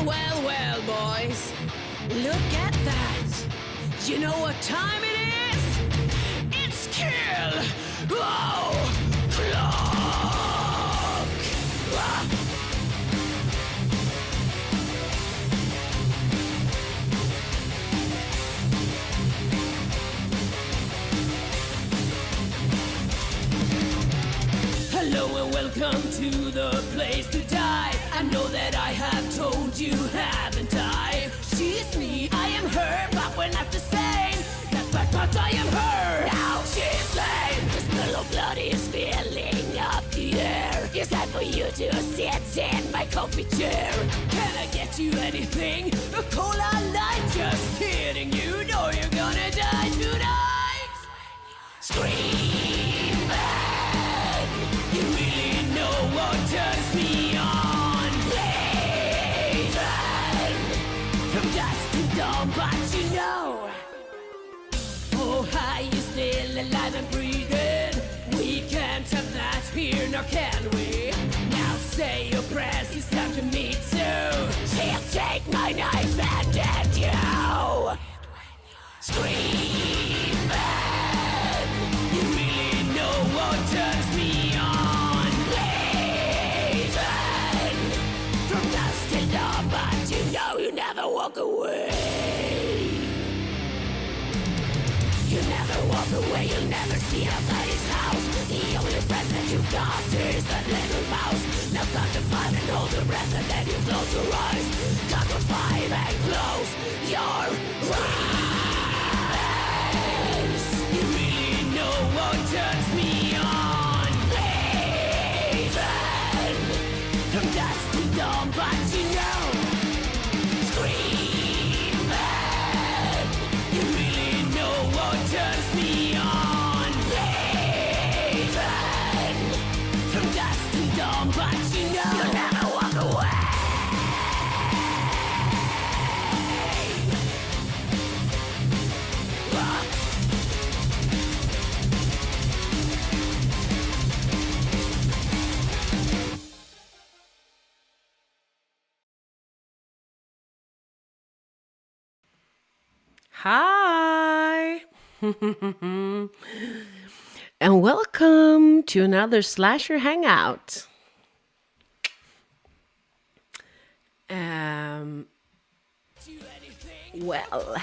Well, boys. Look at that. You know what time it is? It's kill! Oh, clock! Ah. Hello and welcome to the place to die. I know that I have told you, haven't I? She's me, I am her, but we're not the same. But I am her. Now she's lame. The smell of blood is filling up the air. It's time for you to sit in my comfy chair. Can I get you anything? A cola light? Just kidding, you know you're gonna die tonight. Scream back. You really know what turns me on. Leaving from dusk to dawn, but you know. Oh, hi, you still alive and breathing. We can't have that here, nor can we? Now say your prayers, it's time to meet soon. She'll take my knife and end you. Scream back. You really know what turns me on. Leaving from dusk till dawn, but you know you never walk away. You never walk away, you'll never see outside his house. The only friend that you got is that little mouse. Now count to 5 and hold your breath and then you close your eyes. Count to 5 and close your eyes. You really know what turns me on. Leaving from dusk to dawn, but you know. Scream back. You really know what turns me on. Leaving from dusk to dawn, but you know you'll never walk away. Hi! And welcome to another Slasher Hangout. Well,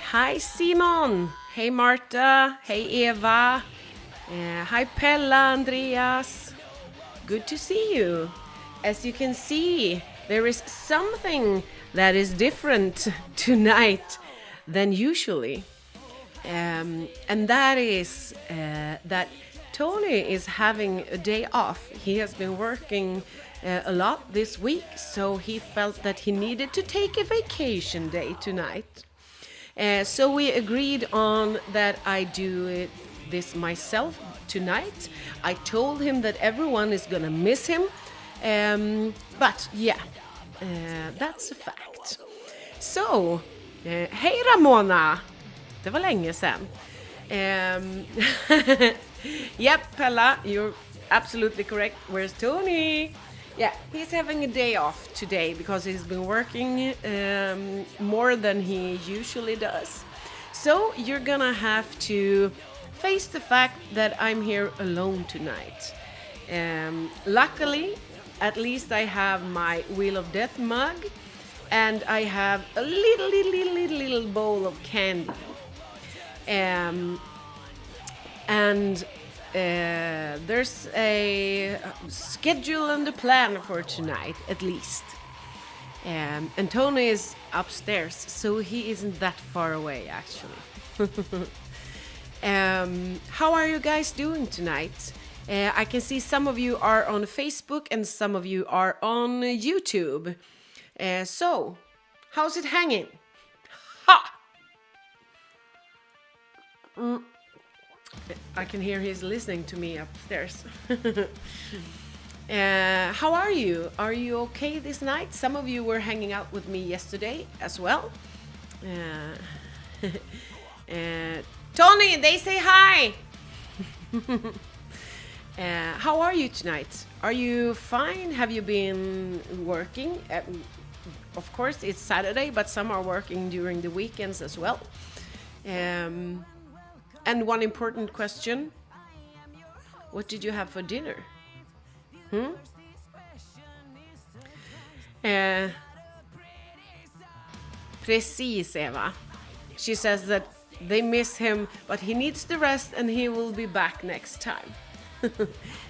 hi Simon, hey Marta, hey Eva, hi Pella, Andreas. Good to see you. As you can see, there is something that is different tonight than usually. And that is that Tony is having a day off. He has been working a lot this week, so he felt that he needed to take a vacation day tonight. So we agreed on that I do this myself tonight. I told him that everyone is gonna miss him, but yeah, that's a fact. So, hej Ramona! Det var länge sedan. Yep, Pella, you're absolutely correct. Where's Tony? Yeah, he's having a day off today because he's been working more than he usually does. So you're gonna have to face the fact that I'm here alone tonight. Luckily, at least I have my Wheel of Death mug and I have a little bowl of candy. There's a schedule and a plan for tonight, at least. And Tony is upstairs, so he isn't that far away, actually. How are you guys doing tonight? I can see some of you are on Facebook and some of you are on YouTube. So, how's it hanging? Ha! I can hear he's listening to me upstairs. How are you? Are you okay this night? Some of you were hanging out with me yesterday as well. Tony, they say hi! How are you tonight? Are you fine? Have you been working? Of course, it's Saturday, but some are working during the weekends as well. And one important question: what did you have for dinner? Precis, Eva. She says that they miss him, but he needs the rest and he will be back next time.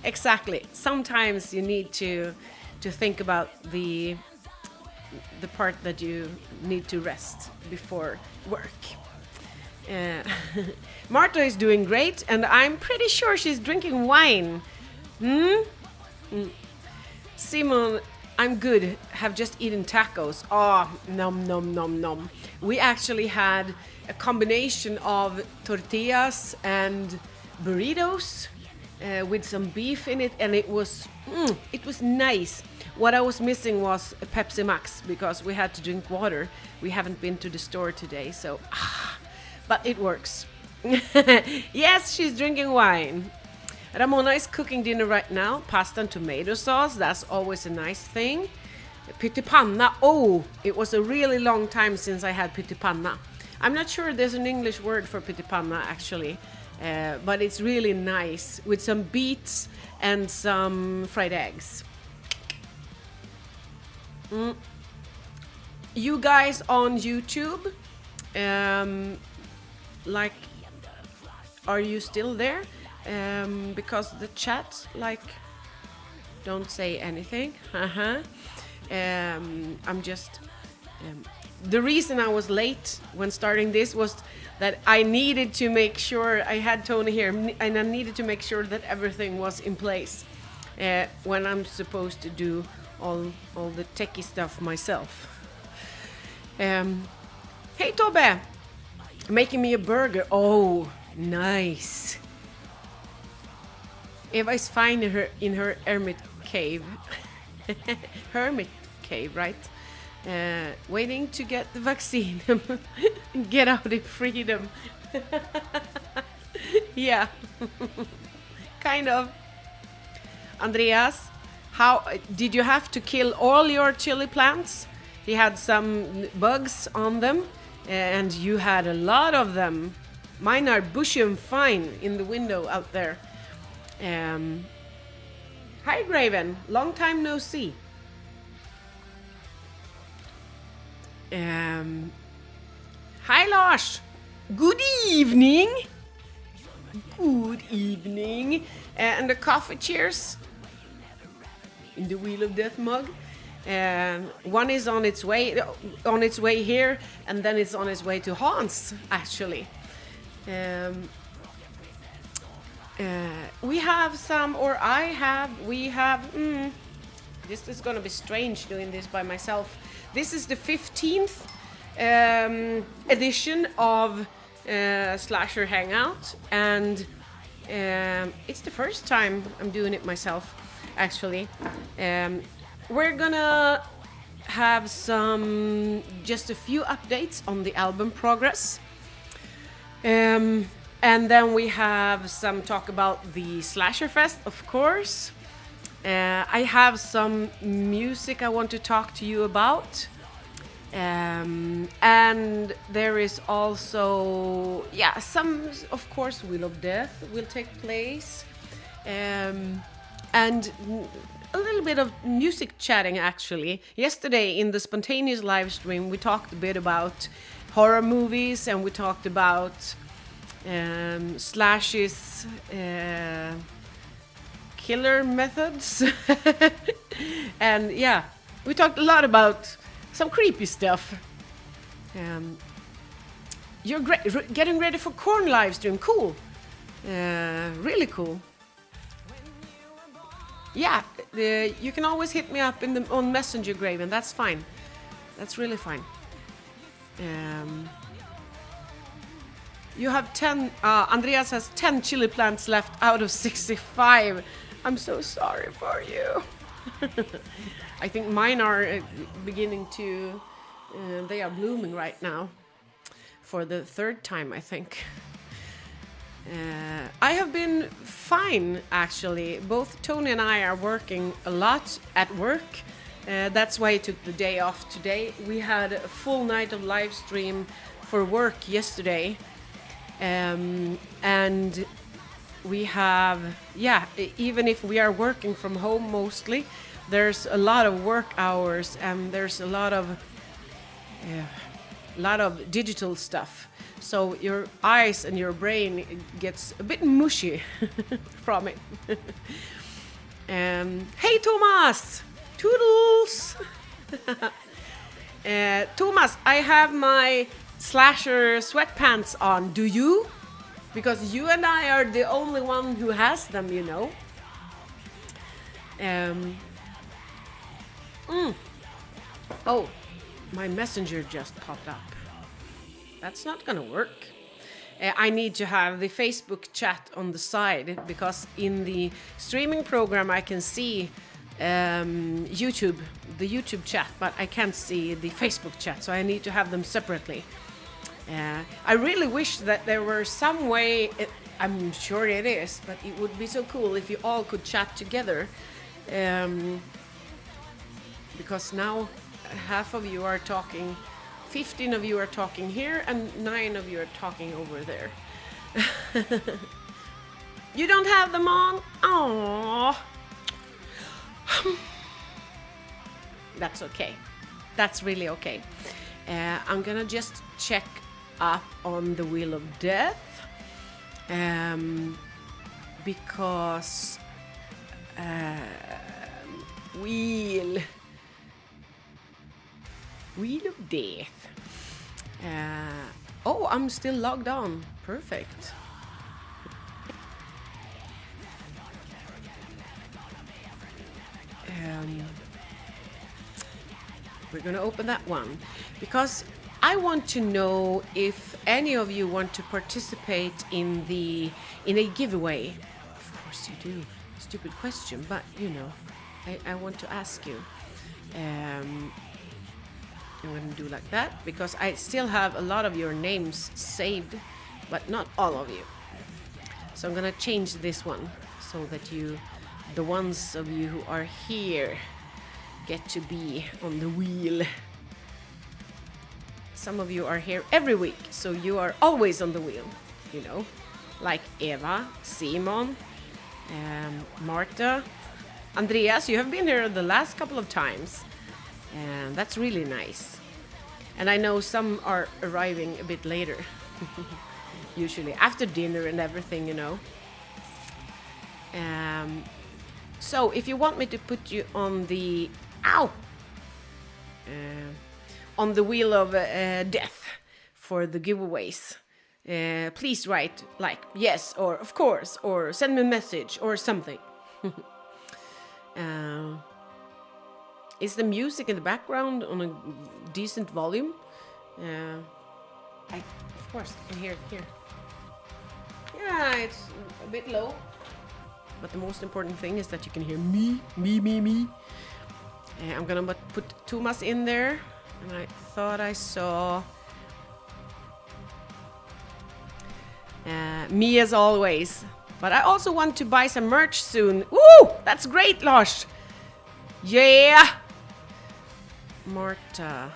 Exactly. Sometimes you need to think about the part that you need to rest before work. Marta is doing great, and I'm pretty sure she's drinking wine. Simon, I'm good. Have just eaten tacos. Oh, nom nom nom nom. We actually had a combination of tortillas and burritos with some beef in it, and it was nice. What I was missing was a Pepsi Max because we had to drink water. We haven't been to the store today, so but it works. Yes, she's drinking wine. Ramona is cooking dinner right now. Pasta and tomato sauce. That's always a nice thing. Pyttipanna. Oh, it was a really long time since I had pyttipanna. I'm not sure there's an English word for pyttipanna actually, but it's really nice with some beets and some fried eggs. You guys on YouTube, are you still there? Because the chat, don't say anything. I'm just... the reason I was late when starting this was that I needed to make sure, I had Tony here, and I needed to make sure that everything was in place when I'm supposed to do all the techie stuff myself. Hey Tobbe! Making me a burger. Oh, nice. Eva is fine in her hermit cave. Hermit cave, right? Waiting to get the vaccine. Get out in freedom. Yeah. Kind of. Andreas, how did you have to kill all your chili plants? He had some bugs on them, and you had a lot of them. Mine are bushy and fine in the window out there. Hi Graven, long time no see. Hi Lars, good evening. Good evening. And the coffee cheers in the Wheel of Death mug. One is on its way here, and then it's on its way to Hans actually. We have some, or we have, this is gonna be strange doing this by myself. This is the 15th edition of Slasher Hangout, and it's the first time I'm doing it myself, actually. We're gonna have just a few updates on the album progress. And then we have some talk about the Slasher Fest, of course. I have some music I want to talk to you about. And there is also, some, of course, Wheel of Death will take place. And a little bit of music chatting, actually. Yesterday in the spontaneous live stream, we talked a bit about horror movies, and we talked about Slash's killer methods. And we talked a lot about some creepy stuff. You're getting ready for Corn live stream. Cool. Really cool. You can always hit me up on Messenger, Graven. That's fine. That's really fine. You have 10. Andreas has 10 chili plants left out of 65. I'm so sorry for you. I think mine are beginning to. They are blooming right now, for the third time, I think. I have been fine, actually. Both Tony and I are working a lot at work. That's why I took the day off today. We had a full night of live stream for work yesterday. And we have, even if we are working from home mostly, there's a lot of work hours and there's a lot of digital stuff. So your eyes and your brain gets a bit mushy from it. Hey Thomas! Toodles! Thomas, I have my slasher sweatpants on. Do you? Because you and I are the only one who has them, you know. Oh, my messenger just popped up. That's not gonna work. I need to have the Facebook chat on the side because in the streaming program I can see the YouTube chat, but I can't see the Facebook chat, so I need to have them separately. I really wish that there were some way, I'm sure it is, but it would be so cool if you all could chat together. Because now half of you are talking, 15 of you are talking here, and 9 of you are talking over there. You don't have them on? Aww. That's okay. That's really okay. I'm gonna just check up on the Wheel of Death. Because Wheel of Death. Oh, I'm still logged on. Perfect. We're gonna open that one because I want to know if any of you want to participate in a giveaway. Of course you do. Stupid question, but you know, I want to ask you. I'm going to do like that because I still have a lot of your names saved, but not all of you. So I'm going to change this one so that the ones of you who are here, get to be on the wheel. Some of you are here every week, so you are always on the wheel, you know, like Eva, Simon, Marta, Andreas. You have been here the last couple of times, and that's really nice. And I know some are arriving a bit later, usually after dinner and everything, you know. So if you want me to put you on the on the wheel of death for the giveaways, please write like yes or of course or send me a message or something. Is the music in the background on a decent volume? I of course can hear it here. Yeah, it's a bit low, but the most important thing is that you can hear me. I'm gonna put Thomas in there, and I thought I saw me as always. But I also want to buy some merch soon. Woo! That's great, Lars! Yeah! Marta.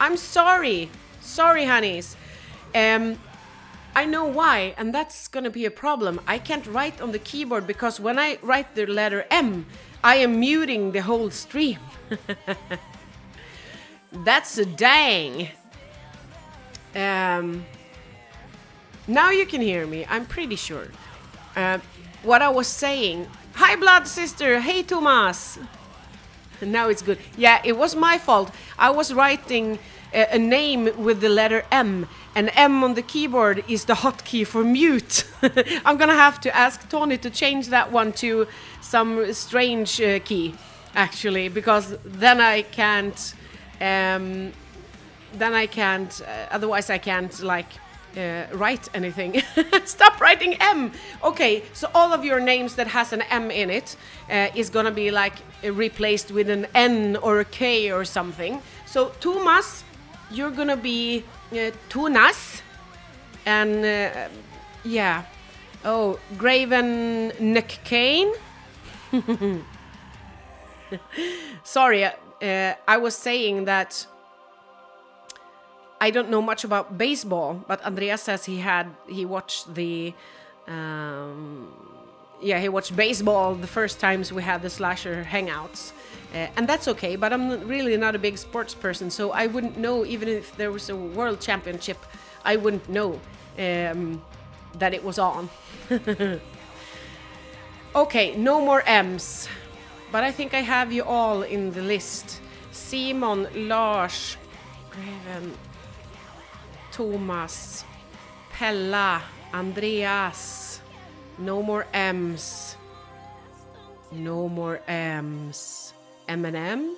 I'm sorry. Sorry, honeys. I know why, and that's gonna be a problem. I can't write on the keyboard because when I write the letter M, I am muting the whole stream. That's a dang. Now you can hear me, I'm pretty sure. What I was saying. Hi, blood sister. Hey, Thomas. Now it's good. Yeah, it was my fault. I was writing a name with the letter M, and M on the keyboard is the hotkey for mute. I'm gonna have to ask Tony to change that one to some strange key, actually, because then I can't. Otherwise I can't write anything. Stop writing M. Okay, so all of your names that has an M in it is gonna be replaced with an N or a K or something. So Thomas, you're gonna be Tunas, and yeah. Oh, Graven Neckcane. Sorry, I was saying that I don't know much about baseball, but Andreas says he watched he watched baseball the first times we had the Slasher Hangouts. And that's okay, but I'm really not a big sports person, so I wouldn't know, even if there was a world championship, I wouldn't know that it was on. Okay, no more M's, but I think I have you all in the list. Simon, Lars, Graven, Thomas, Pella, Andreas. No more M's. No more M's. M&M.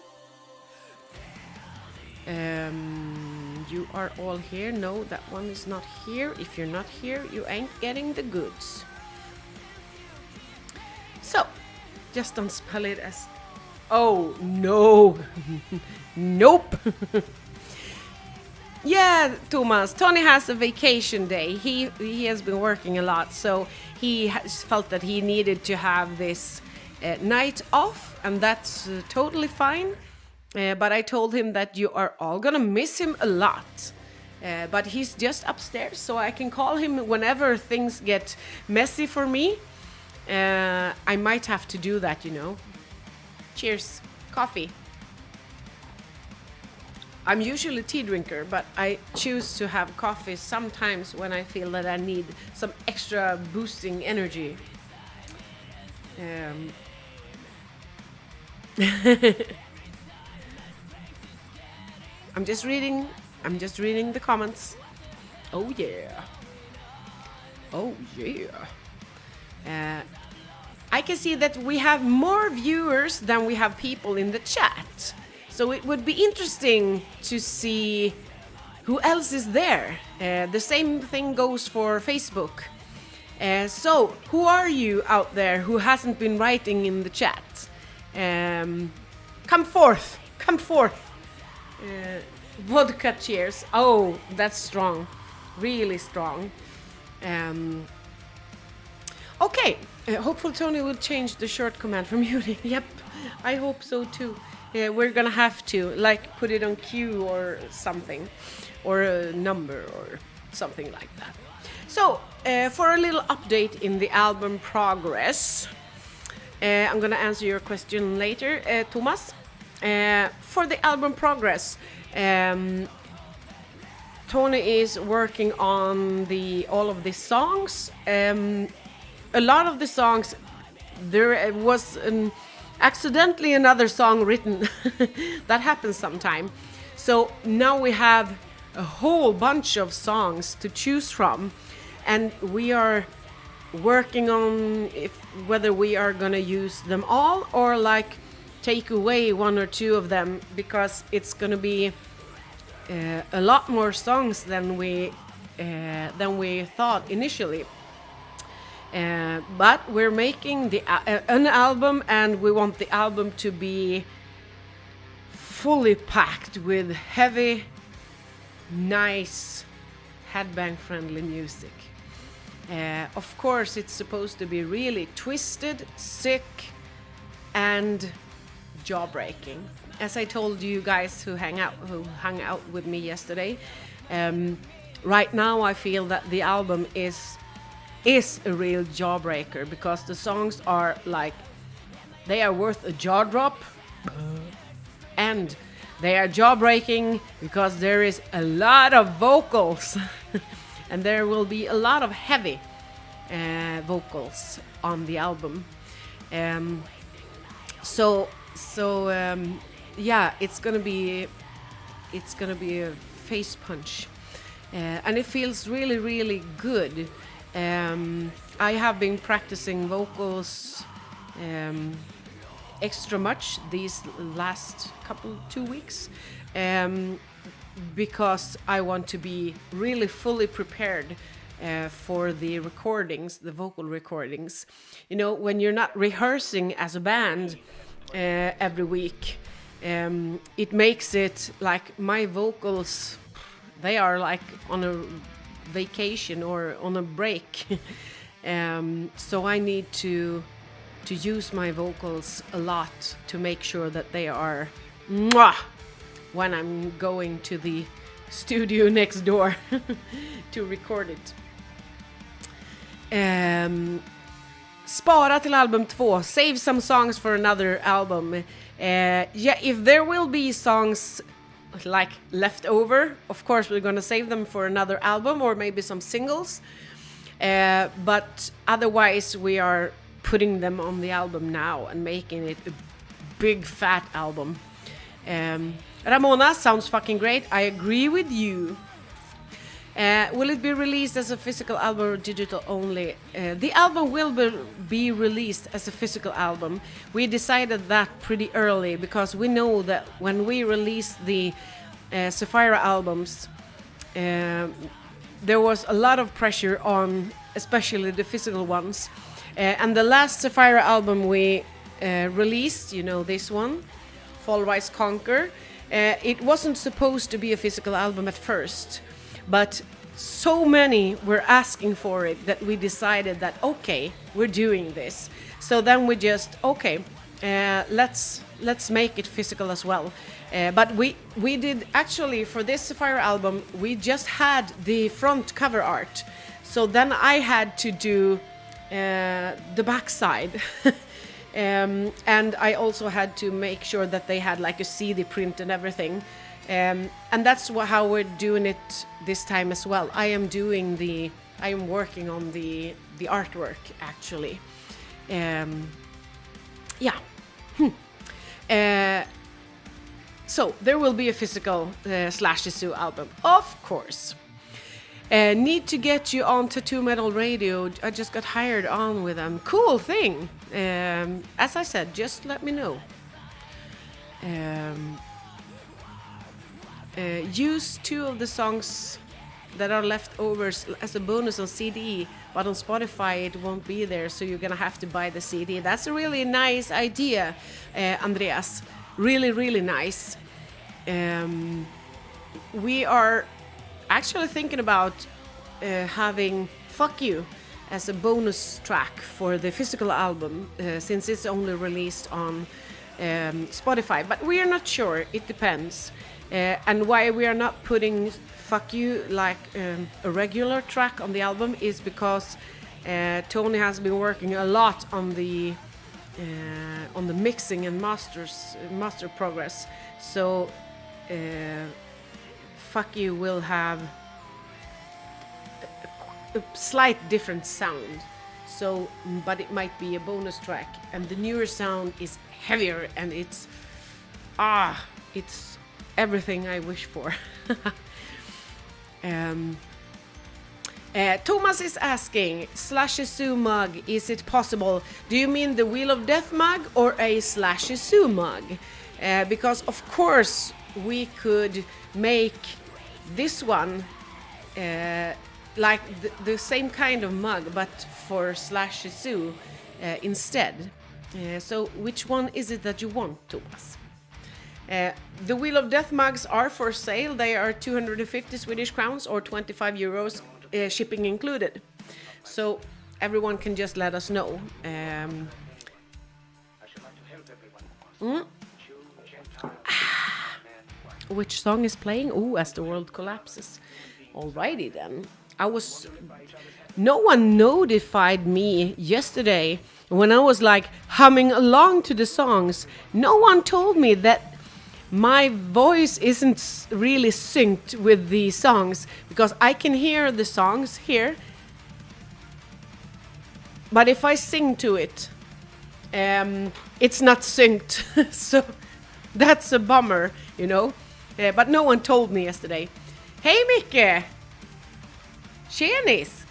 You are all here. No, that one is not here. If you're not here, you ain't getting the goods. So, just don't spell it as... Oh, no. Nope. Yeah, Thomas. Tony has a vacation day. He has been working a lot, so he has felt that he needed to have this night off, and that's totally fine. But I told him that you are all gonna miss him a lot. But he's just upstairs, so I can call him whenever things get messy for me. I might have to do that, you know. Cheers. Coffee. I'm usually a tea drinker, but I choose to have coffee sometimes when I feel that I need some extra boosting energy. I'm just reading the comments. Oh yeah. Oh yeah. I can see that we have more viewers than we have people in the chat. So it would be interesting to see who else is there. The same thing goes for Facebook. So who are you out there who hasn't been writing in the chat? Come forth. Come forth. Vodka cheers. Oh, that's strong. Really strong. Okay. Hopefully Tony will change the short command for muting. Yep, I hope so too. We're gonna have to, put it on Q or something, or a number or something like that. So, for a little update in the album progress, I'm gonna answer your question later, Thomas. For the album progress, Tony is working on all of the songs. A lot of the songs, there was accidentally another song written. That happens sometime. So now we have a whole bunch of songs to choose from, and we are working on whether we are gonna use them all or take away one or two of them, because it's gonna be a lot more songs than we thought initially. But we're making an album, and we want the album to be fully packed with heavy, nice, headbang-friendly music. Of course, it's supposed to be really twisted, sick, and jaw-breaking. as I told you guys who hung out with me yesterday, right now I feel that the album is a real jawbreaker because the songs are like, they are worth a jaw drop, and they are jaw-breaking because there is a lot of vocals and there will be a lot of heavy vocals on the album. Yeah, it's gonna be a face punch, and it feels really, really good. I have been practicing vocals extra much these last 2 weeks, because I want to be really fully prepared for the recordings, the vocal recordings. You know, when you're not rehearsing as a band every week, it makes it like my vocals, they are like on a vacation or on a break. So I need to use my vocals a lot to make sure that they are mwah when I'm going to the studio next door to record it. Spara till album 2. Save some songs for another album. Yeah, if there will be songs like left over, of course we're gonna save them for another album or maybe some singles. But otherwise we are putting them on the album now and making it a big fat album. Ramona, sounds fucking great. I agree with you. Will it be released as a physical album or digital only? The album will be released as a physical album. We decided that pretty early because we know that when we release the Sapphire albums, there was a lot of pressure on especially the physical ones. And the last Sapphire album we released, you know, this one, Fall Rise Conquer, it wasn't supposed to be a physical album at first, but so many were asking for it that we decided that, okay, we're doing this. So then we just, okay, let's make it physical as well. But we did actually, for this Sapphire album, we just had the front cover art. So then I had to do the backside. And I also had to make sure that they had like a CD print and everything. And that's how we're doing it this time as well. I am working on the artwork actually. Yeah. So there will be a physical Slash Zoo album, of course. Need to get you on Tattoo Metal Radio. I just got hired on with them. Cool thing. As I said, just let me know. Use 2 of the songs that are left over as a bonus on CD, but on Spotify it won't be there, so you're gonna have to buy the CD. That's a really nice idea, Andreas. Really, really nice. We are actually thinking about having Fuck You as a bonus track for the physical album, since it's only released on Spotify, but we are not sure. It depends. And why we are not putting Fuck You like a regular track on the album is because Tony has been working a lot on the mixing and master progress. So Fuck You will have a slight different sound. So, but it might be a bonus track, and the newer sound is heavier, and it's everything I wish for. Thomas is asking, Slash Zoo mug, is it possible? Do you mean the Wheel of Death mug or a Slash Zoo mug? Because of course we could make this one like the same kind of mug, but for Slash Zoo instead. So which one is it that you want, Thomas? The Wheel of Death mugs are for sale. They are 250 Swedish crowns or 25 euros, shipping included. So everyone can just let us know. which song is playing? Oh, As the World Collapses. Alrighty then. No one notified me yesterday when I was like humming along to the songs. No one told me that my voice isn't really synced with the songs, because I can hear the songs here, but if I sing to it, it's not synced. So that's a bummer, you know. But no one told me yesterday. Hey Micke! Tjenis!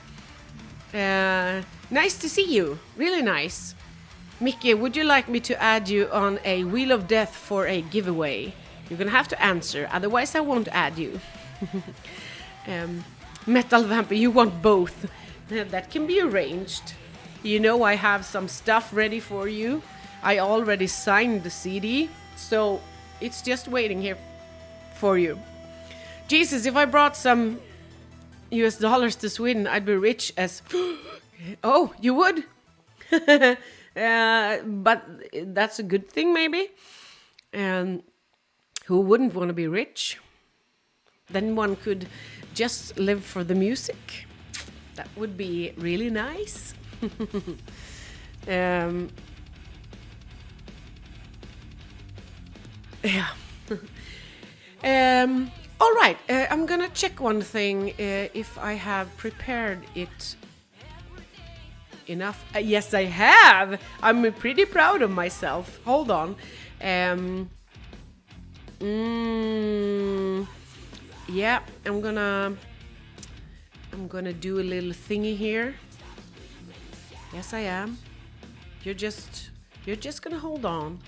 Nice to see you. Really nice. Micke, would you like me to add you on a Wheel of Death for a giveaway? You're gonna have to answer, otherwise I won't add you. Metal Vampire, you want both. That can be arranged. You know, I have some stuff ready for you. I already signed the CD, so it's just waiting here for you. Jesus, if I brought some US dollars to Sweden, I'd be rich as... Oh, you would? But that's a good thing, maybe. Who wouldn't want to be rich? Then one could just live for the music. That would be really nice. Yeah. All right, I'm gonna check one thing, if I have prepared it enough. Yes, I have. I'm pretty proud of myself. Hold on. Yeah, I'm gonna do a little thingy here. Yes, I am. You're just gonna hold on.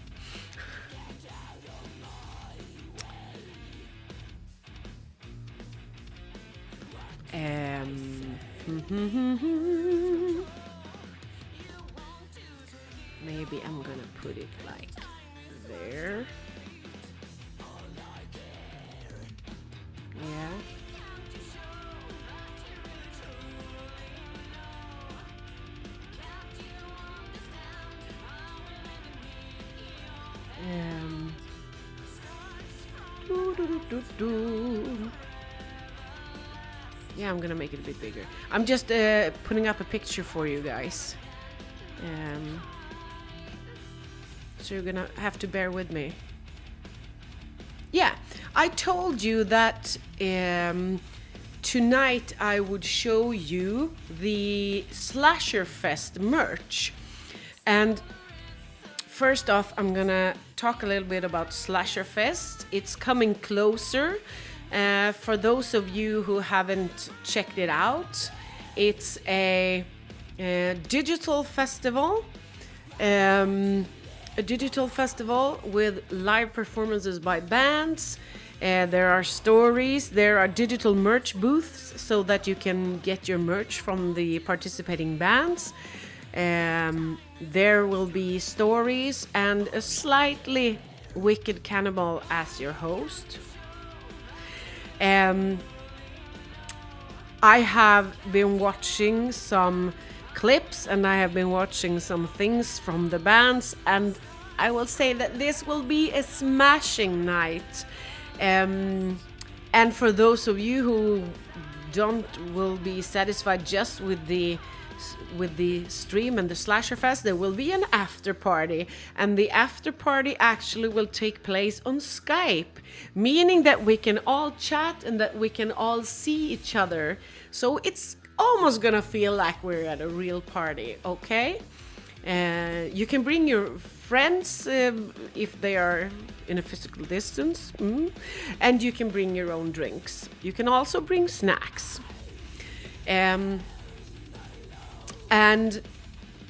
Maybe I'm gonna put it like there. Yeah. Yeah, I'm gonna make it a bit bigger. I'm just putting up a picture for you guys. So you're gonna have to bear with me. Yeah, I told you that tonight I would show you the Slasher Fest merch. And first off, I'm gonna talk a little bit about Slasher Fest. It's coming closer. For those of you who haven't checked it out, it's a digital festival. A digital festival with live performances by bands. There are stories, there are digital merch booths so that you can get your merch from the participating bands. There will be stories and a slightly wicked cannibal as your host. I have been watching some clips and I have been watching some things from the bands, and I will say that this will be a smashing night. And for those of you who will be satisfied just with the stream and the Slasher Fest, there will be an after party, and the after party actually will take place on Skype, meaning that we can all chat and that we can all see each other. So it's almost gonna feel like we're at a real party, okay? You can bring your friends if they are in a physical distance, and you can bring your own drinks. You can also bring snacks. And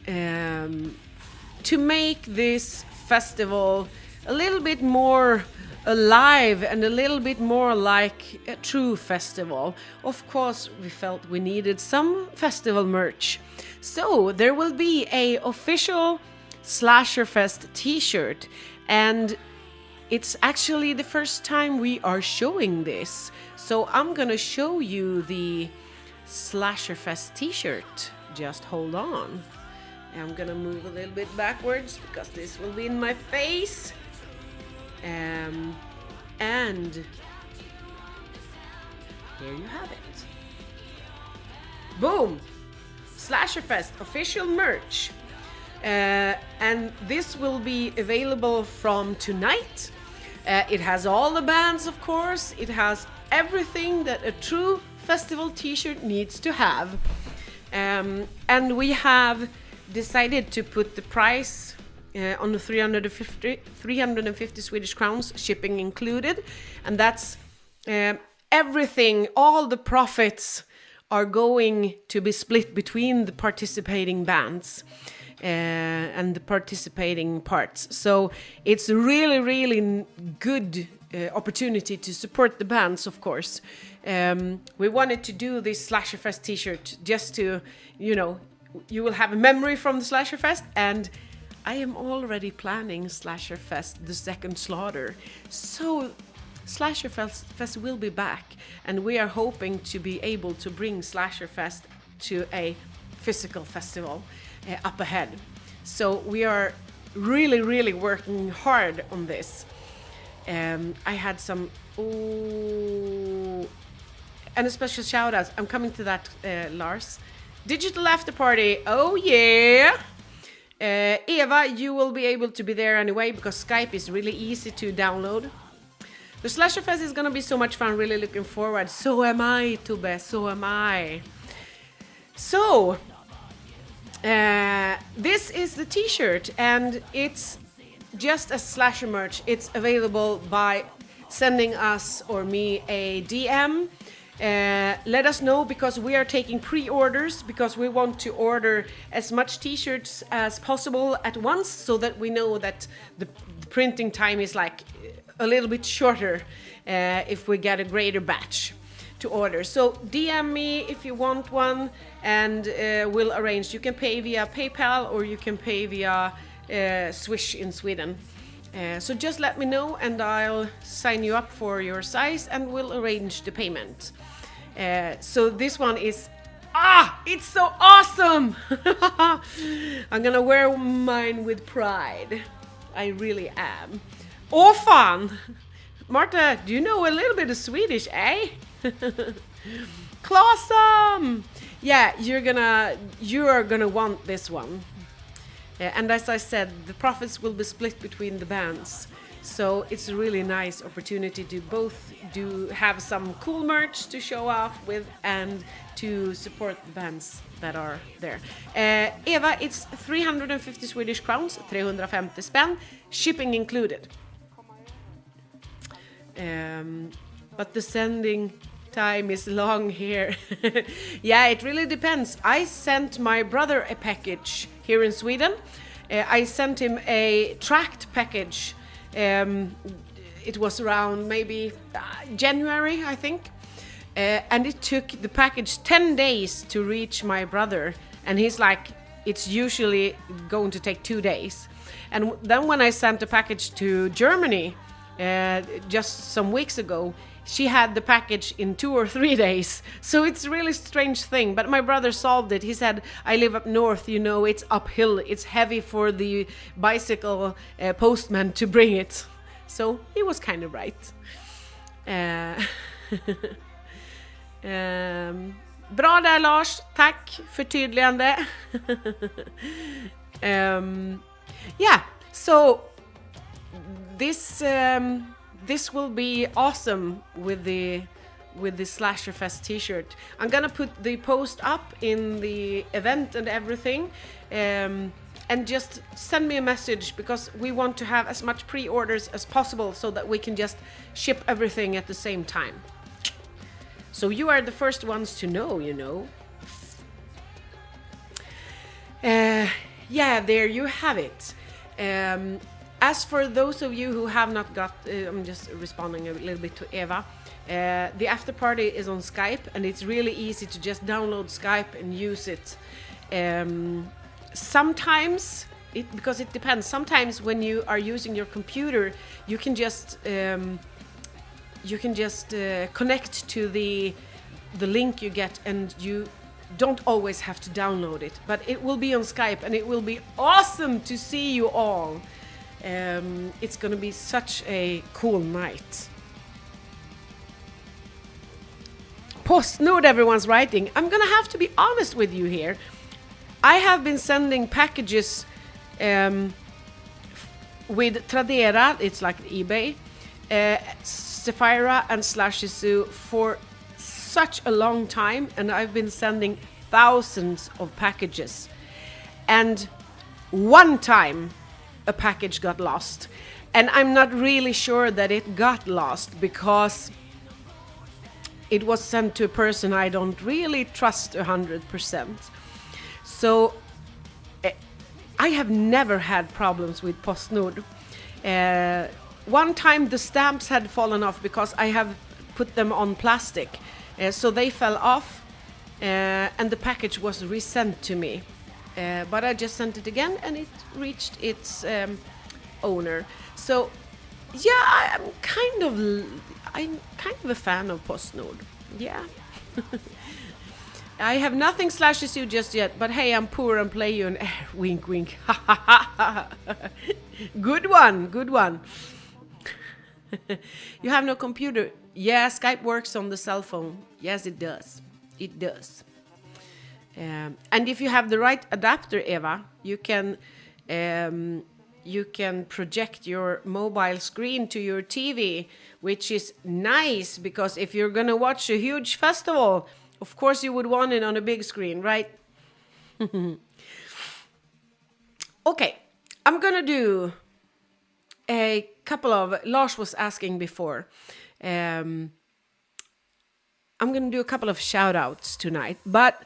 to make this festival a little bit more alive and a little bit more like a true festival, of course we felt we needed some festival merch. So there will be a official Slasher Fest t-shirt, and it's actually the first time we are showing this. So I'm gonna show you the Slasher Fest t-shirt. Just hold on. I'm gonna move a little bit backwards because this will be in my face. And here you have it. Boom! Slasherfest official merch. And this will be available from tonight. It has all the bands, of course. It has everything that a true festival t-shirt needs to have. And we have decided to put the price on the 350 Swedish crowns, shipping included. And that's everything, all the profits are going to be split between the participating bands and the participating parts. So it's a really, really good opportunity to support the bands, of course. We wanted to do this Slasherfest t-shirt just to, you know, you will have a memory from the Slasherfest, and I am already planning Slasherfest, the second slaughter. So Slasherfest will be back, and we are hoping to be able to bring Slasherfest to a physical festival up ahead. So we are really, really working hard on this. I had some... and a special shout out. I'm coming to that, Lars. Digital after party. Oh yeah! Eva, you will be able to be there anyway because Skype is really easy to download. The Slasherfest is gonna be so much fun. Really looking forward. So am I, Tube. So am I. So, this is the t-shirt, and it's just a Slasher merch. It's available by sending us or me a DM. Let us know, because we are taking pre-orders, because we want to order as much t-shirts as possible at once, so that we know that the printing time is like a little bit shorter if we get a greater batch to order. So DM me if you want one, and we'll arrange. You can pay via PayPal or you can pay via Swish in Sweden. So just let me know and I'll sign you up for your size and we'll arrange the payment. So this one is, it's so awesome! I'm gonna wear mine with pride. I really am. Oh, fun! Marta, do you know a little bit of Swedish, eh? Clawsome! Yeah, you are gonna want this one. And as I said, the profits will be split between the bands. So it's a really nice opportunity to both have some cool merch to show off with and to support the bands that are there. Eva, it's 350 Swedish crowns, 350 spänn, shipping included. But the sending time is long here. Yeah, it really depends. I sent my brother a package here in Sweden. I sent him a tracked package. It was around maybe January, I think. And it took the package 10 days to reach my brother. And he's like, it's usually going to take 2 days. And then when I sent the package to Germany just some weeks ago, she had the package in 2 or 3 days. So it's a really strange thing. But my brother solved it. He said, I live up north, you know, it's uphill. It's heavy for the bicycle postman to bring it. So he was kind of right. Bra där, Lars. Tack för tydligande. Yeah, so this will be awesome with the Slasherfest t-shirt. I'm gonna put the post up in the event and everything, and just send me a message, because we want to have as much pre-orders as possible so that we can just ship everything at the same time. So you are the first ones to know, you know. Yeah, there you have it. As for those of you who have not got, I'm just responding a little bit to Eva. The after party is on Skype, and it's really easy to just download Skype and use it. Sometimes, because it depends. Sometimes when you are using your computer, you can just connect to the link you get, and you don't always have to download it. But it will be on Skype, and it will be awesome to see you all. It's gonna be such a cool night. PostNord, everyone's writing. I'm gonna have to be honest with you here. I have been sending packages with Tradera, it's like eBay, Sephira and Slashisu for such a long time, and I've been sending thousands of packages. And one time a package got lost, and I'm not really sure that it got lost because it was sent to a person I don't really trust 100%. So I have never had problems with PostNord. One time the stamps had fallen off because I have put them on plastic, so they fell off, and the package was resent to me. But I just sent it again, and it reached its owner. So, yeah, I'm kind of a fan of PostNord. Yeah. I have nothing slashes you just yet, but hey, I'm poor and play you an wink, wink. Good one, good one. You have no computer. Yeah, Skype works on the cell phone. Yes, it does. It does. And if you have the right adapter, Eva, you can project your mobile screen to your TV, which is nice because if you're gonna watch a huge festival, of course you would want it on a big screen, right? Okay, I'm gonna do a couple of, Lars was asking before, I'm gonna do a couple of shout outs tonight, but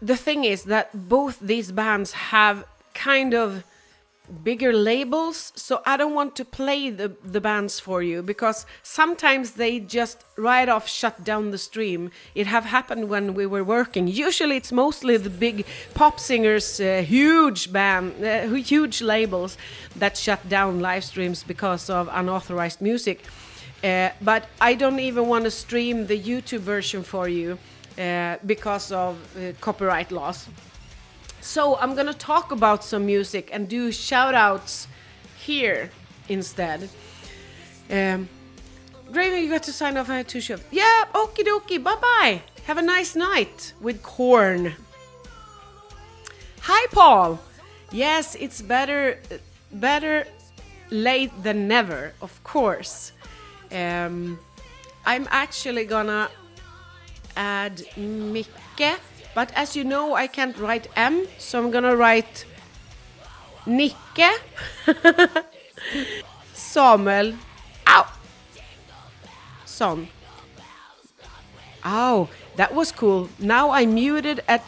the thing is that both these bands have kind of bigger labels, so I don't want to play the bands for you because sometimes they just right off shut down the stream. It have happened when we were working. Usually it's mostly the big pop singers, huge labels that shut down live streams because of unauthorized music. But I don't even want to stream the YouTube version for you because of copyright laws. So I'm gonna talk about some music and do shout outs here instead. Draven, you got to sign off. I had 2 shows. Yeah, okie dokie, bye bye. Have a nice night with Korn. Hi, Paul. Yes, it's better late than never, of course. I'm actually gonna add Micke. But as you know, I can't write M, so I'm gonna write Nicke, Samuel, Son. Oh, that was cool. Now I muted at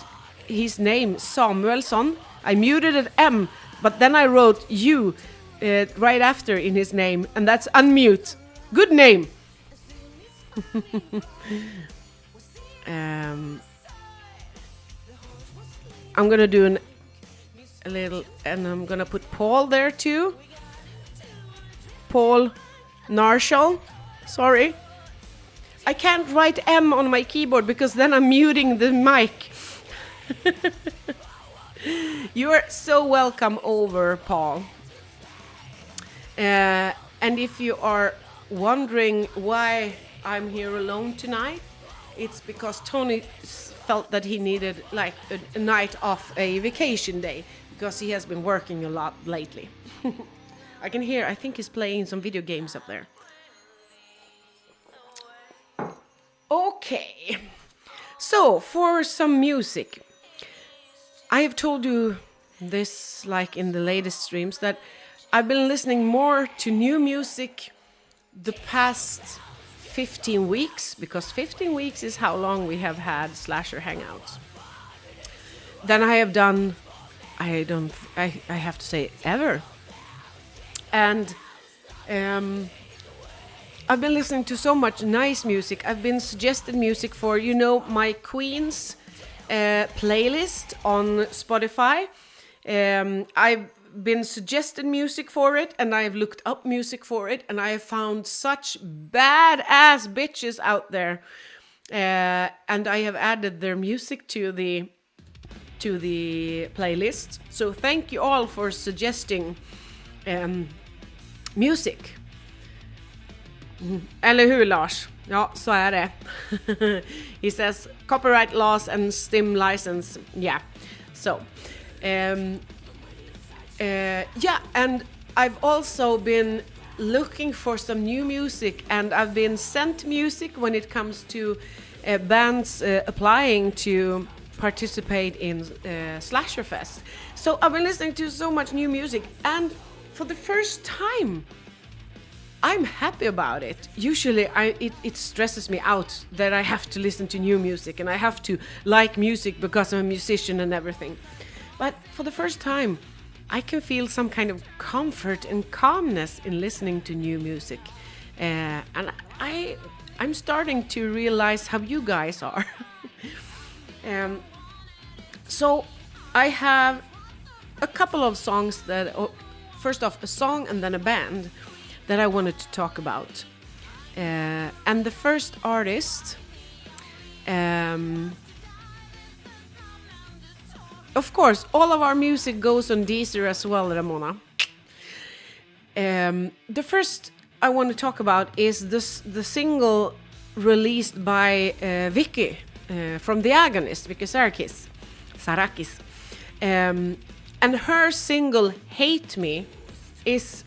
his name, Samuelson. I muted at M, but then I wrote U right after in his name, and that's unmute. Good name. I'm gonna do a little, and I'm gonna put Paul there too. Paul Narshall. Sorry. I can't write M on my keyboard because then I'm muting the mic. You are so welcome over, Paul. And if you are wondering why I'm here alone tonight, it's because Tony felt that he needed like a night off, a vacation day, because he has been working a lot lately. I can hear, I think he's playing some video games up there. Okay, so for some music, I have told you this like in the latest streams that I've been listening more to new music the past 15 weeks, because 15 weeks is how long we have had Slasher Hangouts. Then I have done, I have to say, ever. And I've been listening to so much nice music. I've been suggested music for, you know, my Queen's playlist on Spotify. I've been suggested music for it, and I've looked up music for it, and I have found such badass bitches out there, and I have added their music to the playlist. So thank you all for suggesting music. Eller hur Lars? Ja, så är det. He says copyright laws and STIM license. Yeah. So, yeah, and I've also been looking for some new music, and I've been sent music when it comes to bands applying to participate in Slasherfest. So I've been listening to so much new music, and for the first time I'm happy about it. Usually it stresses me out that I have to listen to new music and I have to like music because I'm a musician and everything. But for the first time, I can feel some kind of comfort and calmness in listening to new music. And I'm starting to realize how you guys are. So I have a couple of songs that... first off, a song and then a band that I wanted to talk about. And the first artist, of course, all of our music goes on Deezer as well, Ramona. The first I want to talk about is the single released by Vicky from The Agonist, Vicky Sarakis. And her single "Hate Me" is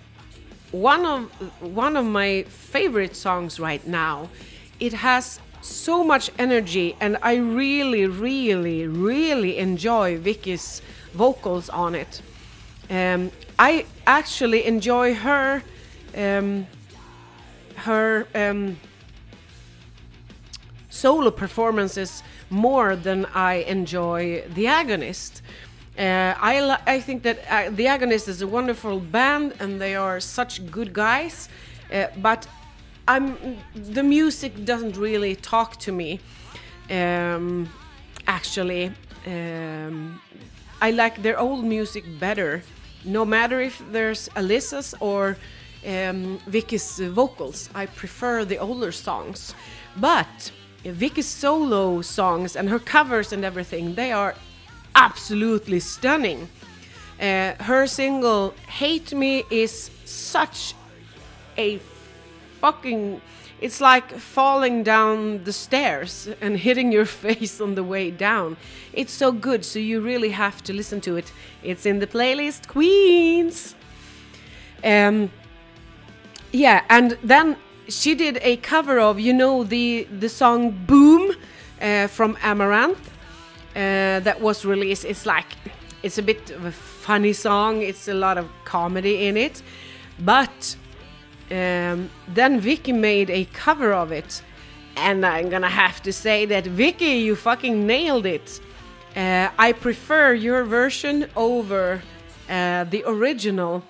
one of my favorite songs right now. It has so much energy, and I really, really, really enjoy Vicky's vocals on it. I actually enjoy her solo performances more than I enjoy The Agonist. I think that The Agonist is a wonderful band and they are such good guys, but the music doesn't really talk to me. Actually, I like their old music better, no matter if there's Alyssa's or Vicky's vocals. I prefer the older songs, but Vicky's solo songs and her covers and everything, they are absolutely stunning. Her single "Hate Me" is such a fucking... It's like falling down the stairs and hitting your face on the way down. It's so good, so you really have to listen to it. It's in the playlist, Queens. Yeah, and then she did a cover of, the song "Boom" from Amaranth. That was released. It's a bit of a funny song. It's a lot of comedy in it, but then Vicky made a cover of it, and I'm gonna have to say that Vicky, you fucking nailed it. I prefer your version over the original,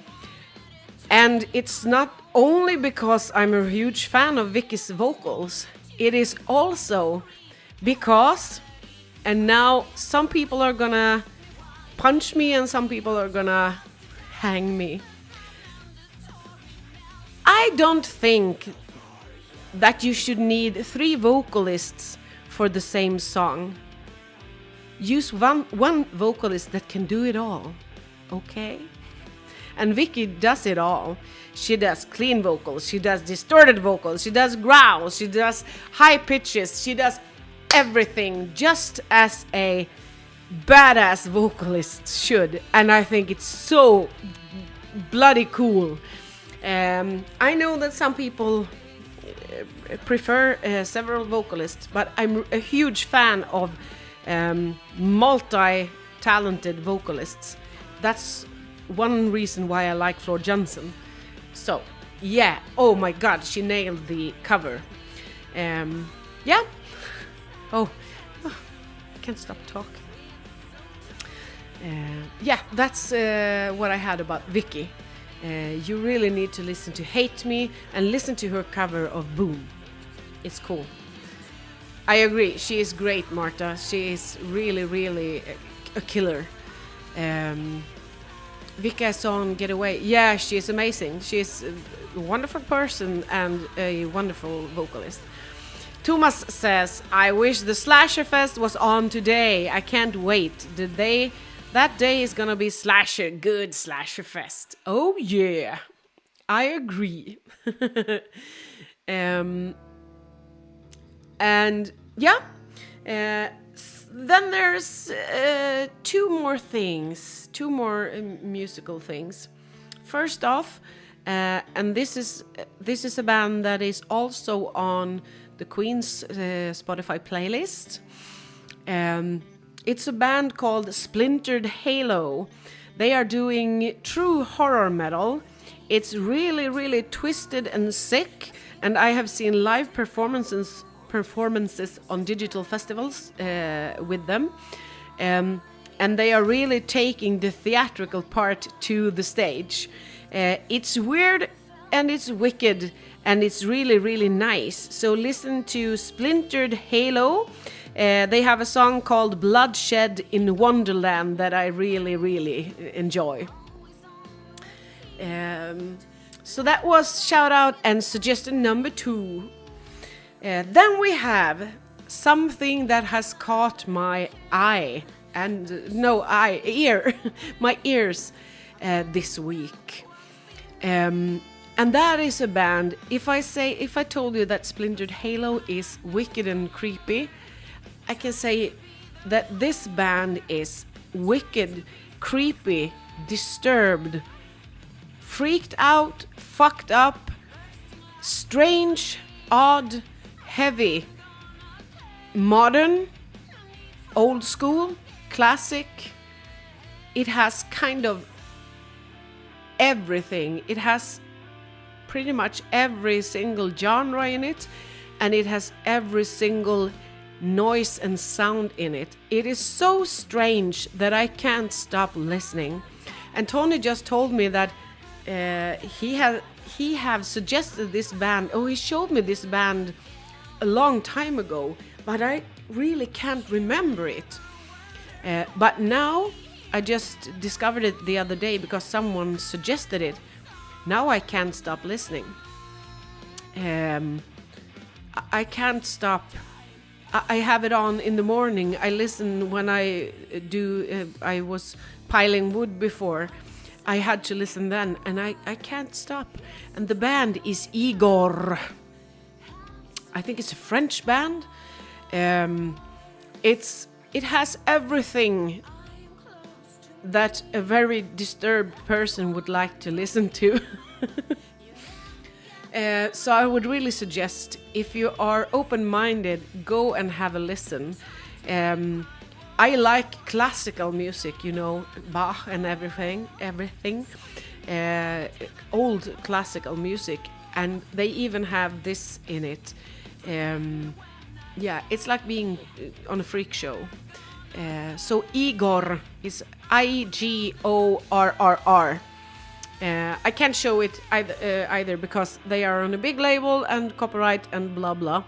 and it's not only because I'm a huge fan of Vicky's vocals. It is also because... And now some people are gonna punch me and some people are gonna hang me. I don't think that you should need 3 vocalists for the same song. Use one vocalist that can do it all, okay? And Vicky does it all. She does clean vocals, she does distorted vocals, she does growls, she does high pitches, she does everything just as a badass vocalist should, and I think it's so bloody cool. I know that some people prefer several vocalists, but I'm a huge fan of multi-talented vocalists. That's one reason why I like Floor Johnson. So yeah, oh my god, she nailed the cover. Yeah. Oh, I can't stop talking. Yeah, that's what I had about Vicky. You really need to listen to "Hate Me" and listen to her cover of "Boom." It's cool. I agree, she is great, Marta. She is really, really a killer. Vicky song "Get Away." Yeah, she is amazing. She is a wonderful person and a wonderful vocalist. Thomas says, "I wish the Slasherfest was on today. I can't wait. That day is gonna be good Slasherfest." Oh yeah, I agree. Um, and yeah, then there's two more musical things. First off, and this is a band that is also on the Queen's Spotify playlist. It's a band called Splintered Halo. They are doing true horror metal. It's really, really twisted and sick, and I have seen live performances on digital festivals with them. And they are really taking the theatrical part to the stage. It's weird and it's wicked and it's really, really nice. So listen to Splintered Halo. They have a song called Bloodshed in Wonderland that I really, really enjoy. So that was shout out and suggestion number 2. Then we have something that has caught my eye and ear, my ears this week. And that is a band. If I told you that Splintered Halo is wicked and creepy, I can say that this band is wicked, creepy, disturbed, freaked out, fucked up, strange, odd, heavy, modern, old school, classic. It has kind of everything. It has pretty much every single genre in it, and it has every single noise and sound in it. It is so strange that I can't stop listening. And Tony just told me that he have suggested this band. Oh, he showed me this band a long time ago, but I really can't remember it. But now I just discovered it the other day because someone suggested it. Now I can't stop listening. I can't stop. I have it on in the morning. I listen when I do. I was piling wood before. I had to listen then, and I can't stop. And the band is Igor. I think it's a French band. It has everything that a very disturbed person would like to listen to. So I would really suggest, if you are open-minded, go and have a listen. I like classical music, Bach and everything, old classical music, and they even have this in it. It's like being on a freak show. So Igor is Igorrr. I can't show it either because they are on a big label and copyright and blah blah,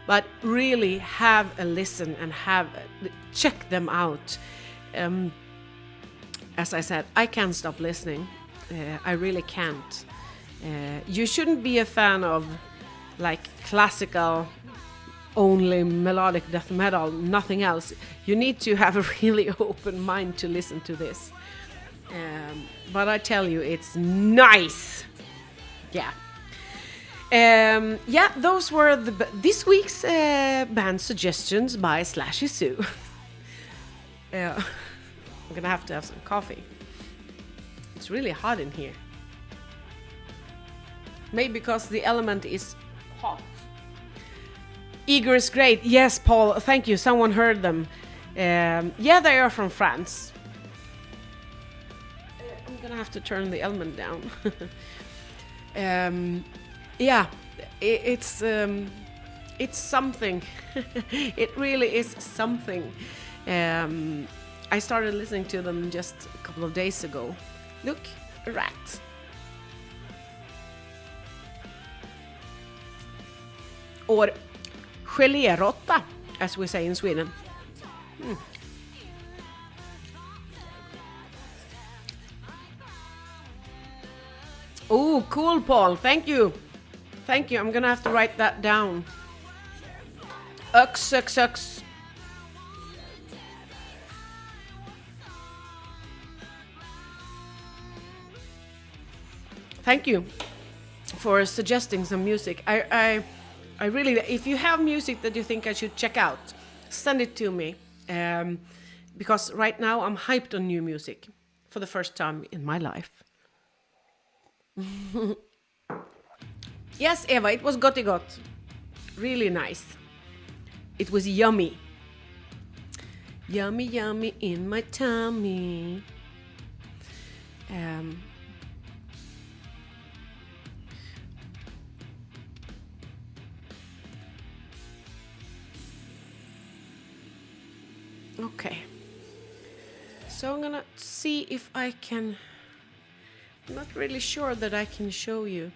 But really have a listen and check them out. As I said, I can't stop listening. I really can't. You shouldn't be a fan of like classical only melodic death metal, nothing else. You need to have a really open mind to listen to this. But I tell you, it's nice. Yeah. Those were this week's band suggestions by Slashy Sue. I'm gonna have to have some coffee. It's really hot in here. Maybe because the element is hot. Igor is great. Yes, Paul, thank you. Someone heard them. They are from France. I'm gonna have to turn the element down. It's something. It really is something. I started listening to them just a couple of days ago. Look, a rat. Or geléråtta, as we say in Sweden. Oh, cool, Paul. Thank you. Thank you. I'm gonna have to write that down. Ux. Thank you for suggesting some music. I really, if you have music that you think I should check out, send it to me. Because right now I'm hyped on new music for the first time in my life. Yes, Eva, it was gottigot. Really nice. It was yummy. Yummy, yummy in my tummy. Okay. So I'm gonna see if I can. I'm not really sure that I can show you.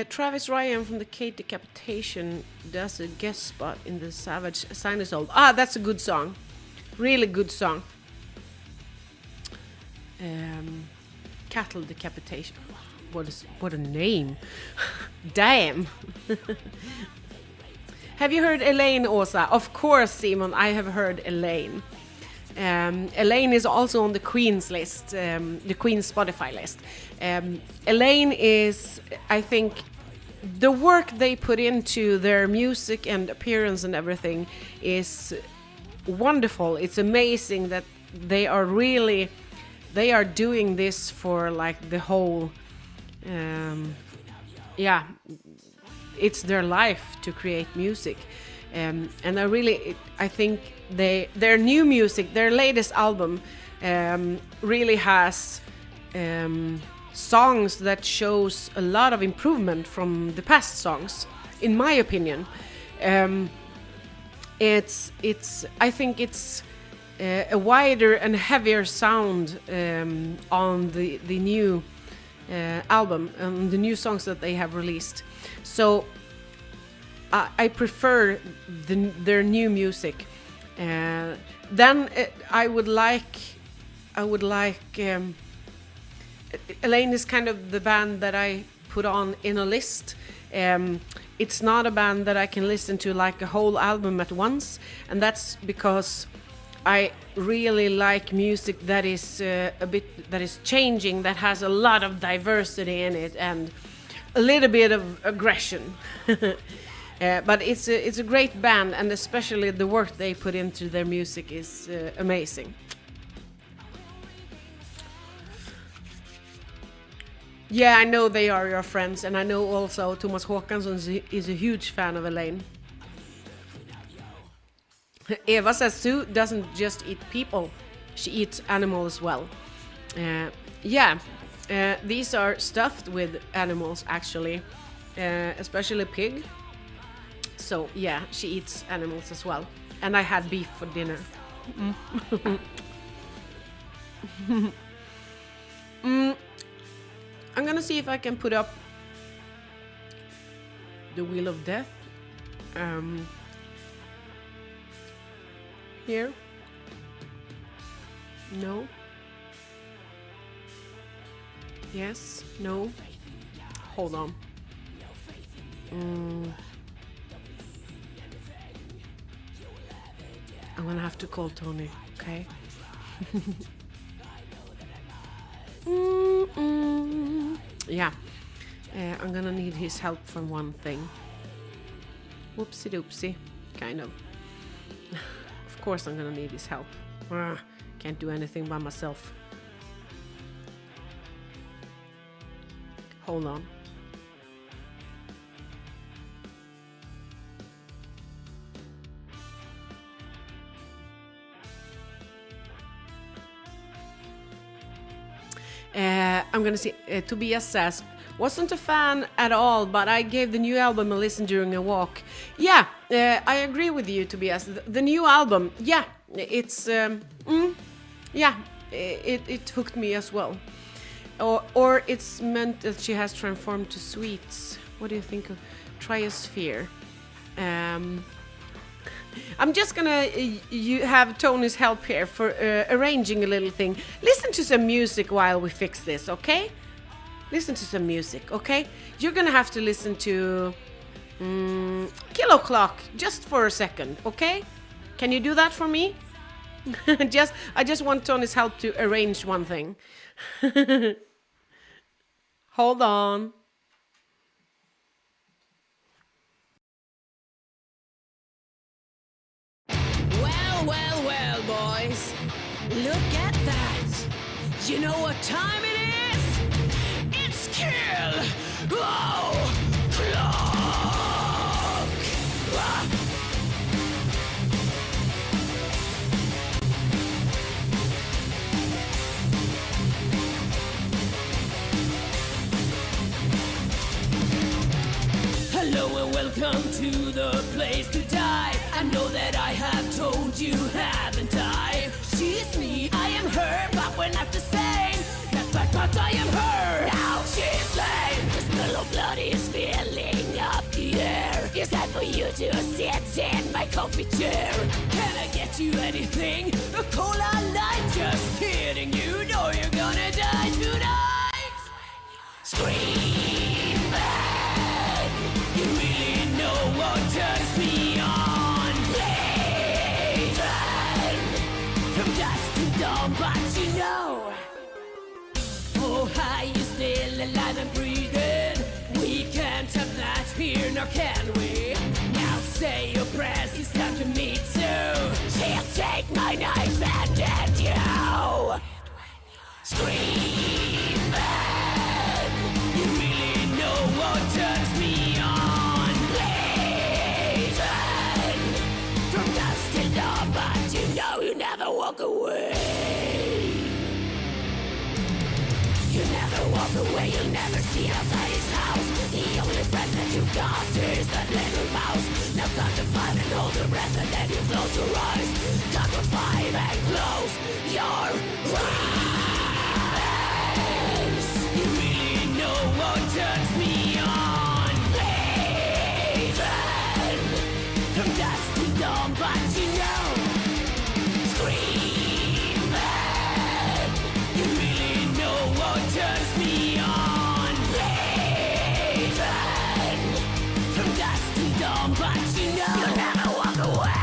Travis Ryan from the Kate Decapitation does a guest spot in the Savage Sinusoid. Ah, that's a good song. Really good song. Cattle Decapitation. What a name. Damn. Have you heard Elaine, Åsa? Of course, Simon, I have heard Elaine. Elaine is also on the Queen's list, the Queen's Spotify list. Elaine is, I think, the work they put into their music and appearance and everything is wonderful. It's amazing that they are doing this for like the whole, it's their life to create music. And I think their new music, their latest album, really has songs that shows a lot of improvement from the past songs, in my opinion. I think it's a wider and heavier sound on the new album and the new songs that they have released. So I prefer their new music. Then I would like. Elaine is kind of the band that I put on in a list. It's not a band that I can listen to like a whole album at once, and that's because I really like music that is that is changing, that has a lot of diversity in it and a little bit of aggression. But it's a great band, and especially the work they put into their music is amazing. Yeah, I know they are your friends, and I know also Thomas Håkansson is a huge fan of Elaine. Eva says Sue doesn't just eat people, she eats animals as well. These are stuffed with animals actually, especially pig. So yeah, she eats animals as well. And I had beef for dinner. I'm gonna see if I can put up the Wheel of Death here. No. Yes. No. Hold on. I'm gonna have to call Tony, okay? Yeah, I'm gonna need his help for one thing. Whoopsie doopsie, kind of. Of course I'm gonna need his help. Can't do anything by myself. Hold on. I'm gonna see. Tobias says, wasn't a fan at all, but I gave the new album a listen during a walk. Yeah, I agree with you, Tobias. The new album, yeah, it's it hooked me as well. Or it's meant that she has transformed to sweets. What do you think of Triosphere? I'm just gonna you have Tony's help here for arranging a little thing. Listen to some music while we fix this, okay? Listen to some music, okay? You're gonna have to listen to Kilo Clock just for a second, okay? Can you do that for me? I just want Tony's help to arrange one thing. Hold on. boys. Look at that. You know what time it is? It's kill! Oh, clock! Ah. Hello and welcome to the place to die. I know that I have told you, haven't I? She's me, I am her, but we're not the same. But I am her. Now she's lame. The smell of blood is filling up the air. It's time for you to sit in my comfy chair. Can I get you anything? A cola light? Just kidding, you know you're gonna die tonight. Scream back. You really know what turns me on. Bleeding from dusk to dawn, but you know. Oh, hi, you still alive and breathing. We can't have that here, nor can we? Now say your prayers, it's time to meet soon. She'll take my knife and end you. Scream back. You really know what turns me on. Bleeding from dusk till dawn, but you know you never walk away. You never walk away, you'll never see outside his house. The only friend that you got is that little mouse. Now count to 5 and hold your breath and then you close your eyes. Count to 5 and close your eyes. You really know what turns me on. Bleeding from dusk to dawn, but you know. Scream back. You really know what turns me on. Bleeding from dusk to dawn, but you know you'll never walk away.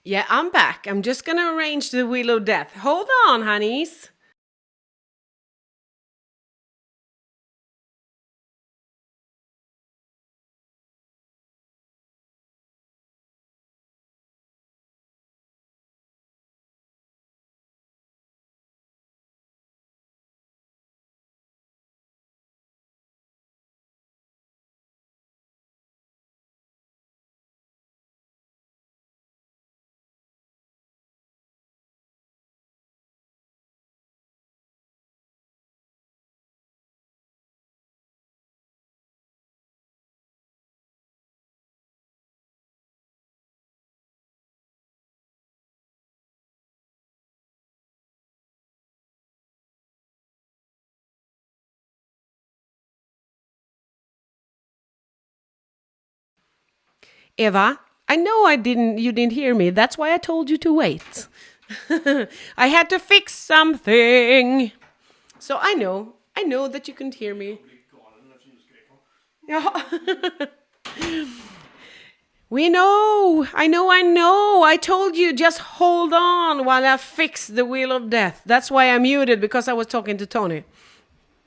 Yeah, I'm back. I'm just gonna arrange the Wheel of Death. Hold on, honeys. Eva, I know you didn't hear me. That's why I told you to wait. I had to fix something. So I know that you couldn't hear me. Ja. We know. I know. I told you just hold on while I fix the Wheel of Death. That's why I muted, because I was talking to Tony.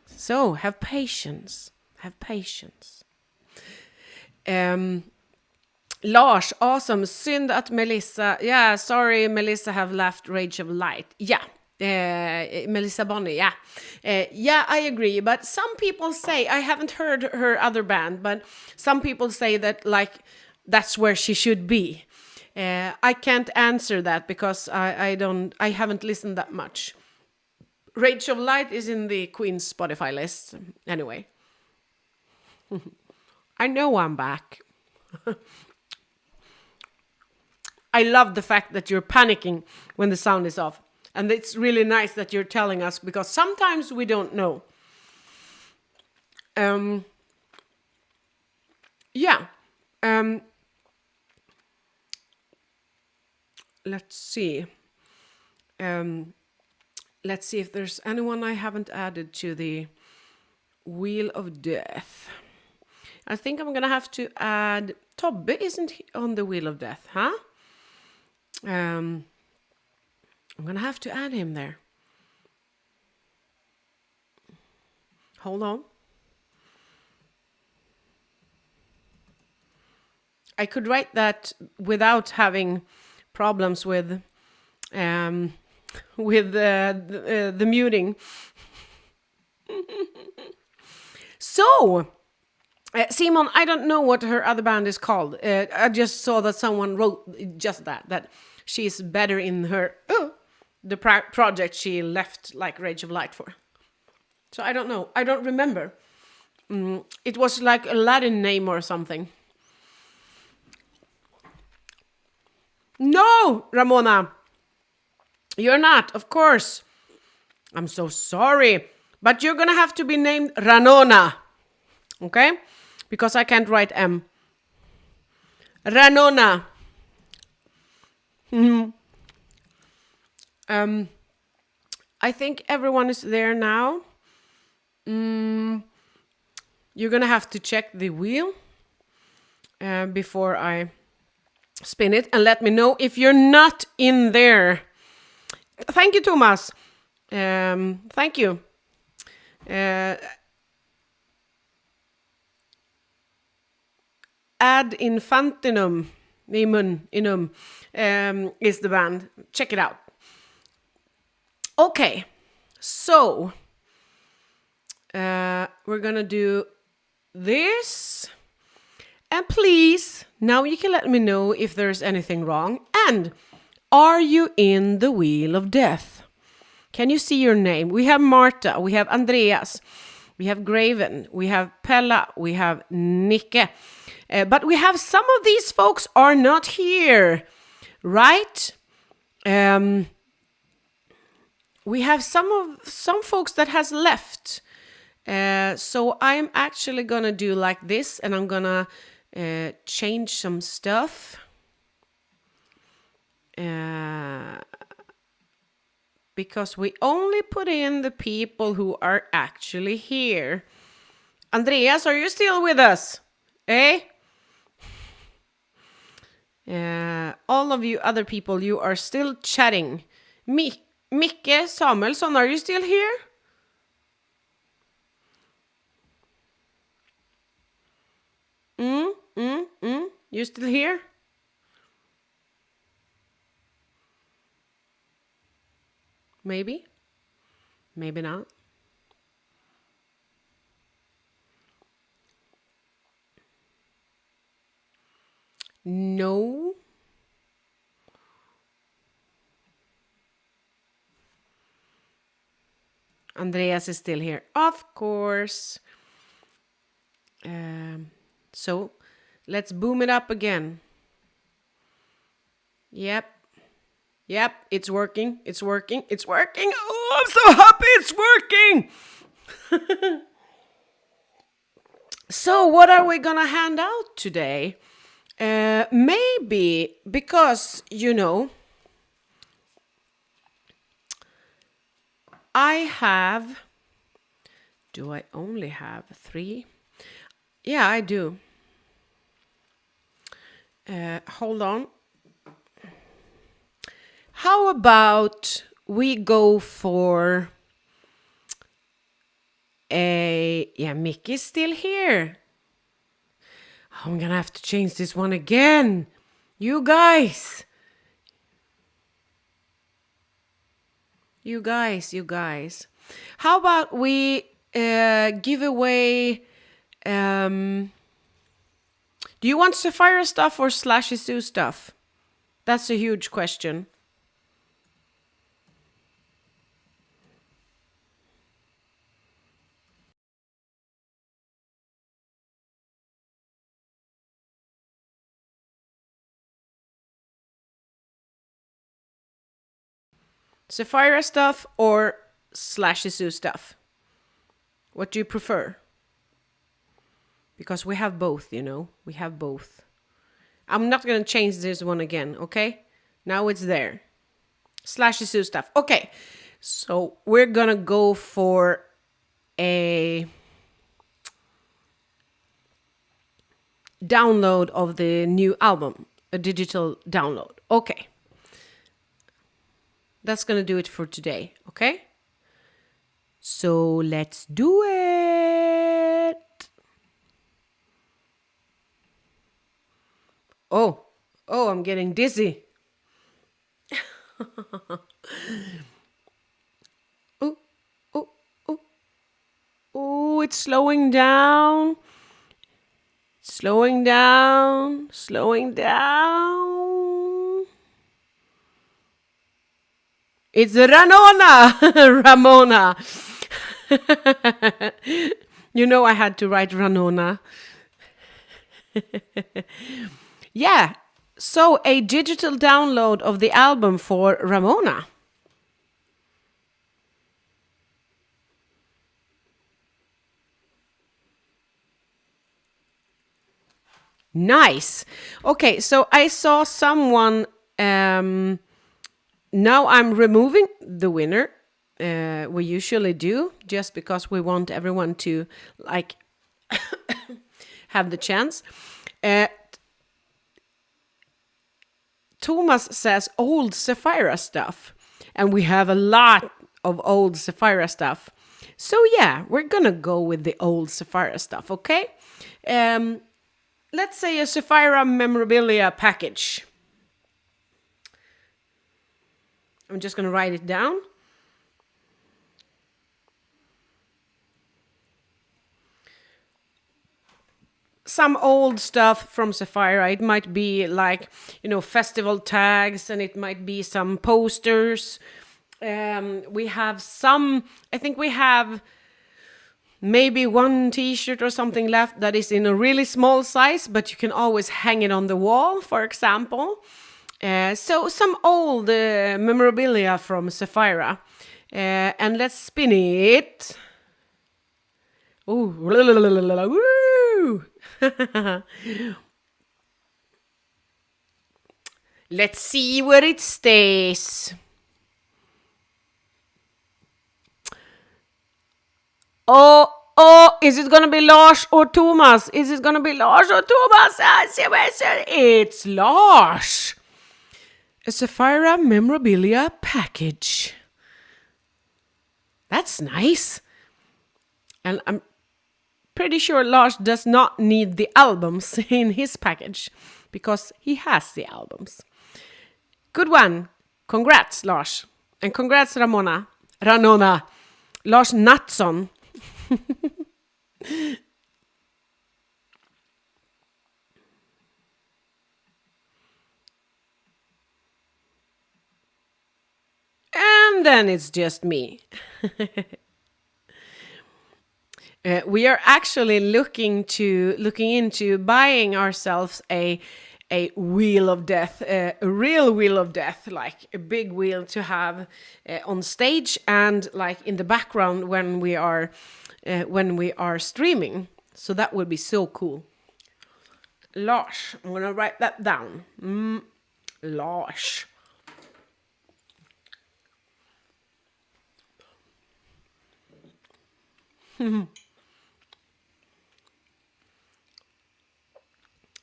So have patience. Have patience. Lars, awesome. Synd att Melissa. Yeah, sorry, Melissa have left Rage of Light. Yeah. Melissa Bonnie, yeah. Yeah, I agree. But some people say, I haven't heard her other band, but some people say that, like, that's where she should be. I can't answer that because I haven't listened that much. Rage of Light is in the Queen's Spotify list. Anyway. I know I'm back. I love the fact that you're panicking when the sound is off. And it's really nice that you're telling us, because sometimes we don't know. Yeah. Let's see. let's see if there's anyone I haven't added to the Wheel of Death. I think I'm gonna have to add Tobbe isn't on the Wheel of Death, huh? I'm gonna have to add him there. Hold on. I could write that without having problems with the muting. So, Simon, I don't know what her other band is called. I just saw that someone wrote just that she's better in her the project she left like Rage of Light for. So I don't know. I don't remember. It was like a Latin name or something. No, Ramona. You're not, of course. I'm so sorry. But you're gonna have to be named Ranona. Okay? Because I can't write M. Ranona. I think everyone is there now. You're gonna have to check the wheel before I spin it and let me know if you're not in there. Thank you, Thomas. Thank you. Ad Infantinum Inum is the band. Check it out. Okay, so we're gonna do this. And please, now you can let me know if there's anything wrong. And are you in the Wheel of Death? Can you see your name? We have Marta, we have Andreas, we have Graven, we have Pella, we have Nicke. But we have some of these folks are not here, right? We have some folks that has left. So I'm actually gonna do like this, and I'm gonna change some stuff. Because we only put in the people who are actually here. Andreas, are you still with us? Eh? All of you other people, you are still chatting. Micke Samuelsson, are you still here? You still here? Maybe. Maybe not. No. Andreas is still here. Of course. So let's boom it up again. Yep, it's working. It's working. Oh, I'm so happy it's working. So what are we gonna hand out today? Maybe because, do I only have 3? Yeah, I do. Hold on. How about we go for Mickey is still here. I'm gonna have to change this one again. You guys. How about we give away... do you want Sapphire stuff or Slashy Sue stuff? That's a huge question. Sapphire stuff or Slashy Sue stuff? What do you prefer? Because we have both, We have both. I'm not going to change this one again, okay? Now it's there. Slashy Sue stuff. Okay. So we're gonna go for a download of the new album, a digital download. Okay. That's gonna do it for today, okay? So let's do it. Oh, I'm getting dizzy. Oh, oh, oh, oh, it's slowing down. Slowing down. It's Ramona. You know I had to write Ranona. Yeah, so a digital download of the album for Ramona. Nice. Okay, so I saw someone. Now I'm removing the winner. We usually do just because we want everyone to like have the chance. Thomas says old Sapphira stuff, and we have a lot of old Sapphira stuff. So yeah, we're gonna go with the old Sapphira stuff, okay? Let's say a Sapphira memorabilia package. I'm just gonna write it down. Some old stuff from Sapphira. It might be like, festival tags, and it might be some posters. We have some, I think we have maybe one t-shirt or something left that is in a really small size, but you can always hang it on the wall, for example. So some old memorabilia from Sapphira. And let's spin it. Ooh, woo! Let's see where it stays. Oh, is it gonna be Lars or Thomas? It's Lars. A Sapphira memorabilia package. That's nice. And I'm pretty sure Lars does not need the albums in his package because he has the albums. Good one. Congrats, Lars. And congrats, Ranona. Lars Natsson. And then it's just me. We are actually looking into buying ourselves a wheel of death, a real wheel of death, like a big wheel to have on stage and like in the background when we are streaming. So that would be so cool. Lars, I'm gonna write that down. Lars.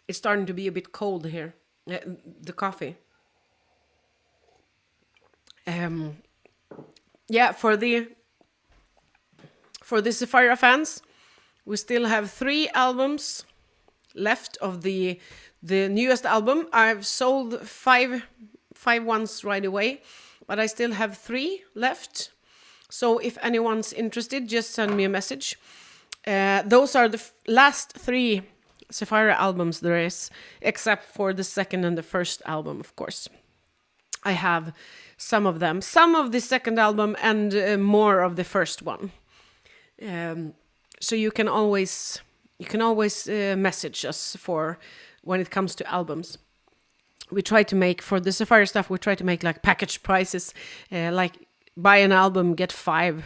It's starting to be a bit cold here, the coffee. Yeah, for the Sapphira fans, we still have 3 albums left of the newest album. I've sold five ones right away, but I still have 3 left. So if anyone's interested, just send me a message. Those are the last 3 Sapphira albums there is, except for the second and the first album, of course. I have some of them, some of the second album and more of the first one. So you can always message us for when it comes to albums. We try to make, for the Sapphira stuff, we try to make like package prices, like buy an album, get 5.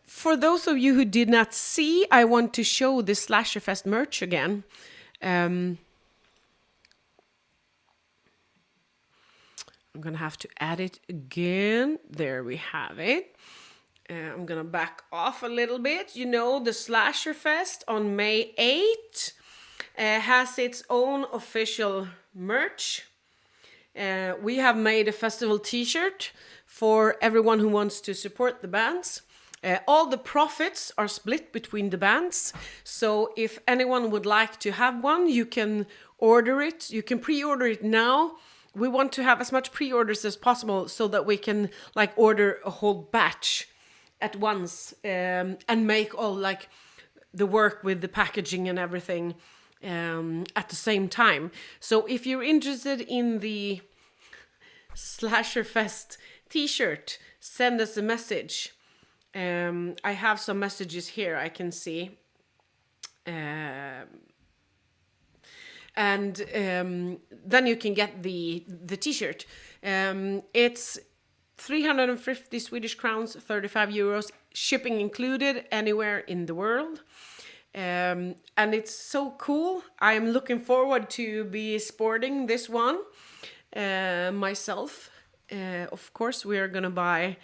For those of you who did not see, I want to show the Slasherfest merch again. I'm gonna have to add it again. There we have it. I'm gonna back off a little bit. You know, the Slasher Fest on May 8th has its own official merch. We have made a festival t-shirt for everyone who wants to support the bands. All the profits are split between the bands. So if anyone would like to have one, you can order it. You can pre-order it now. We want to have as much pre-orders as possible so that we can like order a whole batch at once and make all like the work with the packaging and everything at the same time. So if you're interested in the Slasher Fest t-shirt, send us a message. I have some messages here I can see. And then you can get the t-shirt. It's 350 Swedish crowns, 35 euros, shipping included anywhere in the world. And it's so cool. I'm looking forward to be sporting this one myself. Of course, we are gonna buy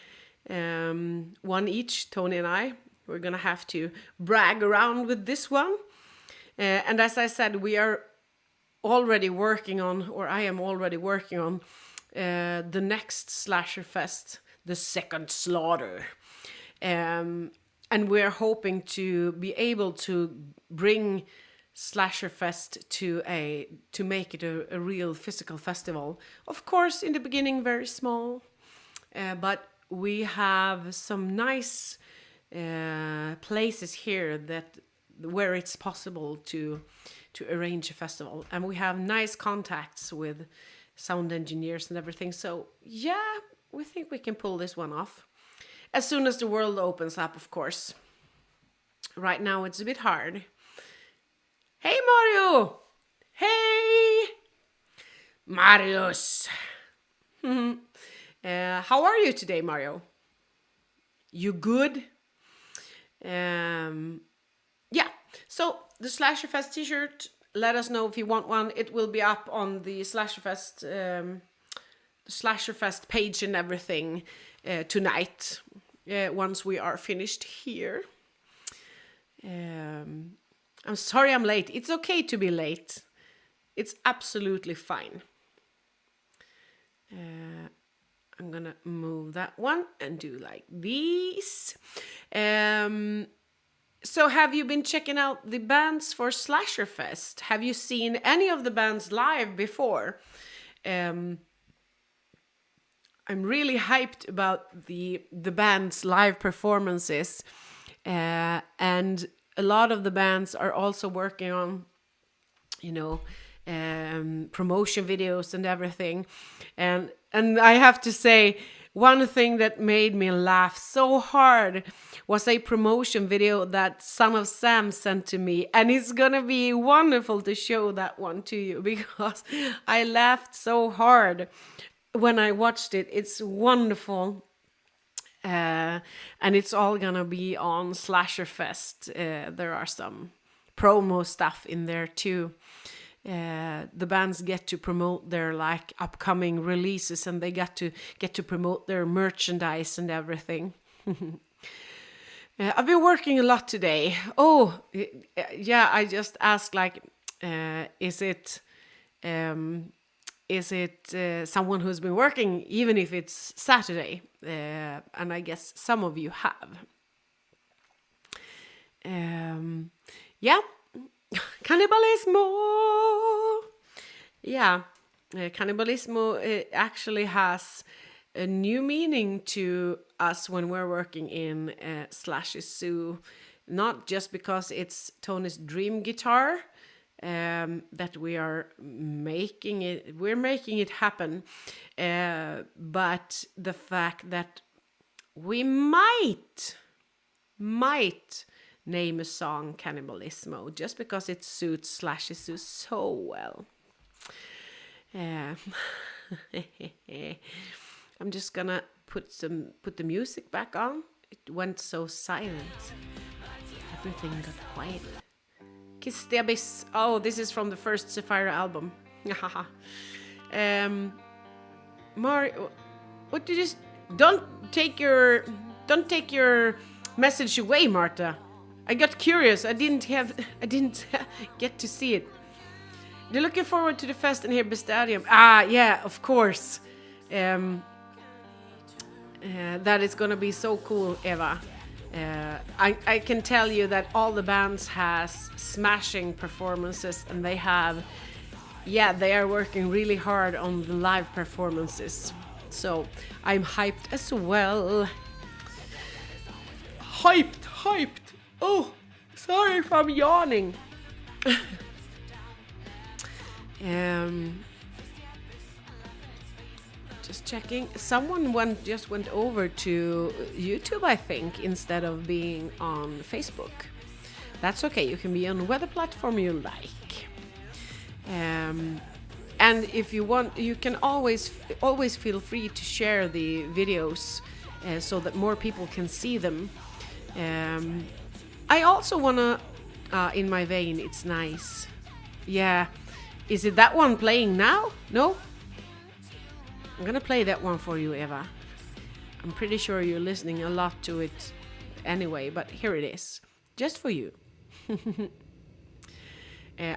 one each, Tony and I. We're gonna have to brag around with this one. And as I said, we are already working on, or I am already working on, the next Slasher Fest, the second Slaughter. And we're hoping to be able to bring Slasher Fest to make it a real physical festival. Of course, in the beginning, very small, but we have some nice places here where it's possible to arrange a festival, and we have nice contacts with sound engineers and everything. So yeah, we think we can pull this one off as soon as the world opens up, of course. Right now it's a bit hard. Hey Mario! Hey! Marius! How are you today, Mario? You good? Yeah, so the Slasher Fest t-shirt, let us know if you want one. It will be up on the Slasher Fest page and everything tonight, once we are finished here. I'm sorry I'm late. It's okay to be late. It's absolutely fine. I'm gonna move that one and do like these. So have you been checking out the bands for Slasher Fest? Have you seen any of the bands live before? I'm really hyped about the band's live performances. And a lot of the bands are also working on, promotion videos and everything. And I have to say, one thing that made me laugh so hard was a promotion video that Son of Sam sent to me. And it's gonna be wonderful to show that one to you, because I laughed so hard when I watched it. It's wonderful. And it's all gonna be on Slasher Fest. There are some promo stuff in there too. The bands get to promote their like upcoming releases, and they get to promote their merchandise and everything. I've been working a lot today. Oh, yeah, I just asked like, is it someone who's been working even if it's Saturday? And I guess some of you have. Yeah. Cannibalismo! Yeah, cannibalismo actually has a new meaning to us when we're working in Slashy Zoo. Not just because it's Tony's dream guitar that we're making it happen, but the fact that we might name a song Cannibalismo just because it suits Slashy Zoo so well. I'm just gonna put the music back on. It went so silent. Everything got quiet. Kiss the Abyss. Oh, this is from the first Sapphire album. Mario, what did you? Don't take your message away, Marta. I got curious. I didn't get to see it. They're looking forward to the fest in Hebe Stadium. Ah, yeah, of course. That is gonna be so cool, Eva. I can tell you that all the bands has smashing performances, and they are working really hard on the live performances. So I'm hyped as well. Hyped. Oh, sorry if I'm yawning. Just checking. Someone just went over to YouTube, I think, instead of being on Facebook. That's okay. You can be on whatever platform you like. And if you want, you can always feel free to share the videos so that more people can see them. I also wanna, in my vein, it's nice. Yeah. Is it that one playing now? No? I'm gonna play that one for you, Eva. I'm pretty sure you're listening a lot to it anyway, but here it is. Just for you.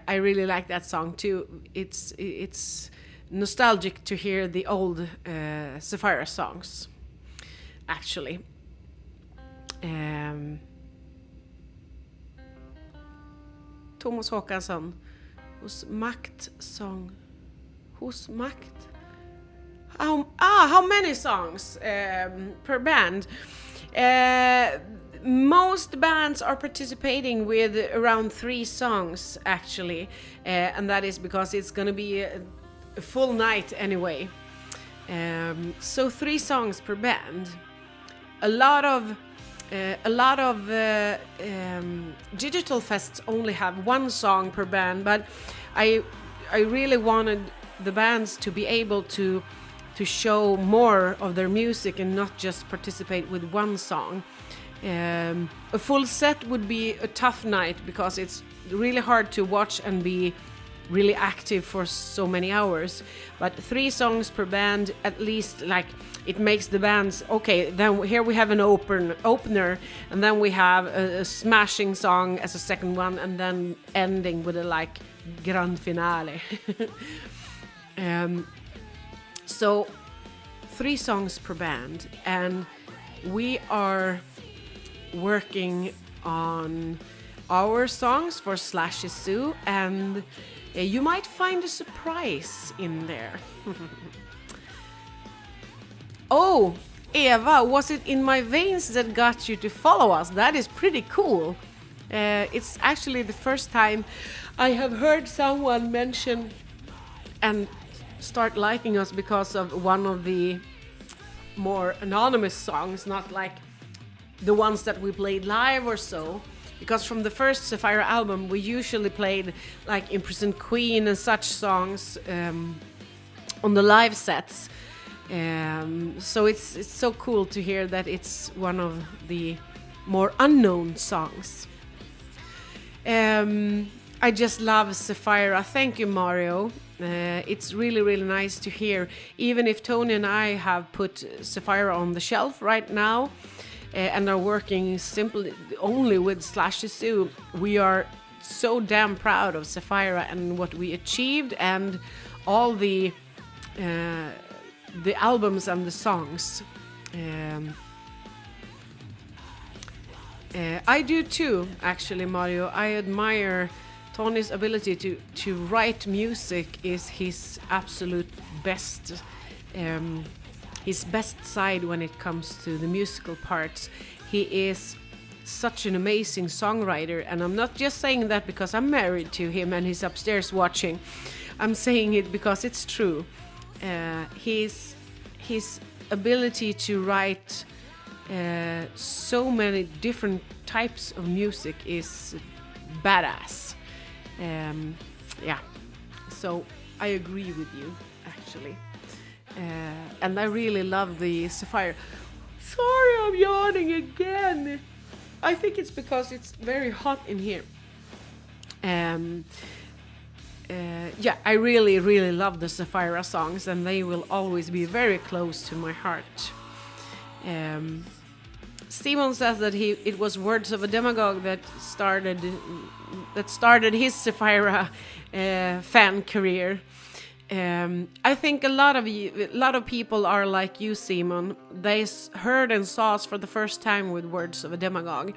I really like that song too. It's nostalgic to hear the old Sapphire songs, actually. Thomas Håkansson, hos makt. How many songs per band? Most bands are participating with around 3 songs, actually, and that is because it's going to be a full night anyway. So 3 songs per band. A lot of digital fests only have 1 song per band, but I really wanted the bands to be able to show more of their music and not just participate with 1 song. A full set would be a tough night because it's really hard to watch and be really active for so many hours. But 3 songs per band, at least, like, it makes the bands okay. Then here we have an opener, and then we have a smashing song as a second one, and then ending with a like grand finale. So 3 songs per band, and we are working on our songs for Slashy Zoo, and you might find a surprise in there. Oh, Eva, was it In My Veins that got you to follow us? That is pretty cool. It's actually the first time I have heard someone mention and start liking us because of one of the more anonymous songs, not like the ones that we played live or so. Because from the first Sapphire album, we usually played like Imprisoned Queen and such songs on the live sets. So it's so cool to hear that it's one of the more unknown songs. I just love Sapphire. Thank you, Mario. It's really, really nice to hear. Even if Tony and I have put Sapphire on the shelf right now and are working simply only with Slashy Zoo, we are so damn proud of Sapphire and what we achieved and all the albums and the songs. I do too, actually, Mario. I admire Tony's ability to write music. Is his absolute best, his best side when it comes to the musical parts. He is such an amazing songwriter, and I'm not just saying that because I'm married to him and he's upstairs watching. I'm saying it because it's true. His ability to write so many different types of music is badass. Yeah, so I agree with you, actually. And I really love the Sapphire. Sorry, I'm yawning again. I think it's because it's very hot in here. yeah, I really, really love the Sapphira songs, and they will always be very close to my heart. Simon says that it was Words of a Demagogue that started his Sapphira fan career. I think a lot of people are like you, Simon. They heard and saw us for the first time with Words of a Demagogue.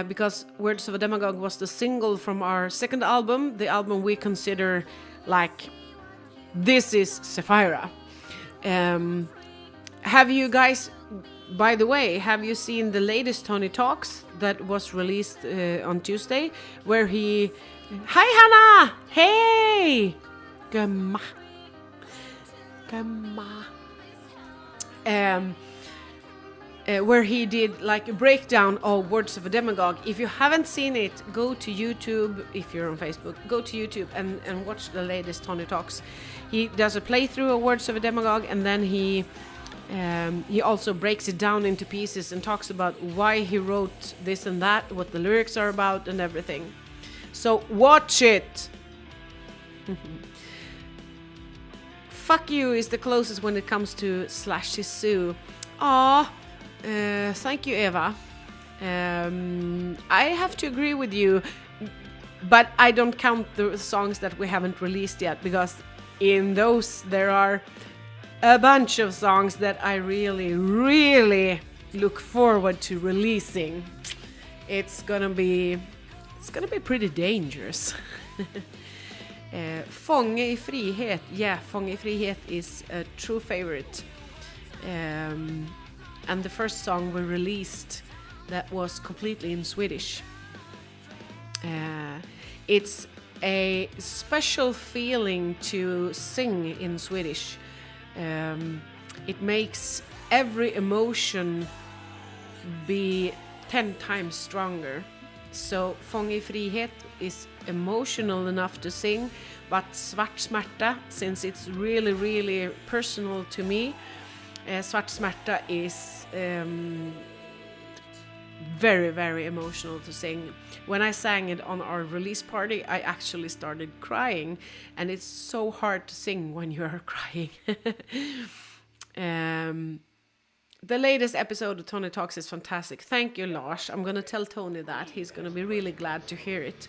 Because Words of a Demagogue was the single from our second album, the album we consider like, this is Sapphira. Have you guys, by the way, have you seen the latest Tony Talks that was released on Tuesday, where he... Hi Hannah! Hey! Gumma. Where he did like a breakdown of Words of a Demagogue. If you haven't seen it, go to YouTube. If you're on Facebook, go to YouTube and watch the latest Tony Talks. He does a playthrough of Words of a Demagogue, and then he also breaks it down into pieces and talks about why he wrote this and that, what the lyrics are about, and everything. So watch it. Fuck you is the closest when it comes to Slashy Sue. Aww. Thank you, Eva. I have to agree with you, but I don't count the songs that we haven't released yet, because in those there are a bunch of songs that I really, really look forward to releasing. It's gonna be pretty dangerous. Fånge i frihet. Yeah, Fånge i frihet is a true favorite. And the first song we released that was completely in Swedish. It's a special feeling to sing in Swedish. It makes every emotion be 10 times stronger. So Fånge i frihet is emotional enough to sing, but Svart smärta, since it's really, really personal to me, Svart smärta is very, very emotional to sing. When I sang it on our release party, I actually started crying, and it's so hard to sing when you are crying. The latest episode of Tony Talks is fantastic. Thank you, Lars. I'm going to tell Tony that. He's going to be really glad to hear it.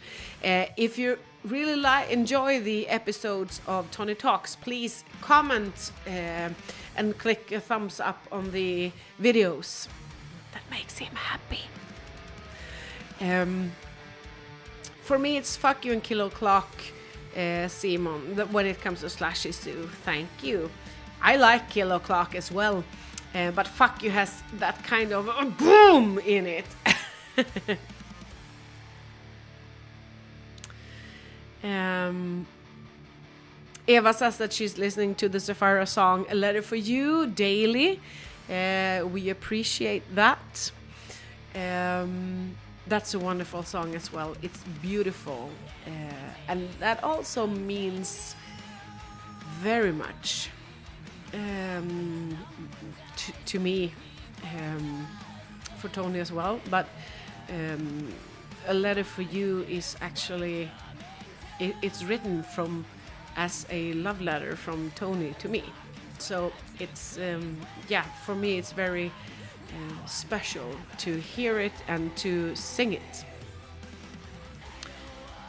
If you really enjoy the episodes of Tony Talks, please comment and click a thumbs up on the videos. That makes him happy. For me, it's fuck you and Kilo Clock, Simon, when it comes to Slashy Sue. Thank you. I like Kilo Clock as well. But fuck you has that kind of a boom in it. Eva says that she's listening to the Sapphira song A Letter for You daily. We appreciate that. That's a wonderful song as well. It's beautiful. And that also means very much to me, for Tony as well, but A Letter for You is actually it's written from as a love letter from Tony to me, so it's for me it's very special to hear it and to sing it.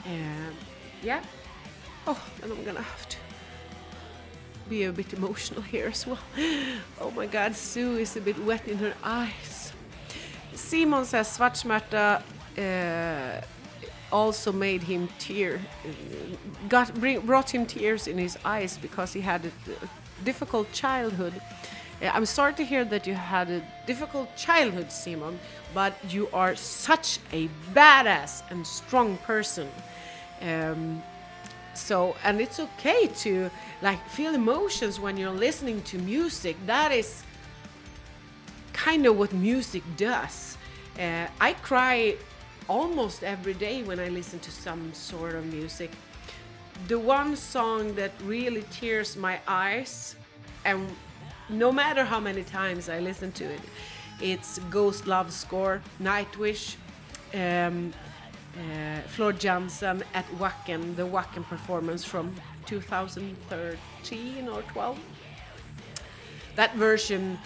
And then I'm gonna have to be a bit emotional here as well. Oh my god, Sue is a bit wet in her eyes. Simon says Svart smärta also made him brought him tears in his eyes because he had a difficult childhood. I'm sorry to hear that you had a difficult childhood, Simon, but you are such a badass and strong person. So, and it's okay to feel emotions when you're listening to music. That is kind of what music does. I cry almost every day when I listen to some sort of music. The one song that really tears my eyes, and no matter how many times I listen to it, it's Ghost Love Score, Nightwish. Floor Johnson at Wacken, the Wacken performance from 2013 or 12. That version,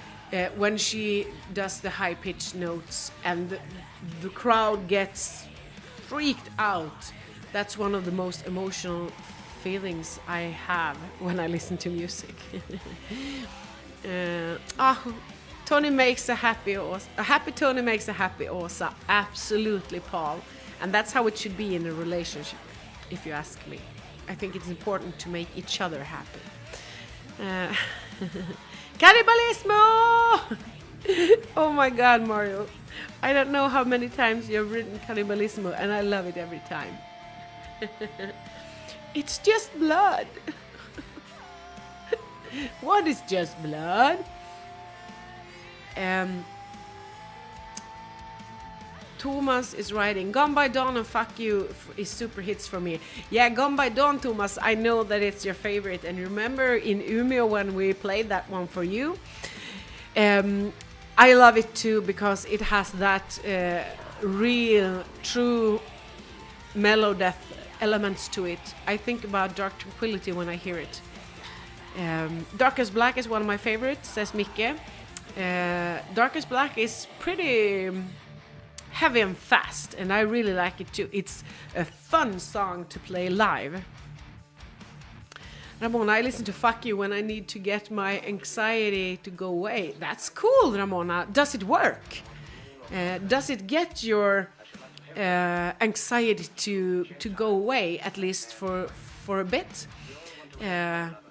when she does the high-pitched notes and the crowd gets freaked out, that's one of the most emotional feelings I have when I listen to music. Tony makes a happy Åsa. A happy Tony makes a happy Åsa. Absolutely, Paul. And that's how it should be in a relationship, if you ask me. I think it's important to make each other happy. Cannibalismo! Oh my God, Mario. I don't know how many times you've written Cannibalismo, and I love it every time. It's just blood. What is just blood? Thomas is writing, Gone by Dawn and Fuck You is super hits for me. Yeah, Gone by Dawn, Thomas, I know that it's your favorite. And remember in Umeå when we played that one for you? I love it too because it has that real, true melodeath elements to it. I think about Dark Tranquility when I hear it. Darkest Black is one of my favorites, says Micke. Darkest Black is pretty heavy and fast, and I really like it too. It's a fun song to play live. Ramona, I listen to Fuck You when I need to get my anxiety to go away. That's cool, Ramona. Does it work? Does it get your anxiety to go away, at least for a bit?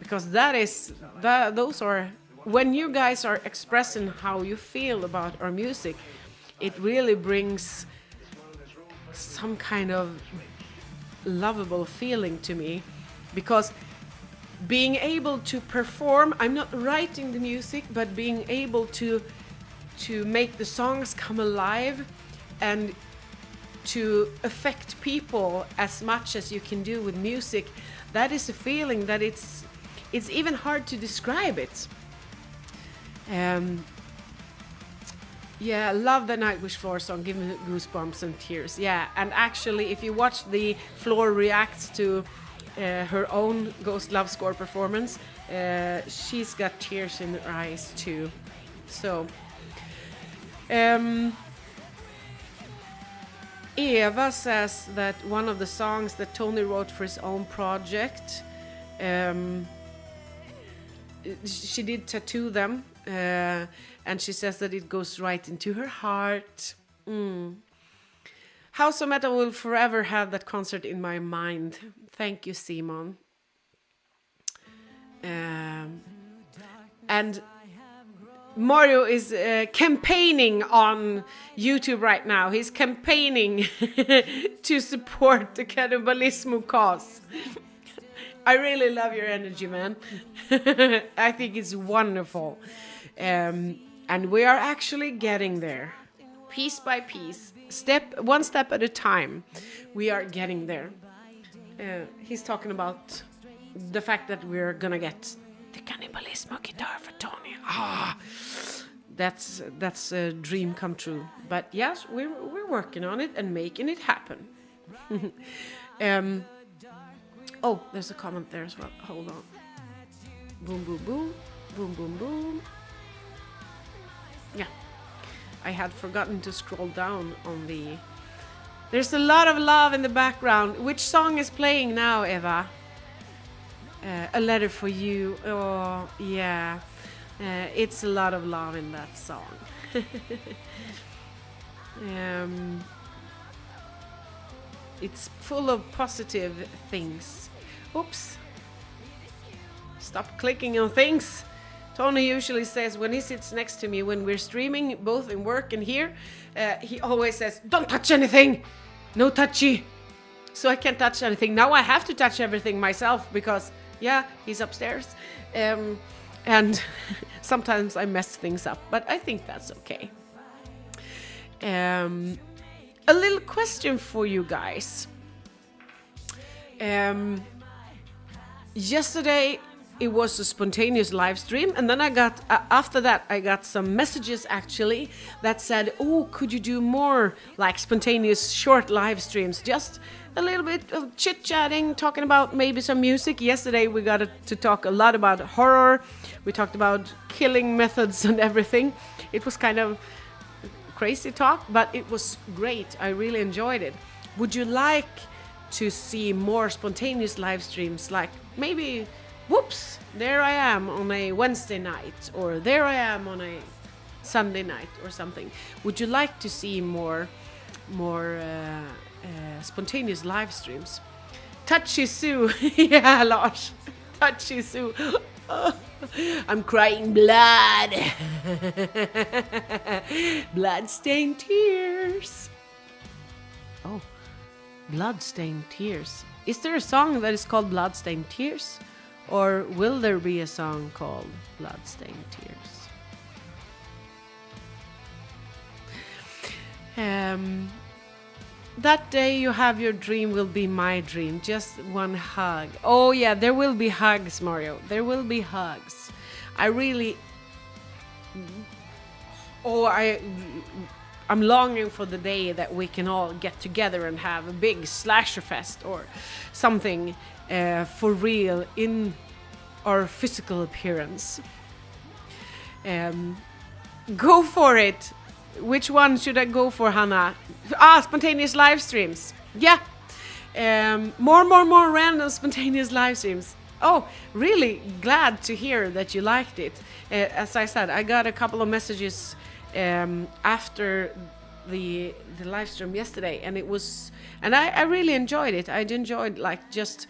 Because those are, when you guys are expressing how you feel about our music, it really brings some kind of lovable feeling to me, because being able to perform, I'm not writing the music, but being able to make the songs come alive and to affect people as much as you can do with music, that is a feeling that it's even hard to describe it. Yeah, love the Nightwish Floor song, give me goosebumps and tears. Yeah, and actually, if you watch the Floor reacts to her own Ghost Love Score performance, she's got tears in her eyes too. So, Eva says that one of the songs that Tony wrote for his own project, she did tattoo them. And she says that it goes right into her heart. House of Metal will forever have that concert in my mind. Thank you, Simon. And Mario is campaigning on YouTube right now. He's campaigning to support the Cannibalismo cause. I really love your energy, man. I think it's wonderful. And we are actually getting there. Piece by piece. One step at a time. We are getting there. He's talking about the fact that we're gonna get the Cannibalismo guitar for Tony. That's a dream come true. But yes, we're working on it and making it happen. Oh, there's a comment there as well. Hold on. Boom, boom, boom. Boom, boom, boom. Yeah. I had forgotten to scroll down on the... There's a lot of love in the background. Which song is playing now, Eva? A Letter for You. Oh, yeah. It's a lot of love in that song. It's full of positive things. Oops. Stop clicking on things. Tony usually says when he sits next to me when we're streaming, both in work and here, he always says, don't touch anything. No touchy. So I can't touch anything. Now I have to touch everything myself because, yeah, he's upstairs. And sometimes I mess things up, but I think that's okay. A little question for you guys. Yesterday it was a spontaneous live stream, and then I got after that I got some messages actually that said, "Oh, could you do more like spontaneous short live streams? Just a little bit of chit-chatting, talking about maybe some music." Yesterday we got to talk a lot about horror. We talked about killing methods and everything. It was kind of crazy talk, but it was great. I really enjoyed it. Would you like to see more spontaneous live streams, like maybe, whoops, there I am on a Wednesday night, or there I am on a Sunday night or something? Would you like to see more spontaneous live streams? Touchy Sue. Yeah, Lars. Touchy Sue. I'm crying blood. Blood-stained tears. Oh. Bloodstained Tears. Is there a song that is called Bloodstained Tears? Or will there be a song called Bloodstained Tears? That day you have your dream will be my dream. Just one hug. Oh yeah, there will be hugs, Mario. There will be hugs. I'm longing for the day that we can all get together and have a big slasher fest or something for real in our physical appearance. Go for it. Which one should I go for, Hannah? Spontaneous live streams. Yeah. More random spontaneous live streams. Oh, really glad to hear that you liked it. As I said, I got a couple of messages after the live stream yesterday, and I really enjoyed it. I enjoyed like just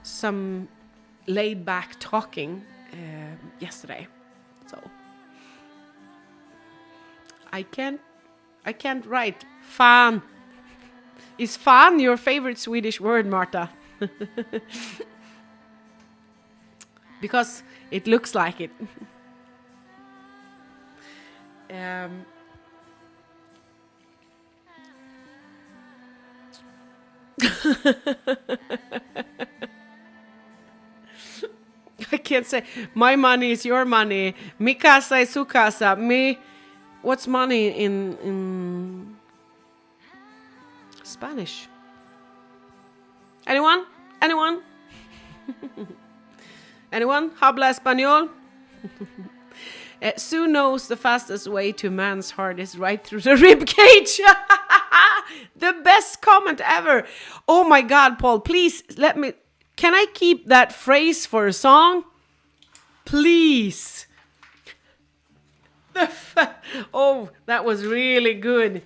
some laid back talking yesterday. So I can't write fan. Is fan your favorite Swedish word, Marta? Because it looks like it. I can't say my money is your money. Mi casa es su casa. What's money in Spanish? Anyone? Anyone? Habla español? Sue knows the fastest way to a man's heart is right through the rib cage. The best comment ever. Oh my God, Paul, please can I keep that phrase for a song? Please. Oh, that was really good.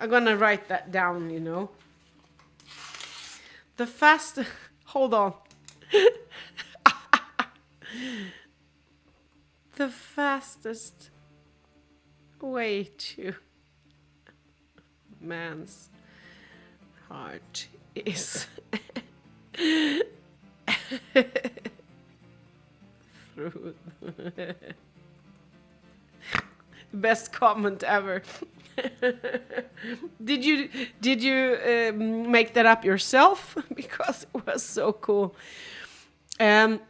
I'm gonna write that down, you know. The fast, hold on. The fastest way to man's heart is through. Best comment ever. Did you make that up yourself? Because it was so cool. And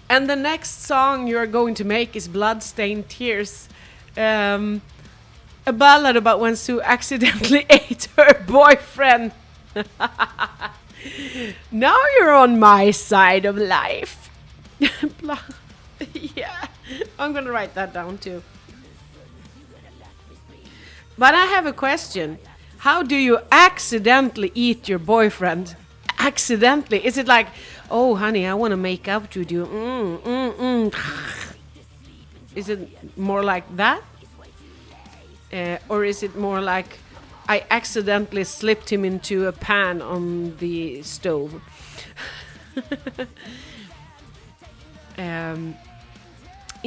the next song you're going to make is Bloodstained Tears. A ballad about when Sue accidentally ate her boyfriend. Now you're on my side of life. Yeah, I'm gonna write that down too. But I have a question. How do you accidentally eat your boyfriend? Accidentally? Is it like, oh, honey, I want to make up to you. Is it more like that? Or is it more like I accidentally slipped him into a pan on the stove? In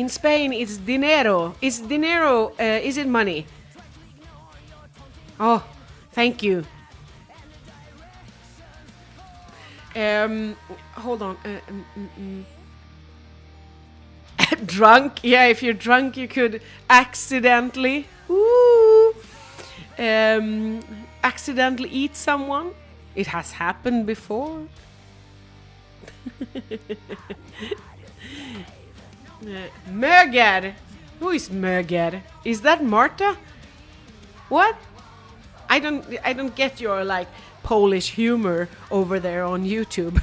Spain, it's dinero. Is dinero, is it money? Oh, thank you. Hold on. Drunk? Yeah, if you're drunk, you could accidentally, accidentally eat someone. It has happened before. Möger. Who is Möger? Is that Marta? What? I don't get your like Polish humor over there on YouTube.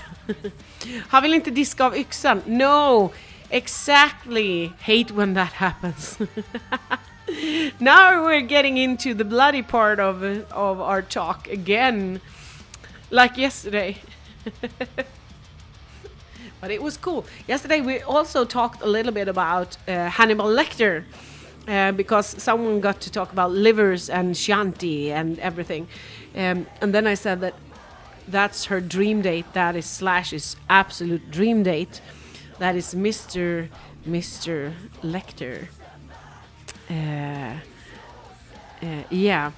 Han vill inte diska av yxan. No, exactly. Hate when that happens. Now we're getting into the bloody part of our talk again, like yesterday. But it was cool. Yesterday we also talked a little bit about Hannibal Lecter, because someone got to talk about livers and Chianti and everything. And then I said that that's her dream date. That is Slash's absolute dream date. That is Mr. Lecter. Yeah.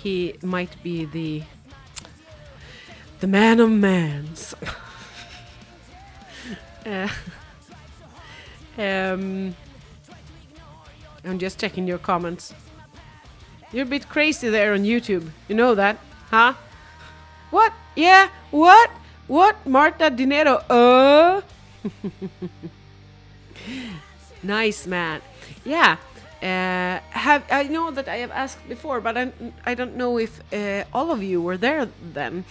He might be the man of mans. I'm just checking your comments. You're a bit crazy there on YouTube. You know that, huh? What? Yeah. What? Marta Dinero. Nice, man. Yeah. I know that I have asked before, but I don't know if all of you were there then.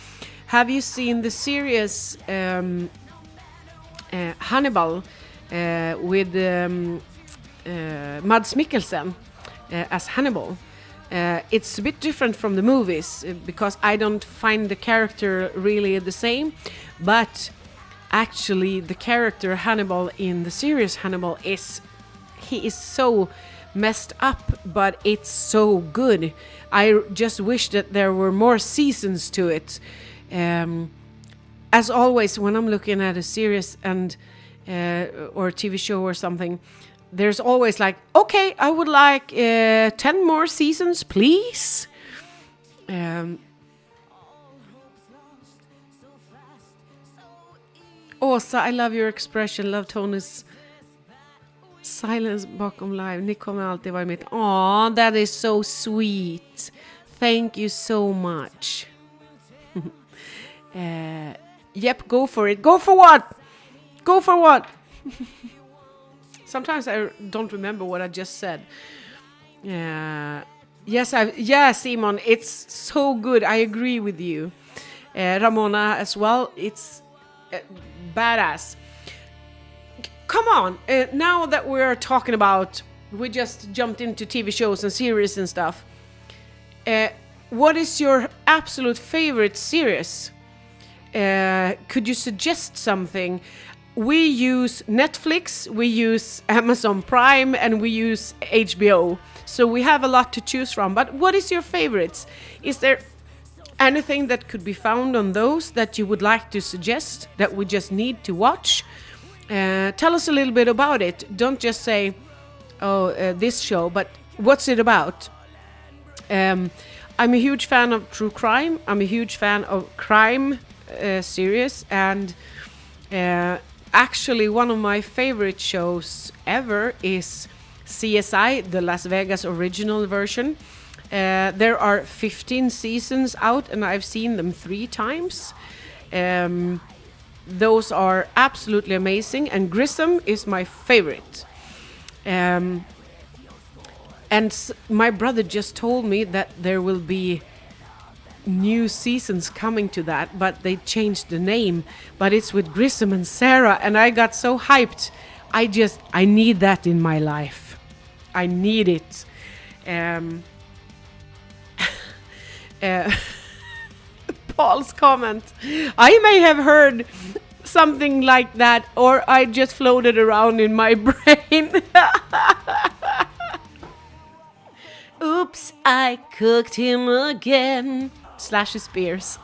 Have you seen the series Hannibal with Mads Mikkelsen as Hannibal? It's a bit different from the movies because I don't find the character really the same, but actually the character Hannibal in the series Hannibal is so messed up, but it's so good. I just wish that there were more seasons to it. As always, when I'm looking at a series and or a TV show or something, there's always like, okay, I would like 10 more seasons, please. Åsa, I love your expression. Love Tony's silence bakom live. Ni kommer alltid vara mitt. Aw, that is so sweet. Thank you so much. Yep, go for it. Go for what? Go for what? Sometimes I don't remember what I just said. Yes, Simon, it's so good. I agree with you. Ramona as well. It's badass. Come on. Now that we're talking about, we just jumped into TV shows and series and stuff. What is your absolute favorite series? Could you suggest something? We use Netflix, we use Amazon Prime, and we use HBO. So we have a lot to choose from. But what is your favorites? Is there anything that could be found on those that you would like to suggest that we just need to watch? Tell us a little bit about it. Don't just say, this show, but what's it about? I'm a huge fan of true crime. I'm a huge fan of crime series, and actually one of my favorite shows ever is CSI, the Las Vegas original version. There are 15 seasons out, and I've seen them 3 times. Those are absolutely amazing, and Grissom is my favorite. My brother just told me that there will be new seasons coming to that, but they changed the name, but it's with Grissom and Sarah, and I got so hyped. I need that in my life. I need it. Paul's comment. I may have heard something like that, or I just floated around in my brain. Oops, I cooked him again. Slash Spears.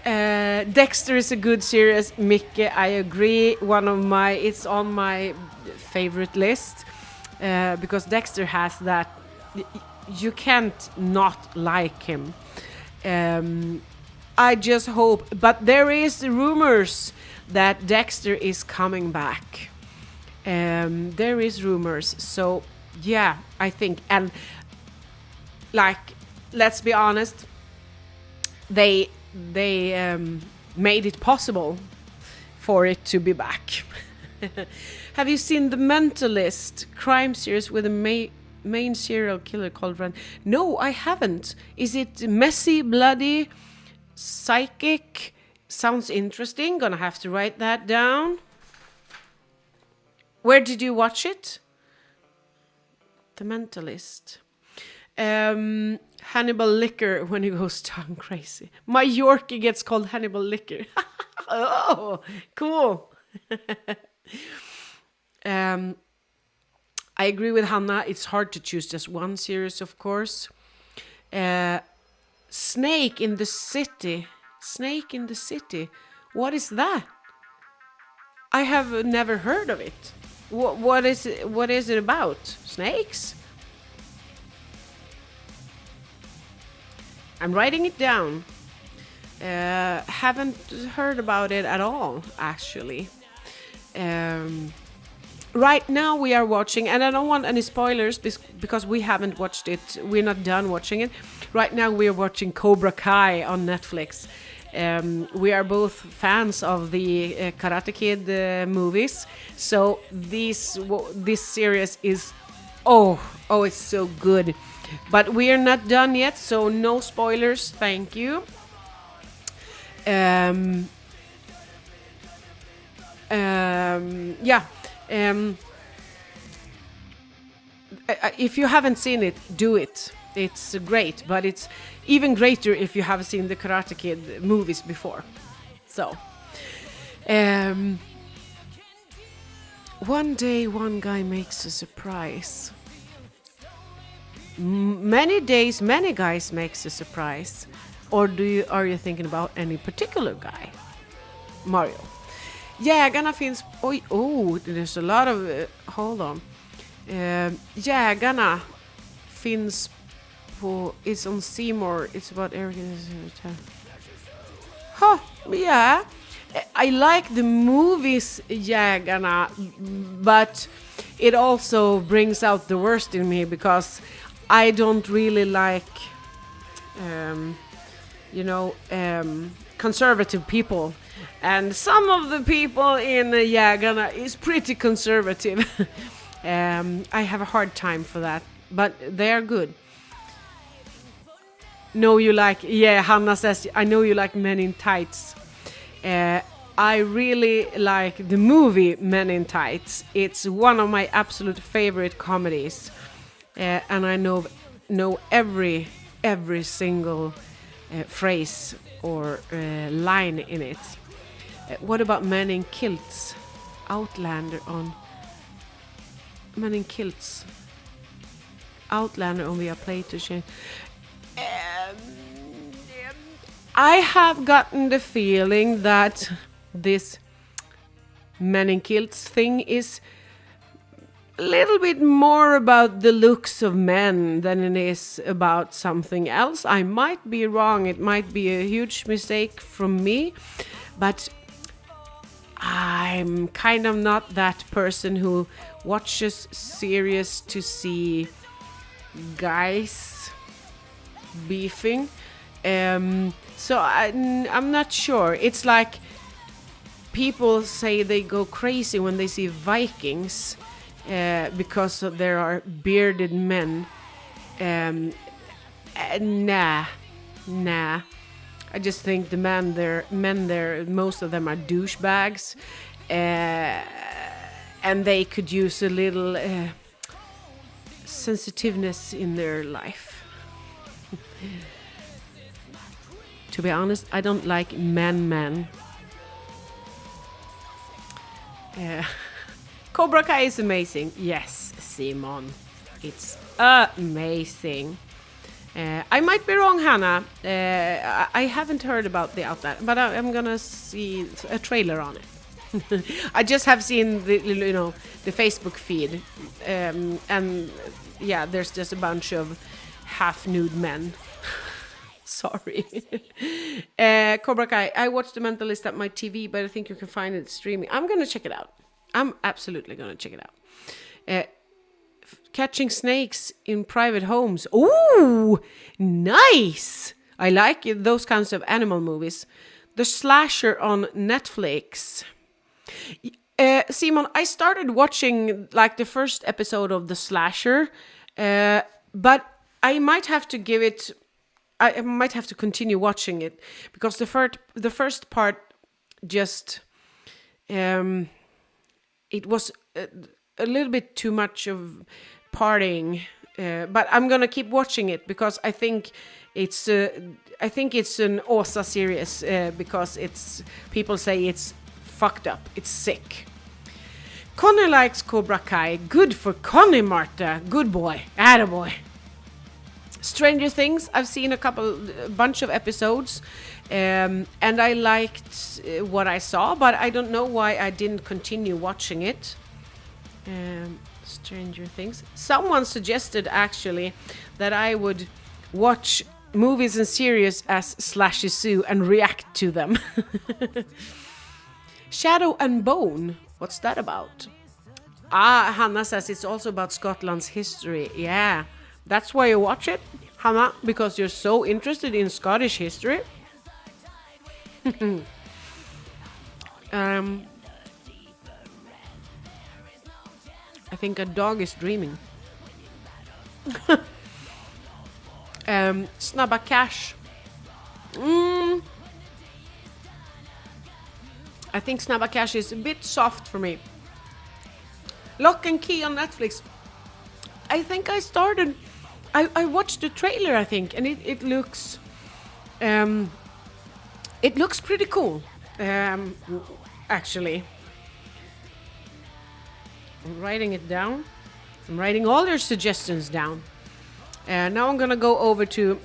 Dexter is a good series. Micke, I agree. It's on my favorite list because Dexter has that. You can't not like him. I just hope, but there is rumors that Dexter is coming back. There is rumors, so yeah, I think, and like let's be honest, they made it possible for it to be back. Have you seen The Mentalist crime series with a main serial killer called Ren? No, I haven't. Is it messy, bloody, psychic? Sounds interesting. Gonna have to write that down. Where did you watch it? The Mentalist. Hannibal Liquor when he goes tongue crazy. My Yorkie gets called Hannibal Liquor. Oh, cool. I agree with Hannah. It's hard to choose just one series, of course. Snake in the City. Snake in the City. What is that? I have never heard of it. What is it about? Snakes? I'm writing it down. Haven't heard about it at all, actually. Right now we are watching, and I don't want any spoilers because we haven't watched it. We're not done watching it. Right now we are watching Cobra Kai on Netflix. We are both fans of the Karate Kid movies, so this series is it's so good. But we are not done yet, so no spoilers. Thank you. If you haven't seen it, do it. It's great, but it's even greater if you have seen the Karate Kid movies before. So, one day one guy makes a surprise. Many days, many guys makes a surprise. Or are you thinking about any particular guy? Mario. Jägarna finns... there's a lot of... hold on. Jägarna finns på... It's on Seymour. It's about Eric... Yeah. I like the movies Jägarna, but it also brings out the worst in me because I don't really like... conservative people, and some of the people in Jägarna is pretty conservative. I have a hard time for that, but they are good. Hannah says, I know you like Men in Tights. I really like the movie Men in Tights. It's one of my absolute favorite comedies, and I know every single phrase or line in it. What about Men in Kilts? Outlander on Men in Kilts. Outlander on Viaplay to change. I have gotten the feeling that this Men in Kilts thing is a little bit more about the looks of men than it is about something else. I might be wrong. It might be a huge mistake from me, but I'm kind of not that person who watches series to see guys beefing. So I'm not sure. It's like people say they go crazy when they see Vikings. Because there are bearded men. Nah. I just think the men there, most of them are douchebags, and they could use a little sensitiveness in their life. To be honest, I don't like men. Cobra Kai is amazing. Yes, Simon. It's amazing. I might be wrong, Hannah. I haven't heard about the Outlander, but I'm gonna see a trailer on it. I just have seen the Facebook feed, and yeah, there's just a bunch of half-nude men. Sorry. Cobra Kai. I watched The Mentalist at my TV, but I think you can find it streaming. I'm gonna check it out. I'm absolutely gonna check it out. catching snakes in private homes. Ooh, nice. I like those kinds of animal movies. The Slasher on Netflix. Simon, I started watching like the first episode of The Slasher, but I might have to give it. I might have to continue watching it because the first part just it was a little bit too much of partying. But I'm gonna keep watching it because I think it's an Åsa series because it's people say it's fucked up, it's sick. Connie likes Cobra Kai. Good for Connie, Marta. Good boy. Attaboy. Stranger Things, I've seen a bunch of episodes, and I liked what I saw, but I don't know why I didn't continue watching it. Stranger Things. Someone suggested actually that I would watch movies and series as Slashy Sue and react to them. Shadow and Bone. What's that about? Hannah says it's also about Scotland's history. Yeah. That's why you watch it, Hannah, because you're so interested in Scottish history. I think a dog is dreaming. Snabba Cash. I think Snabba Cash is a bit soft for me. Lock and Key on Netflix. I think I started... I watched the trailer, I think, and it looks pretty cool, actually. I'm writing it down. I'm writing all your suggestions down. Now I'm gonna go over to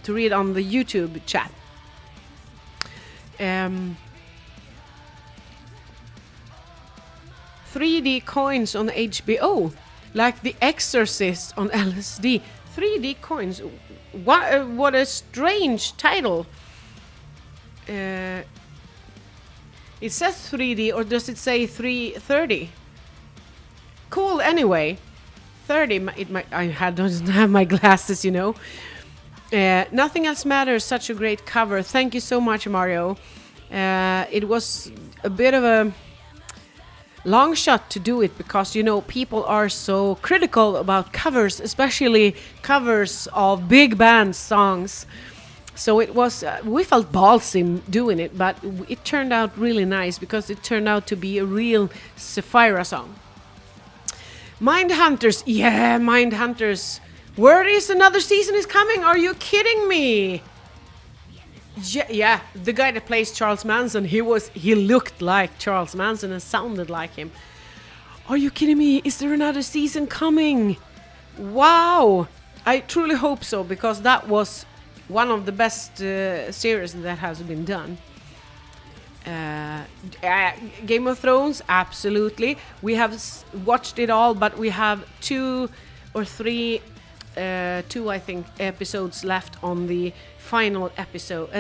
read on the YouTube chat. 3D coins on HBO, like The Exorcist on LSD. 3D coins. What a strange title. It says 3D, or does it say 330? Cool. Anyway, 30. I don't have my glasses, you know. Nothing Else Matters. Such a great cover. Thank you so much, Mario. It was a bit of a long shot to do it because, you know, people are so critical about covers, especially covers of big band songs. So it was, we felt ballsy doing it, but it turned out really nice because it turned out to be a real Sapphira song. Mindhunters, yeah, Mindhunters. Word is another season is coming. Are you kidding me? Yeah, the guy that plays Charles Manson, he looked like Charles Manson and sounded like him. Are you kidding me? Is there another season coming? Wow! I truly hope so, because that was one of the best series that has been done. Game of Thrones, absolutely. We have watched it all, but we have two, I think, episodes left on the final episode,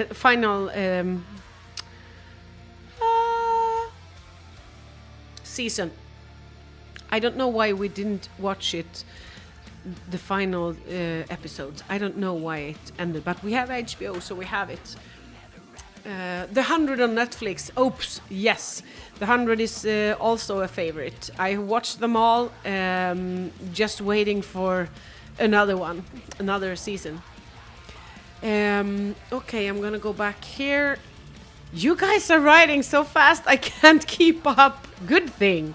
season. I don't know why we didn't watch it, the final episodes. I don't know why it ended, but we have HBO, so we have it. The 100 on Netflix. Oops, yes. The 100 is also a favorite. I watched them all, just waiting for another season. Okay, I'm gonna go back here. You guys are writing so fast I can't keep up. Good thing.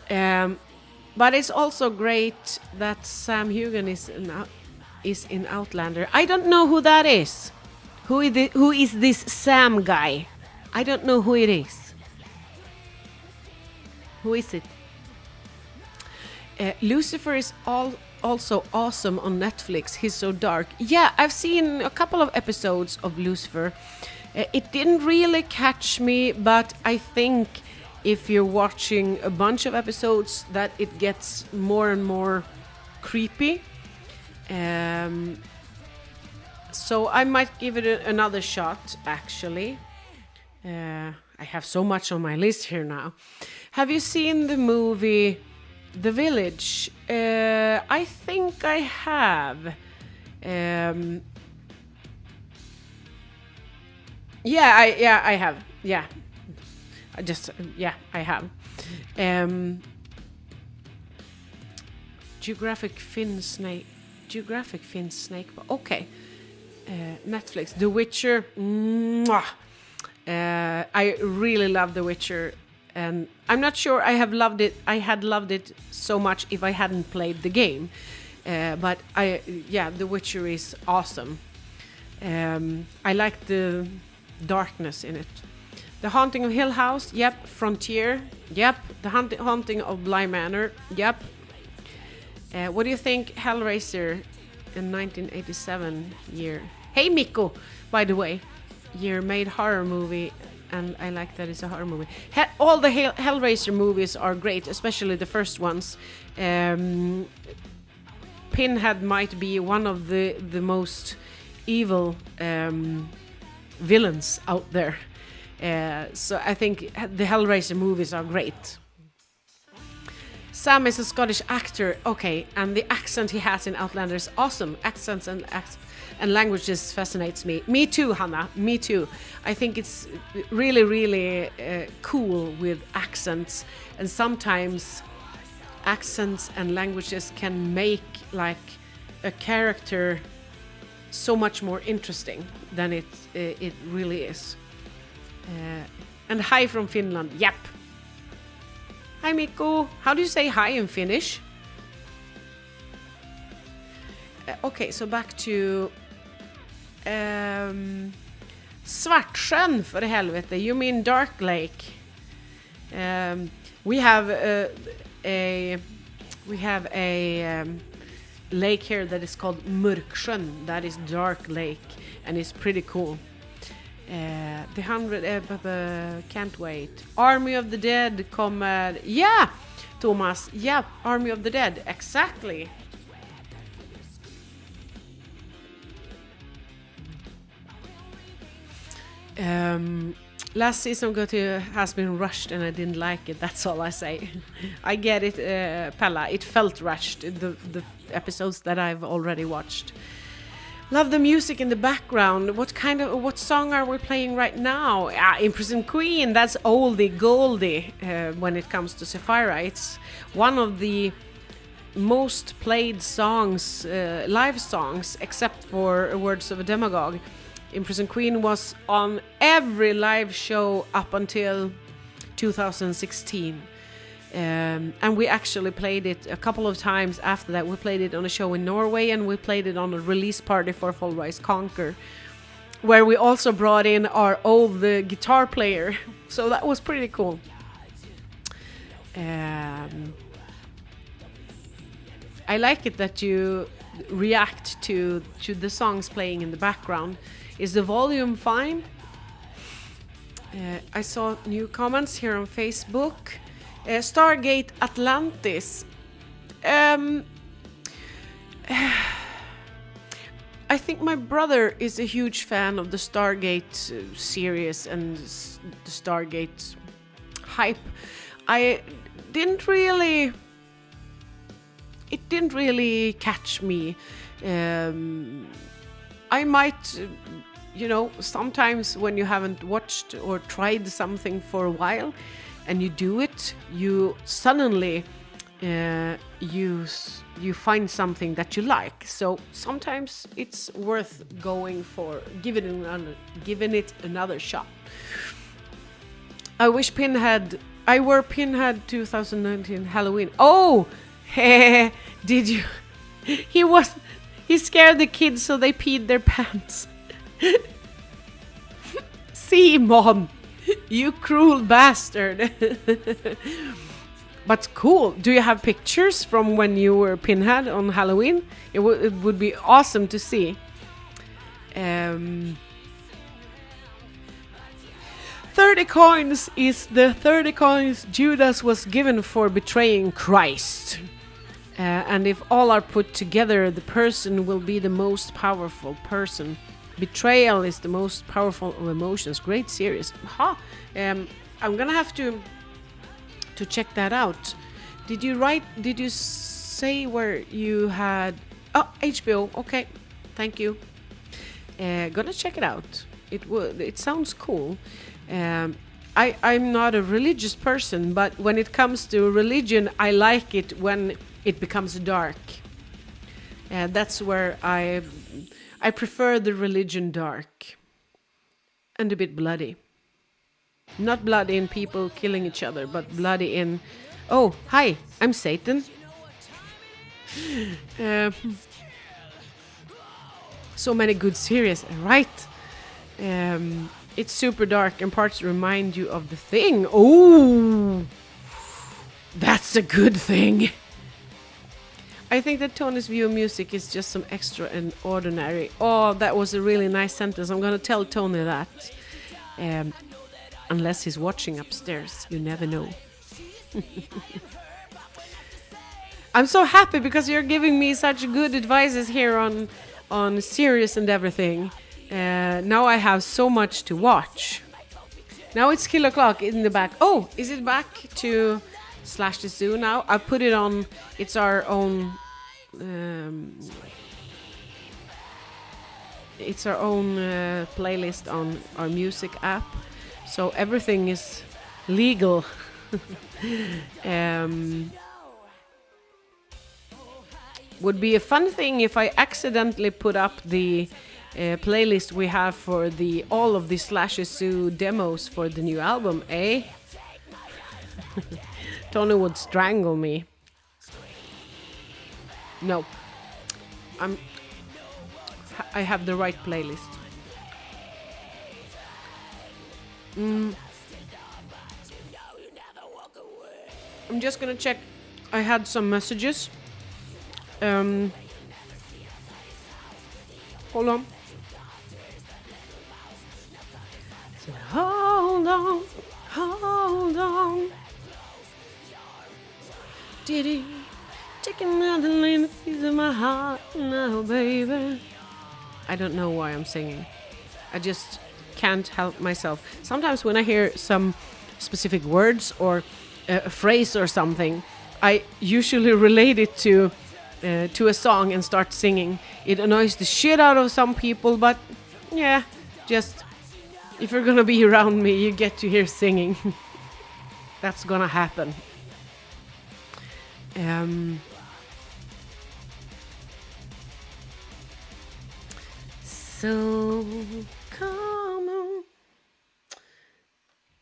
But it's also great that Sam Hugan is in Outlander. I don't know who that is. Who is this Sam guy? I don't know who it is. Who is it? Lucifer is also awesome on Netflix. He's so dark. Yeah, I've seen a couple of episodes of Lucifer. It didn't really catch me, but I think if you're watching a bunch of episodes that it gets more and more creepy. So I might give it another shot, actually. I have so much on my list here now. Have you seen the movie The Village? I think I have. I have. Yeah, I have. Geographic Finn Snake. Okay. Netflix. The Witcher. Mwah. I really love The Witcher, and I'm not sure I had loved it so much if I hadn't played the game. But The Witcher is awesome. I like the darkness in it. The Haunting of Hill House, yep. Frontier, yep. The Haunting of Bly Manor, yep. What do you think Hellraiser in 1987 year? Hey Mikko, by the way, year made horror movie, and I like that it's a horror movie. All the Hellraiser movies are great, especially the first ones. Pinhead might be one of the most evil villains out there. So I think the Hellraiser movies are great. Sam is a Scottish actor, okay, and the accent he has in Outlander is awesome. Accents and languages fascinates me. Me too, Hannah, me too. I think it's really, really cool with accents, and sometimes accents and languages can make like a character so much more interesting than it really is. And hi from Finland, yep. Hi Mikko, how do you say hi in Finnish? Okay, so back to Svartsjön, för helvete. You mean Dark Lake? We have a lake here that is called Mörksjön. That is Dark Lake, and it's pretty cool. The 100 can't wait. Army of the Dead kommer. Yeah, Thomas. Yeah, Army of the Dead. Exactly. Last season has been rushed and I didn't like it. That's all I say. I get it, Pella. It felt rushed, the episodes that I've already watched. Love the music in the background. What song are we playing right now? Imprisoned Queen. That's oldie goldie when it comes to Sapphira. It's one of the most played songs, live songs, except for Words of a Demagogue. Imprisoned Queen was on every live show up until 2016. And we actually played it a couple of times after that. We played it on a show in Norway, and we played it on a release party for Fall Rise Conquer, where we also brought in our old guitar player. So that was pretty cool. I like it that you react to the songs playing in the background. Is the volume fine? I saw new comments here on Facebook. Stargate Atlantis. I think my brother is a huge fan of the Stargate series and the Stargate hype. It didn't really catch me. I might, sometimes when you haven't watched or tried something for a while, and you do it, you suddenly you find something that you like. So sometimes it's worth giving it another shot. I wore Pinhead 2019 Halloween. Oh, did you? He scared the kids so they peed their pants. Simon, you cruel bastard. But cool. Do you have pictures from when you were Pinhead on Halloween? It would be awesome to see. 30 coins is the 30 coins Judas was given for betraying Christ. And if all are put together, the person will be the most powerful person Betrayal is the most powerful of emotions. Great series. Ha! I'm gonna have to check that out. Did you say where you had... Oh, HBO. Okay. Thank you. Gonna check it out. It sounds cool. I'm not a religious person, but when it comes to religion, I like it when it becomes dark. That's where I prefer the religion dark and a bit bloody. Not bloody in people killing each other, but bloody in... Oh, hi, I'm Satan. So many good series, right? It's super dark and parts remind you of The Thing. Oh, that's a good thing. I think that Tony's view of music is just some extra and ordinary. Oh, that was a really nice sentence. I'm going to tell Tony that. Unless he's watching upstairs. You never know. I'm so happy because you're giving me such good advices here on series and everything. Now I have so much to watch. Now it's Kill O'Clock in the back. Oh, is it back to Slash the Zoo now? I put it on. It's our own. It's our own playlist on our music app, so everything is legal. Would be a fun thing if I accidentally put up the playlist we have for all of the Slash the Zoo demos for the new album, eh? Tony would strangle me. No. I have the right playlist. I'm just gonna check. I had some messages. Hold on. So, hold on. Did he take another little piece of my heart now, baby? I don't know why I'm singing. I just can't help myself. Sometimes when I hear some specific words or a phrase or something, I usually relate it to a song and start singing. It annoys the shit out of some people, but yeah, just if you're gonna be around me, you get to hear singing. That's gonna happen. So come on.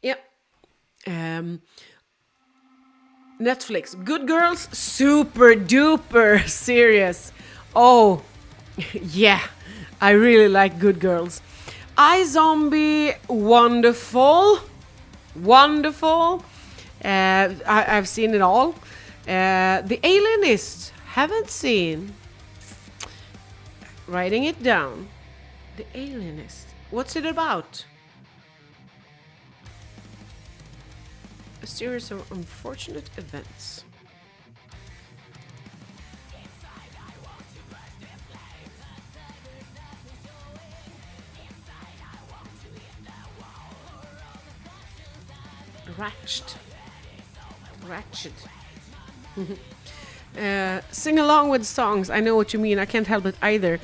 Yep. Netflix, Good Girls, super duper serious. Oh, yeah, I really like Good Girls. iZombie, wonderful. I've seen it all. The Alienist, haven't seen. Writing it down. The Alienist. What's it about? A series of unfortunate events. Ratchet. Sing along with songs. I know what you mean. I can't help it either.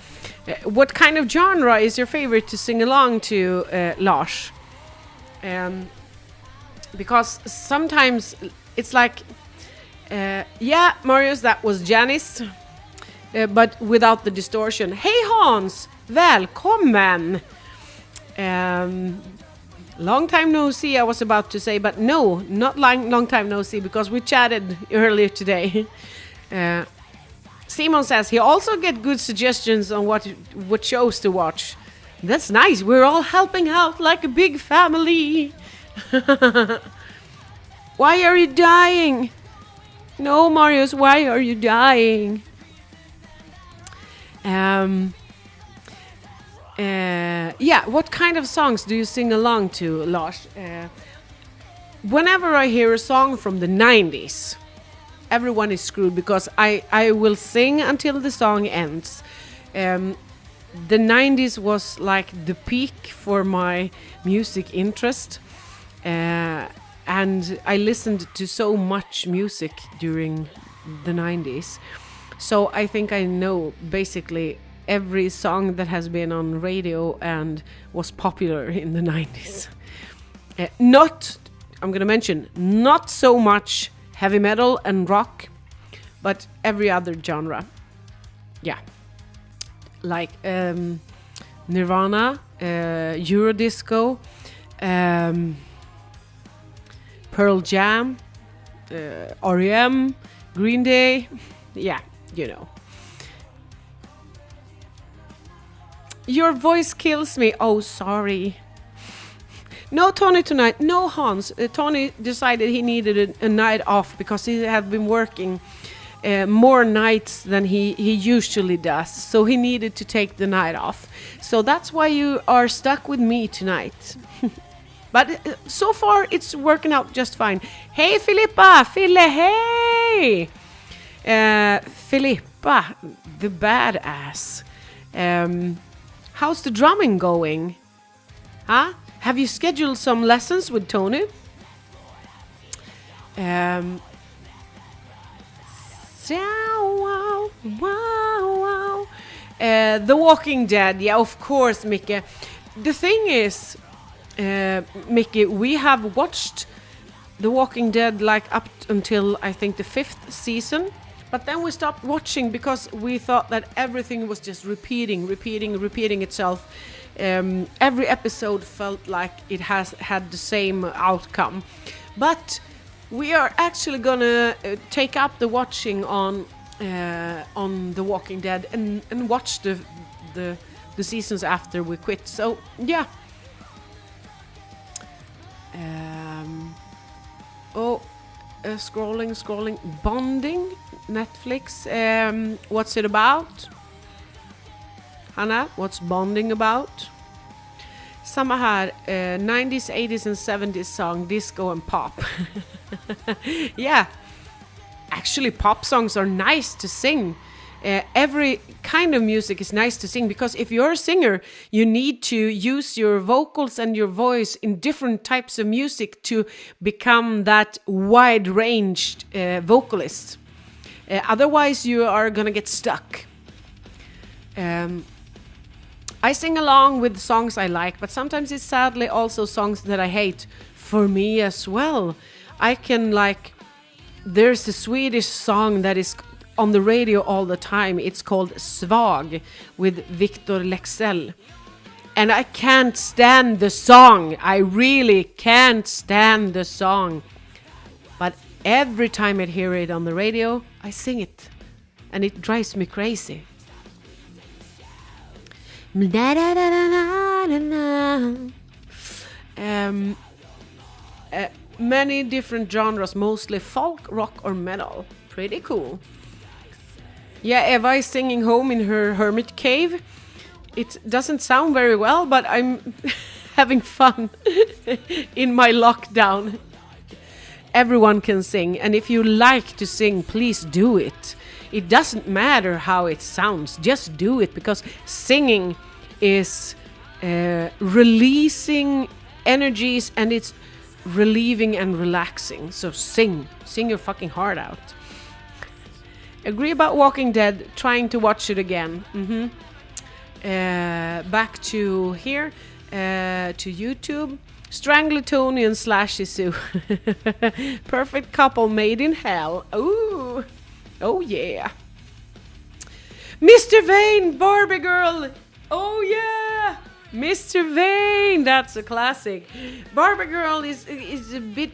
What kind of genre is your favorite to sing along to, Lars? Because sometimes it's like, yeah, Marius, that was Janice, but without the distortion. Hey Hans, välkommen! Long time no see, I was about to say, but no, not long time no see, because we chatted earlier today. Simon says he also get good suggestions on what shows to watch. That's nice. We're all helping out like a big family. Why are you dying? No, Marius, why are you dying? Yeah, what kind of songs do you sing along to, Lars? Whenever I hear a song from the 90s, everyone is screwed because I will sing until the song ends. the 90s was like the peak for my music interest. And I listened to so much music during the 90s. So I think I know basically every song that has been on radio and was popular in the 90s. I'm going to mention, not so much heavy metal and rock, but every other genre. Yeah. Like Nirvana, Eurodisco, Pearl Jam, R.E.M., Green Day. Yeah, you know. Your voice kills me. Oh, sorry. No Tony tonight. No Hans. Tony decided he needed a night off because he had been working more nights than he usually does. So he needed to take the night off. So that's why you are stuck with me tonight. But so far it's working out just fine. Hey Filippa! Fille, hey! Filippa, the badass. How's the drumming going? Huh? Have you scheduled some lessons with Tony? The Walking Dead. Yeah, of course, Micke. The thing is, Mickey, we have watched The Walking Dead like up until I think the 5th season, but then we stopped watching because we thought that everything was just repeating itself. Every episode felt like it has had the same outcome. But we are actually gonna take up the watching on The Walking Dead and watch the seasons after we quit. So yeah. Scrolling. Bonding, Netflix. What's it about? Hanna, what's bonding about? Samma här, 90s, 80s and 70s song, disco and pop. Yeah, actually pop songs are nice to sing. Every kind of music is nice to sing because if you're a singer, you need to use your vocals and your voice in different types of music to become that wide-ranged vocalist. Otherwise, you are gonna get stuck. I sing along with songs I like, but sometimes it's sadly also songs that I hate for me as well. I can there's a Swedish song that is on the radio all the time. It's called Svag with Victor Lexell. And I can't stand the song. I really can't stand the song. But every time I hear it on the radio, I sing it. And it drives me crazy. Many different genres, mostly folk, rock or metal. Pretty cool. Yeah, Eva is singing home in her hermit cave. It doesn't sound very well, but I'm having fun in my lockdown. Everyone can sing, and if you like to sing, please do it. It doesn't matter how it sounds, just do it, because singing is releasing energies and it's relieving and relaxing. So sing your fucking heart out. Agree about Walking Dead, trying to watch it again. Back to here, to YouTube. Strangletonian / Sue. Perfect couple made in hell. Ooh. Oh yeah. Mr. Vane, Barbie girl. Oh yeah. Mr. Vane, that's a classic. Barbie girl is a bit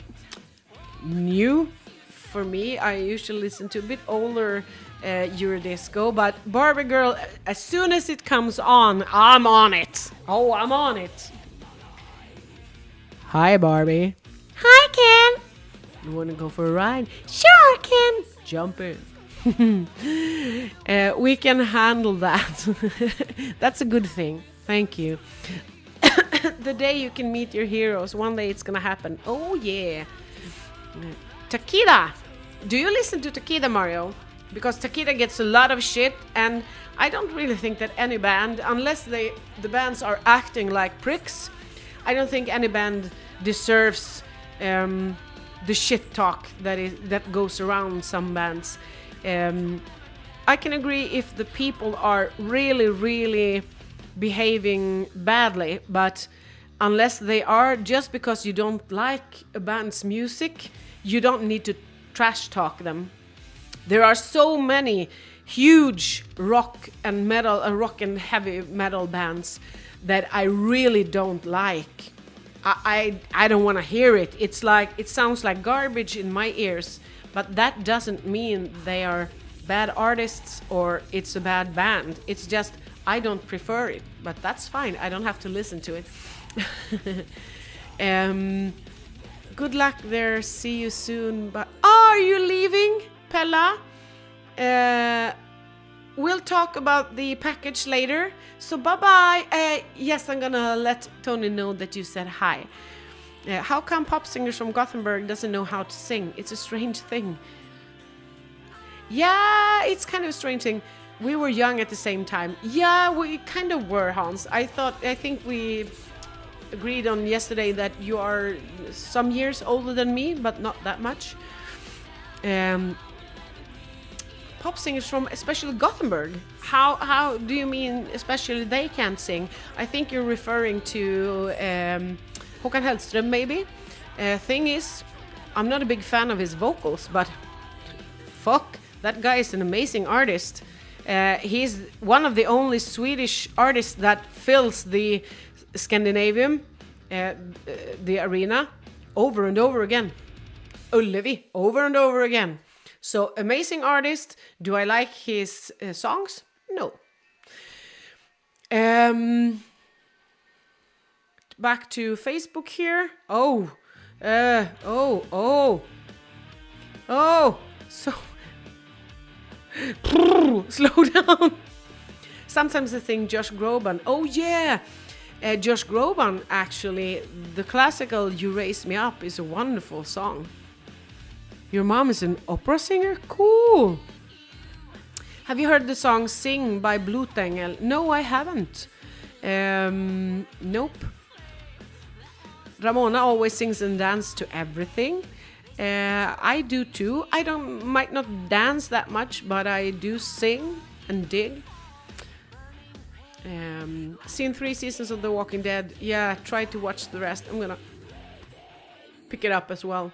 new for me. I usually listen to a bit older Eurodisco, but Barbie girl, as soon as it comes on, I'm on it. Oh, I'm on it. Hi, Barbie. Hi, Ken. You want to go for a ride? Sure, Ken. Jump in. We can handle that. That's a good thing. Thank you. The day you can meet your heroes, one day it's gonna happen. Oh, yeah. Takida. Do you listen to Takida, Mario? because Takida gets a lot of shit, and I don't really think that any band, unless the bands are acting like pricks, I don't think any band deserves the shit talk that goes around some bands. I can agree if the people are really, really behaving badly, but unless they are, just because you don't like a band's music, you don't need to trash talk them. There are so many huge rock and heavy metal bands that I really don't like. I don't want to hear it. It sounds like garbage in my ears, but that doesn't mean they are bad artists or it's a bad band. It's just I don't prefer it, but that's fine. I don't have to listen to it. Good luck there. See you soon. But are you leaving, Pella? We'll talk about the package later. So bye-bye. Yes, I'm gonna let Tony know that you said hi. How come pop singers from Gothenburg doesn't know how to sing? It's a strange thing. Yeah, it's kind of a strange thing. We were young at the same time. Yeah, we kind of were, Hans. I think we agreed on yesterday that you are some years older than me, but not that much. Pop singers from especially Gothenburg. How do you mean especially they can't sing? I think you're referring to Håkan Hellström maybe. Thing is, I'm not a big fan of his vocals, but fuck, that guy is an amazing artist. He's one of the only Swedish artists that fills the Scandinavium, the arena, over and over again. Ullevi, over and over again. So, amazing artist. Do I like his songs? No. Back to Facebook here. Oh, so slow down. Sometimes I think Josh Groban. Oh yeah, Josh Groban. Actually, the classical "You Raise Me Up" is a wonderful song. Your mom is an opera singer? Cool. Have you heard the song "Sing" by Blutengel? No, I haven't. Nope. Ramona always sings and dances to everything. I do too. I might not dance that much, but I do sing and dig. Seen 3 seasons of The Walking Dead. Yeah, try to watch the rest. I'm gonna pick it up as well.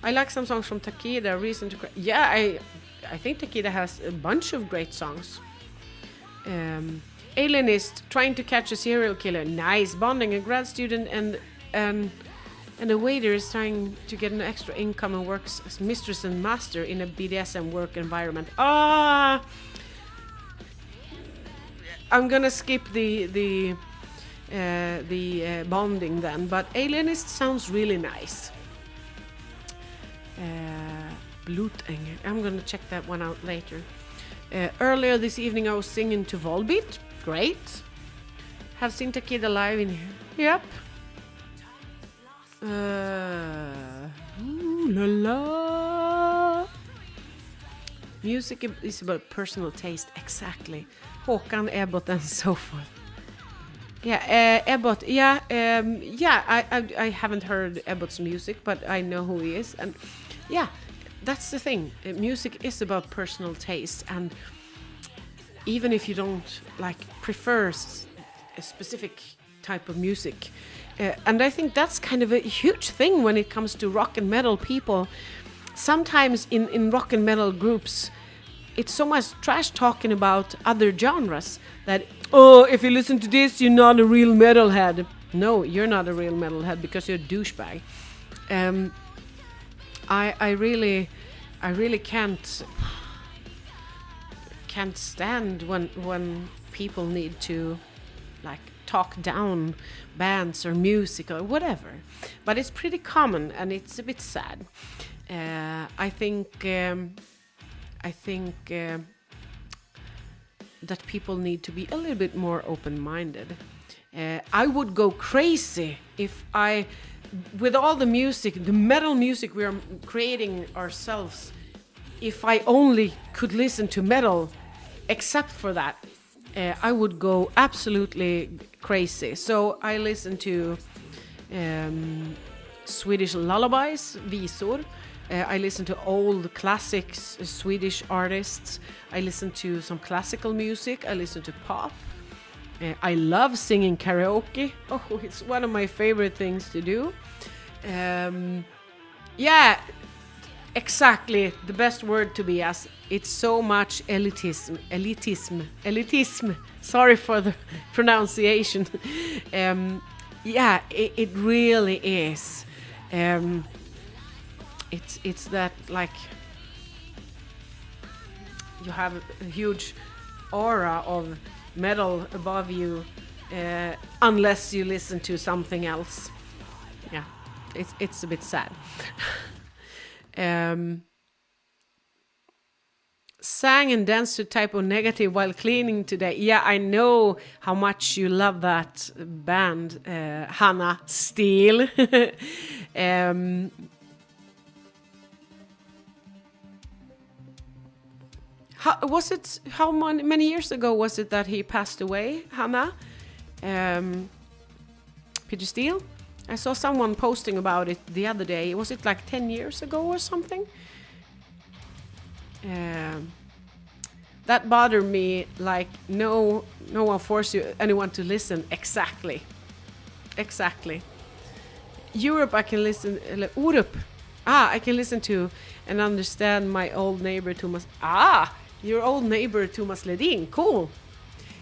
I like some songs from Takida. Reason to Cry. Yeah, I think Takida has a bunch of great songs. Alienist, trying to catch a serial killer. Nice. Bonding, a grad student and a waiter is trying to get an extra income and works as mistress and master in a BDSM work environment. I'm gonna skip the bonding then, but Alienist sounds really nice. Blutengel. I'm gonna check that one out later. Earlier this evening I was singing to Volbeat. Great. Have seen Takida live in here. Yep. Ooh la la. Music is about personal taste. Exactly. Håkan, Ebbot and so forth. Yeah, Ebbot. Yeah, I haven't heard Ebbot's music, but I know who he is. And yeah, that's the thing. Music is about personal taste, and even if you don't prefer a specific type of music, and I think that's kind of a huge thing when it comes to rock and metal people. Sometimes in rock and metal groups, it's so much trash talking about other genres that, oh, if you listen to this, you're not a real metalhead. No, you're not a real metalhead because you're a douchebag. I really can't stand when people need to talk down bands or music or whatever. But it's pretty common and it's a bit sad. I think that people need to be a little bit more open-minded. I would go crazy if with all the music, the metal music we are creating ourselves if I only could listen to metal, except for that, I would go absolutely crazy. So I listen to Swedish lullabies, visor. I listen to old classics, Swedish artists. I listen to some classical music. I listen to pop. I love singing karaoke. Oh, it's one of my favorite things to do. Yeah, exactly. The best word to be as it's so much elitism. Sorry for the pronunciation. Yeah, it really is. It's that, like, you have a huge aura of metal above you, unless you listen to something else. Yeah, it's a bit sad. Sang and danced to Type O Negative while cleaning today. Yeah, I know how much you love that band, Hannah Steele. How many years ago was it that he passed away, Hannah? Peter Steele? I saw someone posting about it the other day. Was it like 10 years ago or something? That bothered me. Like, no one forced anyone to listen. Exactly. Europe, I can listen. Orup. I can listen to and understand my old neighbor Thomas. Your old neighbor Thomas Ledin. Cool.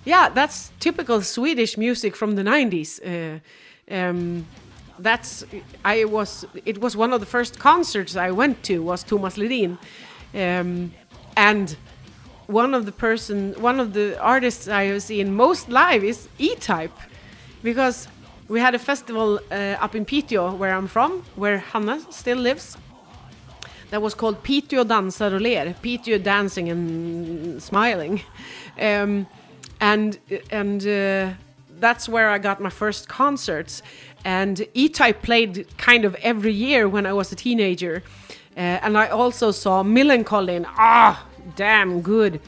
Yeah, that's typical Swedish music from the 90s. It was one of the first concerts I went to was Thomas Ledin. And one of the artists I have seen most live is E-Type, because we had a festival up in Piteå, where I'm from, where Hanna still lives. That was called Piteå dansar och ler, Piteå dancing and smiling, and that's where I got my first concerts. And E-Type played kind of every year when I was a teenager. And I also saw Millencolin. Damn good.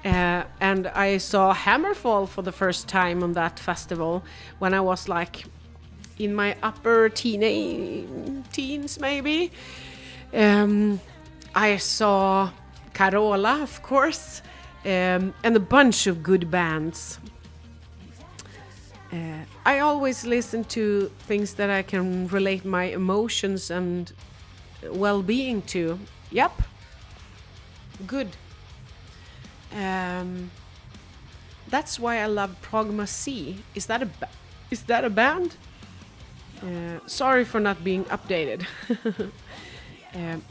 And I saw Hammerfall for the first time on that festival when I was like in my upper teens maybe. I saw Carola, of course, and a bunch of good bands. I always listen to things that I can relate my emotions and well-being to. Yep. Good. That's why I love Progma C. Is that a band? Sorry for not being updated.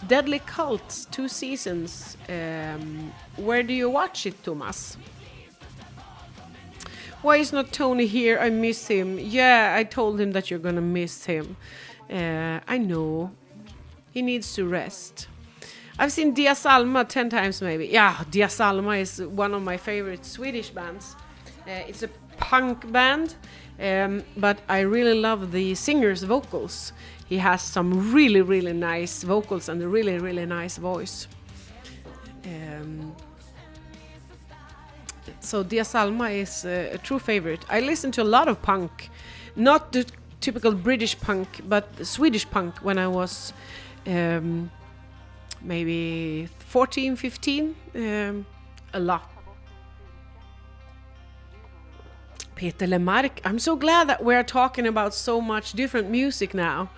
Deadly Cults, 2 seasons. Where do you watch it, Thomas? Why is not Tony here? I miss him. Yeah, I told him that you're gonna miss him. I know. He needs to rest. I've seen Dia Salma 10 times maybe. Yeah, Dia Salma is one of my favorite Swedish bands. It's a punk band, but I really love the singer's vocals. He has some really, really nice vocals and a really, really nice voice. So Dia Salma is a true favorite. I listen to a lot of punk, not the typical British punk, but Swedish punk when I was maybe 14, 15. A lot. Peter Lemark. I'm so glad that we're talking about so much different music now.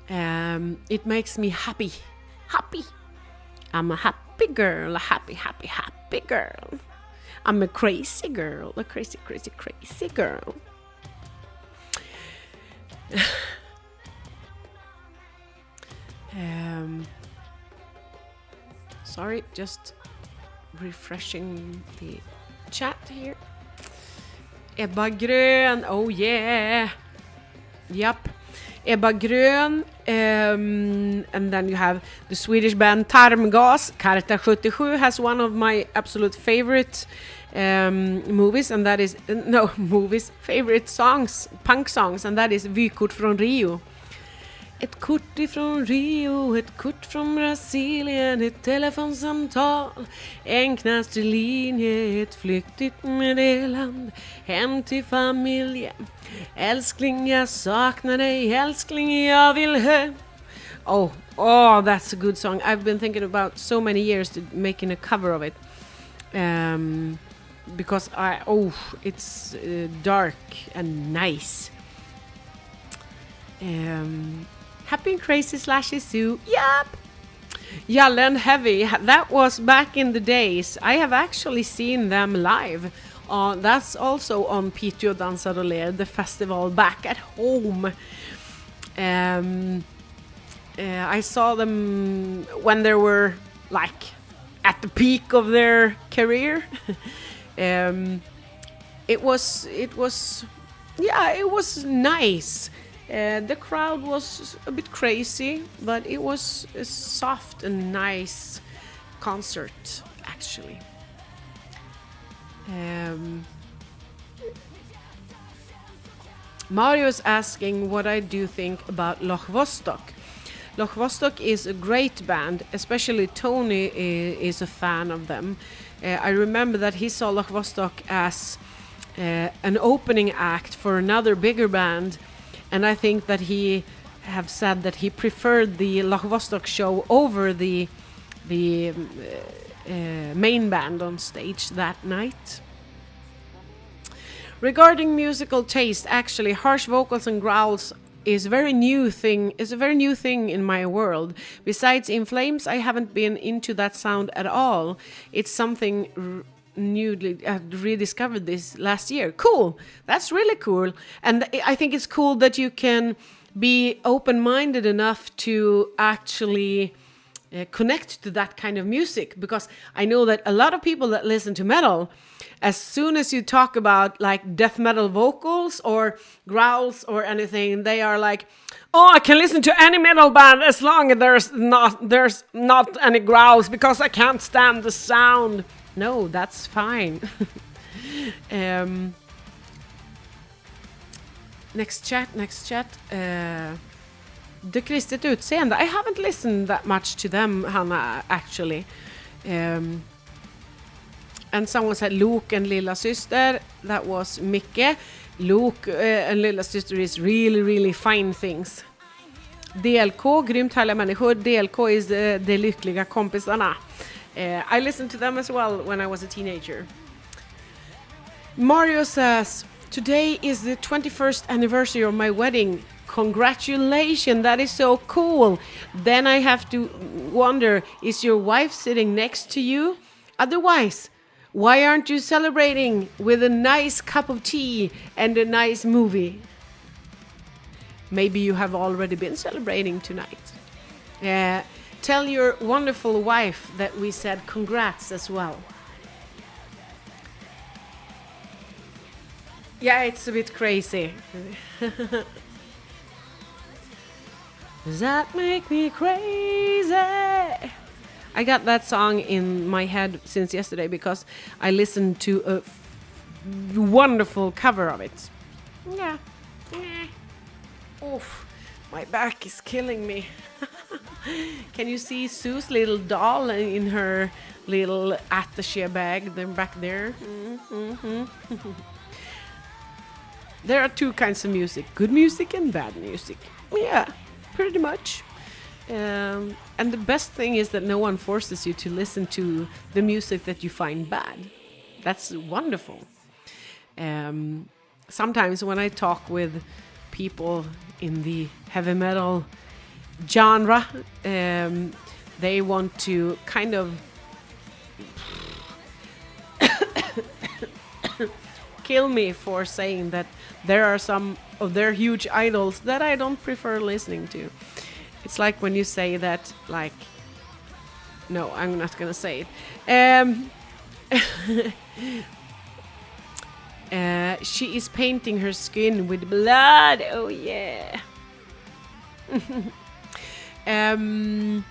It makes me happy. Happy. I'm a happy girl, a happy girl. I'm a crazy girl, a crazy girl. Sorry, just refreshing the chat here. Ebba Grön, oh yeah. Yep. Ebba Grön, and then you have the Swedish band Tarmgas. Karta 77 has one of my absolute favorite movies, and that is favorite songs, punk songs, and that is Vykort från Rio. Ett kort ifrån Rio, ett kort från Brasilien, ett telefonsamtal, en knastrig linje, ett flyktigt meddelande hem till familjen. Älskling, jag saknar dig, älskling, jag vill hem. Oh, that's a good song. I've been thinking about so many years to making a cover of it. Because it's dark and nice. Happy and Crazy Slashy Sue. Yep. Jalle and Heavy. That was back in the days. I have actually seen them live. That's also on Piteå Dansar och Ler, the festival back at home. I saw them when they were like at the peak of their career. It was nice. The crowd was a bit crazy, but it was a soft and nice concert, actually. Mario is asking what I do think about Loch Vostok. Loch Vostok is a great band, especially Tony is a fan of them. I remember that he saw Loch Vostok as an opening act for another bigger band, and I think that he have said that he preferred the Loch Vostok show over the main band on stage that night. Regarding musical taste, actually, harsh vocals and growls is a very new thing in my world. Besides In Flames, I haven't been into that sound at all. It's something newly rediscovered this last year. Cool. That's really cool. And I think it's cool that you can be open-minded enough to actually connect to that kind of music, because I know that a lot of people that listen to metal, as soon as you talk about like death metal vocals or growls or anything, they are like, oh, I can listen to any metal band as long as there's not any growls, because I can't stand the sound. No, that's fine. Next chat. The kristet utseende. I haven't listened that much to them, Hannah, actually. And someone said Luke and Lilla Syster. That was Micke. Luke and Lilla Syster is really, really fine things. DLK, grymt härliga människor. DLK is de lyckliga kompisarna. I listened to them as well when I was a teenager. Mario says, today is the 21st anniversary of my wedding. Congratulations, that is so cool. Then I have to wonder, is your wife sitting next to you? Otherwise, why aren't you celebrating with a nice cup of tea and a nice movie? Maybe you have already been celebrating tonight. Tell your wonderful wife that we said congrats as well. Yeah, it's a bit crazy. Does that make me crazy? I got that song in my head since yesterday because I listened to a wonderful cover of it. Yeah. Oof, my back is killing me. Can you see Sue's little doll in her little attaché bag? They're back there. Mm-hmm. There are two kinds of music, good music and bad music. Yeah, pretty much. And the best thing is that no one forces you to listen to the music that you find bad. That's wonderful. Sometimes when I talk with people in the heavy metal genre, they want to kind of kill me for saying that there are some of their huge idols that I don't prefer listening to. It's like when you say that, like, no, I'm not gonna say it. She is painting her skin with blood. Oh yeah. I'm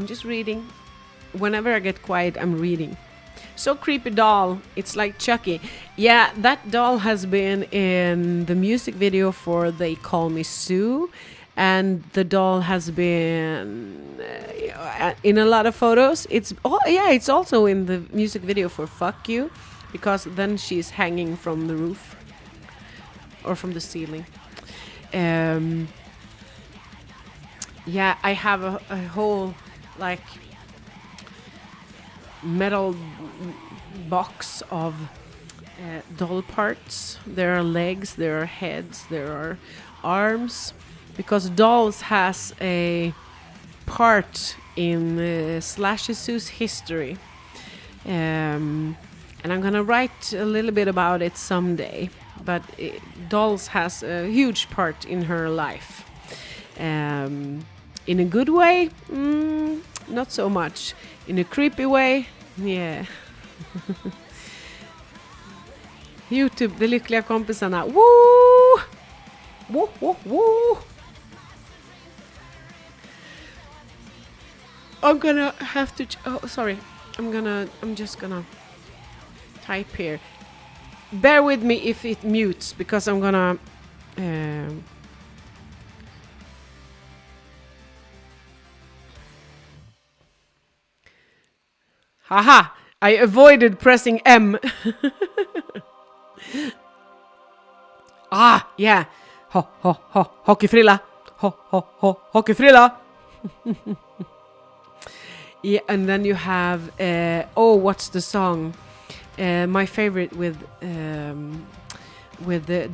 just reading. Whenever I get quiet, I'm reading. So creepy doll. It's like Chucky. Yeah, that doll has been in the music video for They Call Me Sue. And the doll has been in a lot of photos. It's also in the music video for Fuck You. Because then she's hanging from the roof. Or from the ceiling. Yeah, I have a whole like metal box of doll parts. There are legs, there are heads, there are arms, because dolls has a part in Slashisu's history, and I'm gonna write a little bit about it someday. But dolls has a huge part in her life. In a good way, not so much. In a creepy way, yeah. YouTube, de lyckliga kompisarna. Woo! Woo, woo, woo! I'm gonna have to... sorry. I'm just gonna type here. Bear with me if it mutes, because I'm gonna... Haha! I avoided pressing M. Yeah. Hockeyfrilla. Hockeyfrilla. Yeah, and then you have... what's the song? My favorite with the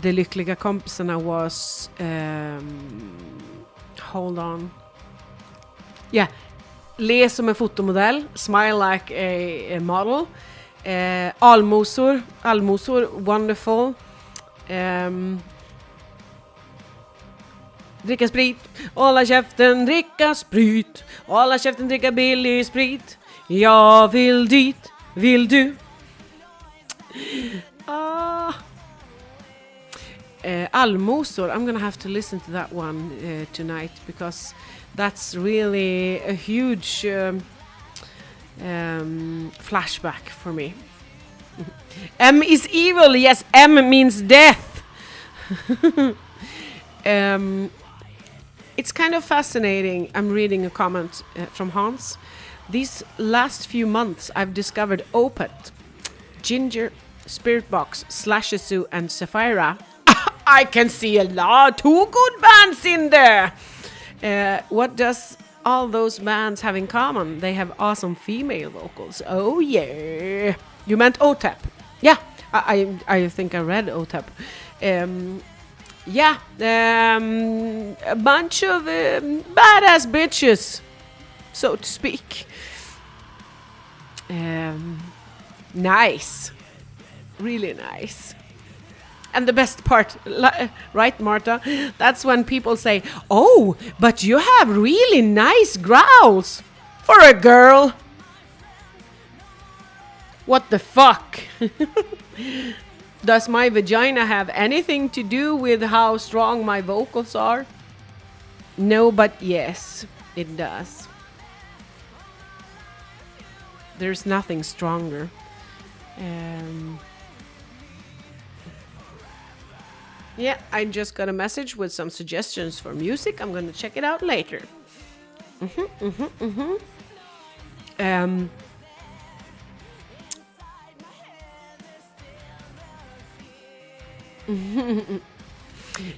lyckliga kompisarna was... hold on. Yeah. Le som en fotomodell. Smile like a model. Almosor, wonderful. Dricka sprit. Hålla käften, dricka sprit. Hålla käften, dricka billig sprit. Jag vill dit, vill du? Almosor. I'm gonna have to listen to that one tonight, because that's really a huge flashback for me. M is evil. Yes, M means death. It's kind of fascinating. I'm reading a comment from Hans. These last few months, I've discovered Opeth, Ginger, Spirit Box, Slashisu, and Sapphira. I can see a lot. 2 good bands in there. What does all those bands have in common? They have awesome female vocals. Oh yeah. You meant OTEP? Yeah, I think I read OTEP. Yeah, a bunch of badass bitches, so to speak. Nice, really nice. And the best part, right, Marta? That's when people say, "Oh, but you have really nice growls for a girl." What the fuck? Does my vagina have anything to do with how strong my vocals are? No, but yes, it does. There's nothing stronger. Yeah, I just got a message with some suggestions for music. I'm gonna check it out later.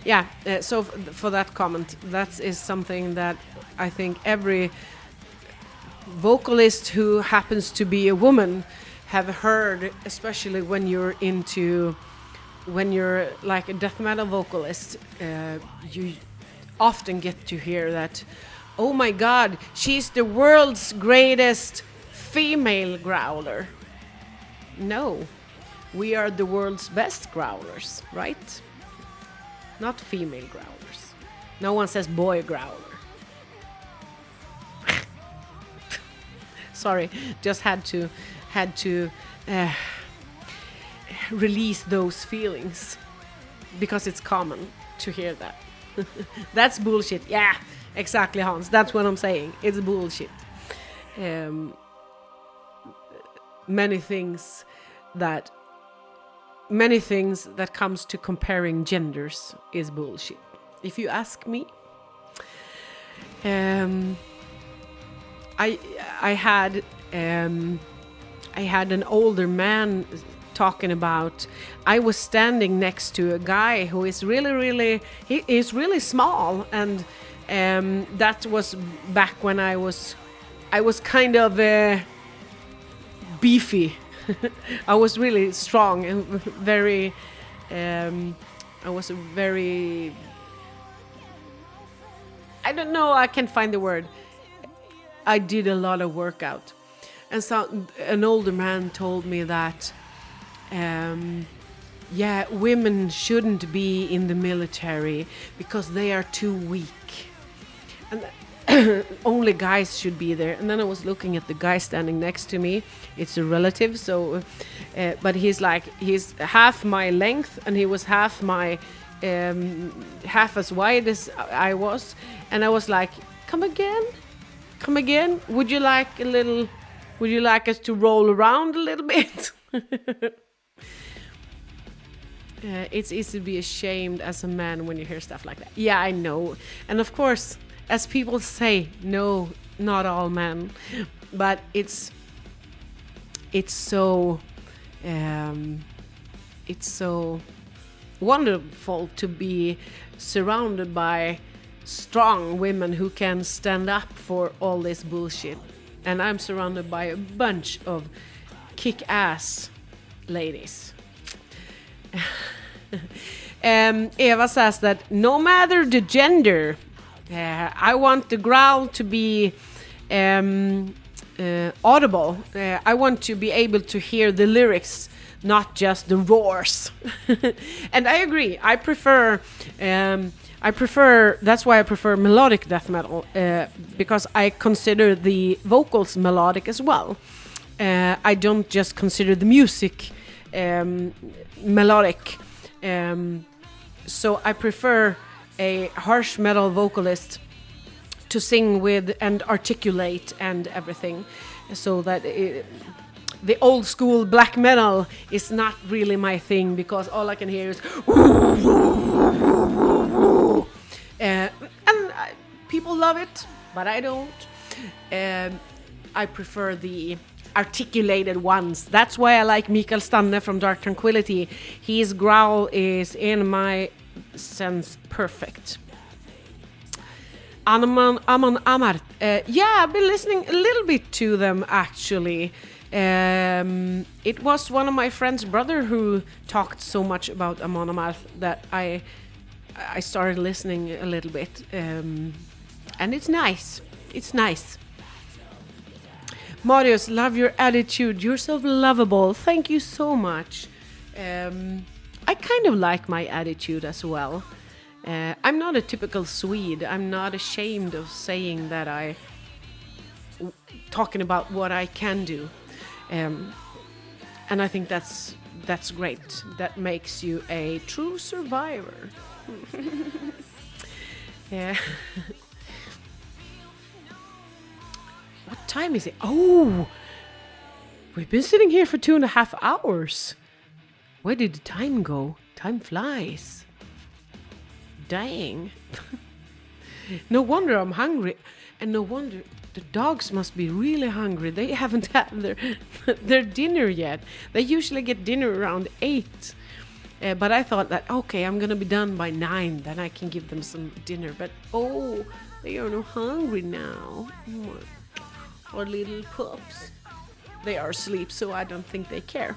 Yeah, so for that comment, that is something that I think every vocalist who happens to be a woman have heard, especially when you're like a death metal vocalist. You often get to hear that, oh my god, she's the world's greatest female growler. No. We are the world's best growlers, right? Not female growlers. No one says boy growler. Sorry, just had to release those feelings, because it's common to hear that. That's bullshit. Yeah, exactly, Hans. That's what I'm saying. It's bullshit. many things that comes to comparing genders is bullshit, if you ask me. I had an older man talking about, I was standing next to a guy who is really small, and that was back when I was kind of beefy. I was really strong and very I don't know, I can't find the word. I did a lot of workout. And so an older man told me that women shouldn't be in the military because they are too weak. And only guys should be there. And then I was looking at the guy standing next to me. It's a relative, so but he's half my length, and he was half as wide as I was. And I was like, come again? Would you like us to roll around a little bit? It's easy to be ashamed as a man when you hear stuff like that. Yeah, I know. And of course, as people say, no, not all men, but it's so wonderful to be surrounded by strong women who can stand up for all this bullshit. And I'm surrounded by a bunch of kick-ass ladies. Eva says that no matter the gender, I want the growl to be audible. I want to be able to hear the lyrics, not just the roars. And I agree. I prefer. That's why I prefer melodic death metal, because I consider the vocals melodic as well. I don't just consider the music melodic. So I prefer a harsh metal vocalist to sing with and articulate and everything, so that the old school black metal is not really my thing, because all I can hear is people love it, but I don't. I prefer the articulated ones. That's why I like Mikael Stanne from Dark Tranquillity. His growl is, in my sense, perfect. Aman Amart. Yeah, I've been listening a little bit to them, actually. It was one of my friend's brother who talked so much about Amon Amarth that I started listening a little bit. And it's nice. It's nice. Marius, love your attitude. You're so lovable. Thank you so much. I kind of like my attitude as well. I'm not a typical Swede. I'm not ashamed of saying that talking about what I can do. And I think that's great. That makes you a true survivor. Yeah. What time is it? Oh, we've been sitting here for 2.5 hours. Where did the time go? Time flies. Dang. No wonder I'm hungry. And no wonder the dogs must be really hungry. They haven't had their dinner yet. They usually get dinner around 8. But I thought that, okay, I'm going to be done by 9. Then I can give them some dinner. But, oh, they are not hungry now. Or little pups. They are asleep, so I don't think they care.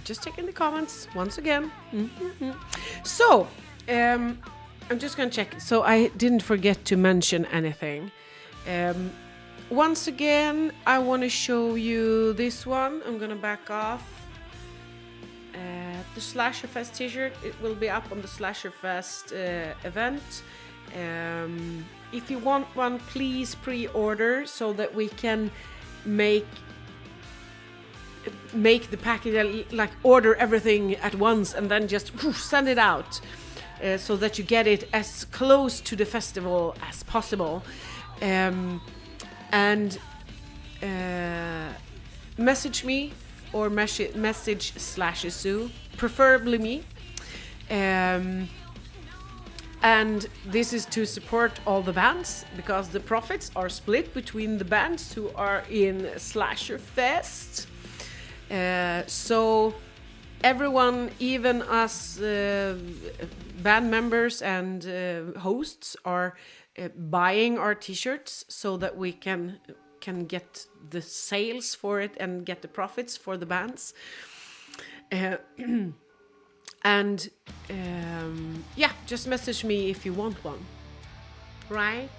Just checking the comments once again. Mm-hmm. So, I'm just gonna check. So I didn't forget to mention anything. Once again, I want to show you this one. I'm gonna back off. The Slasherfest t-shirt, it will be up on the Slasherfest event. If you want one, please pre-order so that we can make the package, like order everything at once and then just send it out. so that you get it as close to the festival as possible. And message me or message /Isu, preferably me. And this is to support all the bands, because the profits are split between the bands who are in Slasher Fest. So everyone, even us band members and hosts, are buying our t-shirts so that we can get the sales for it and get the profits for the bands. And yeah, just message me if you want one. Right?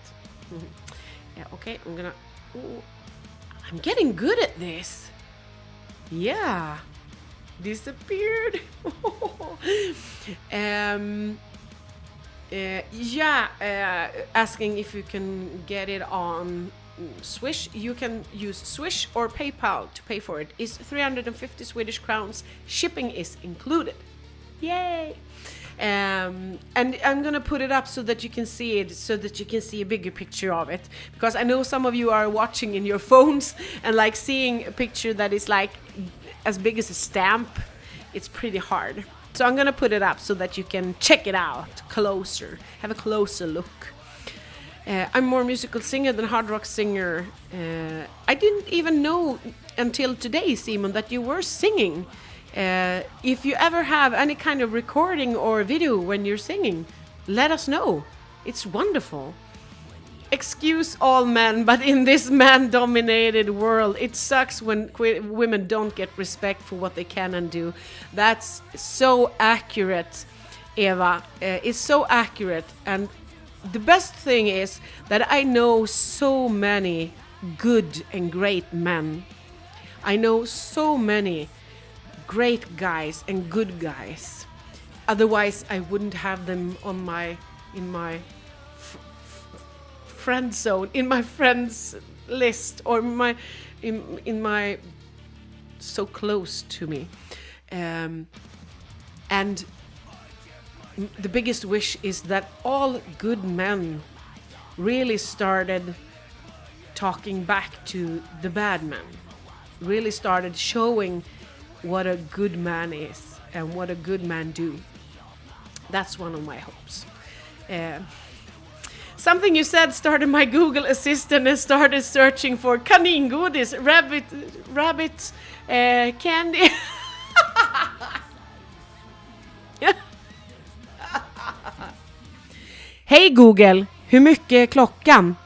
Yeah, okay, I'm getting good at this. Yeah. Disappeared. Asking if you can get it on Swish. You can use Swish or PayPal to pay for it. It's 350 Swedish crowns. Shipping is included. Yay! And I'm gonna put it up so that you can see it, so that you can see a bigger picture of it, because I know some of you are watching in your phones and like seeing a picture that is like as big as a stamp. It's pretty hard. So I'm gonna put it up so that you can check it out closer, have a closer look. I'm more musical singer than hard rock singer. I didn't even know until today, Simon, that you were singing. If you ever have any kind of recording or video when you're singing, let us know. It's wonderful. Excuse all men, but in this man-dominated world, it sucks when women don't get respect for what they can and do. That's so accurate, Eva. It's so accurate. And the best thing is that I know so many good and great men. I know so many great guys and good guys. Otherwise, I wouldn't have them on in my friend zone, in my friends list, or in my so close to me. And the biggest wish is that all good men really started talking back to the bad men, really started showing what a good man is and what a good man do. That's one of my hopes. Something you said started my Google Assistant and started searching for kaningodis, rabbit candy. Hej Google, hur mycket är klockan?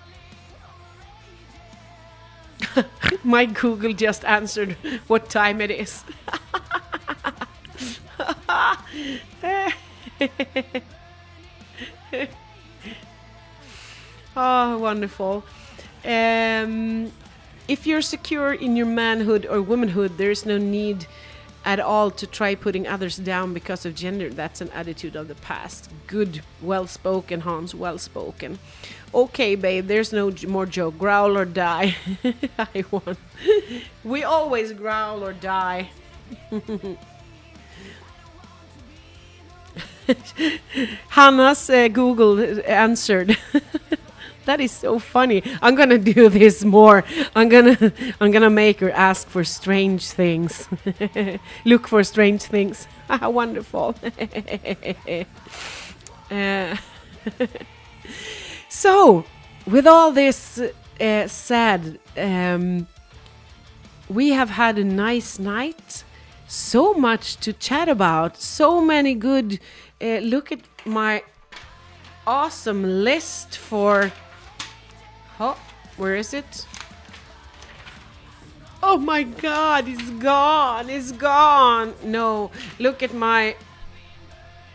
My Google just answered what time it is. Oh, wonderful. If you're secure in your manhood or womanhood, there is no need at all to try putting others down because of gender. That's an attitude of the past. Good, well-spoken, Hans, well-spoken. Okay, babe, there's no more joke. Growl or die. I won. We always growl or die. Hanna's Google answered. That is so funny. I'm gonna do this more. I'm gonna make her ask for strange things. Look for strange things. Wonderful. So, with all this said, we have had a nice night. So much to chat about. So many good. Look at my awesome list for. Oh, where is it? Oh my God, it's gone. It's gone. No, look at my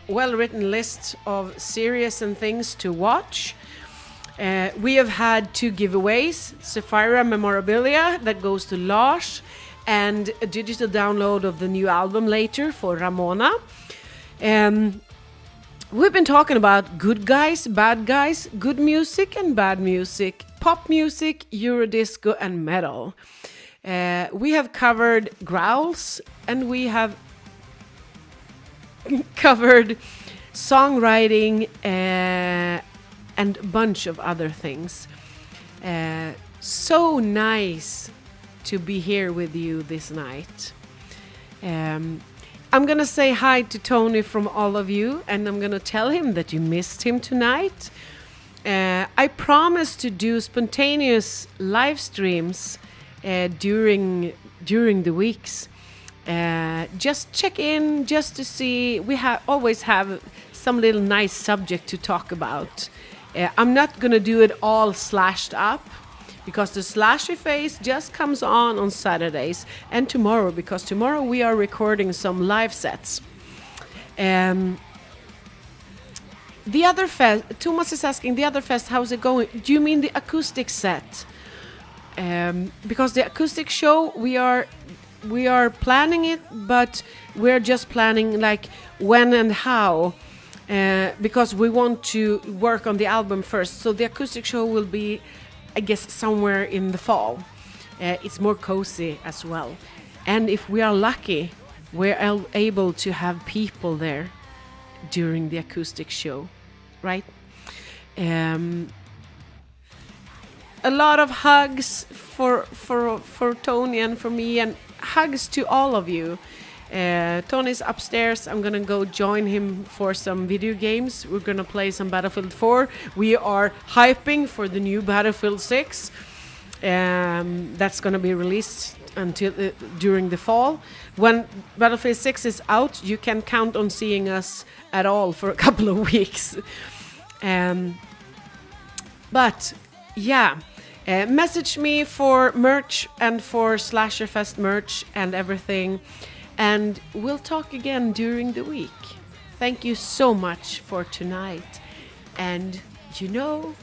well-written list of series and things to watch. We have had 2 giveaways. Sapphira Memorabilia that goes to Lars, and a digital download of the new album later for Ramona. We've been talking about good guys, bad guys, good music and bad music, pop music, Eurodisco and metal. We have covered growls, and we have covered songwriting, and a bunch of other things. So nice to be here with you this night. I'm gonna say hi to Tony from all of you, and I'm gonna tell him that you missed him tonight. I promise to do spontaneous live streams during the weeks. Just check in, just to see. We always have some little nice subject to talk about. I'm not gonna do it all slashed up, because the slashy phase just comes on Saturdays and tomorrow, because tomorrow we are recording some live sets. The other fest, Thomas is asking, the other fest, how's it going? Do you mean the acoustic set? Because the acoustic show, we are planning it, but we're just planning like when and how, because we want to work on the album first. So the acoustic show will be, I guess, somewhere in the fall. It's more cozy as well. And if we are lucky, we're able to have people there during the acoustic show, right? A lot of hugs for Tony and for me, and hugs to all of you. Tony's upstairs. I'm gonna go join him for some video games. We're gonna play some Battlefield 4. We are hyping for the new Battlefield 6. That's gonna be released until during the fall. When Battlefield 6 is out, you can count on seeing us at all for a couple of weeks. But yeah, message me for merch and for Slasherfest merch and everything. And we'll talk again during the week. Thank you so much for tonight. And you know,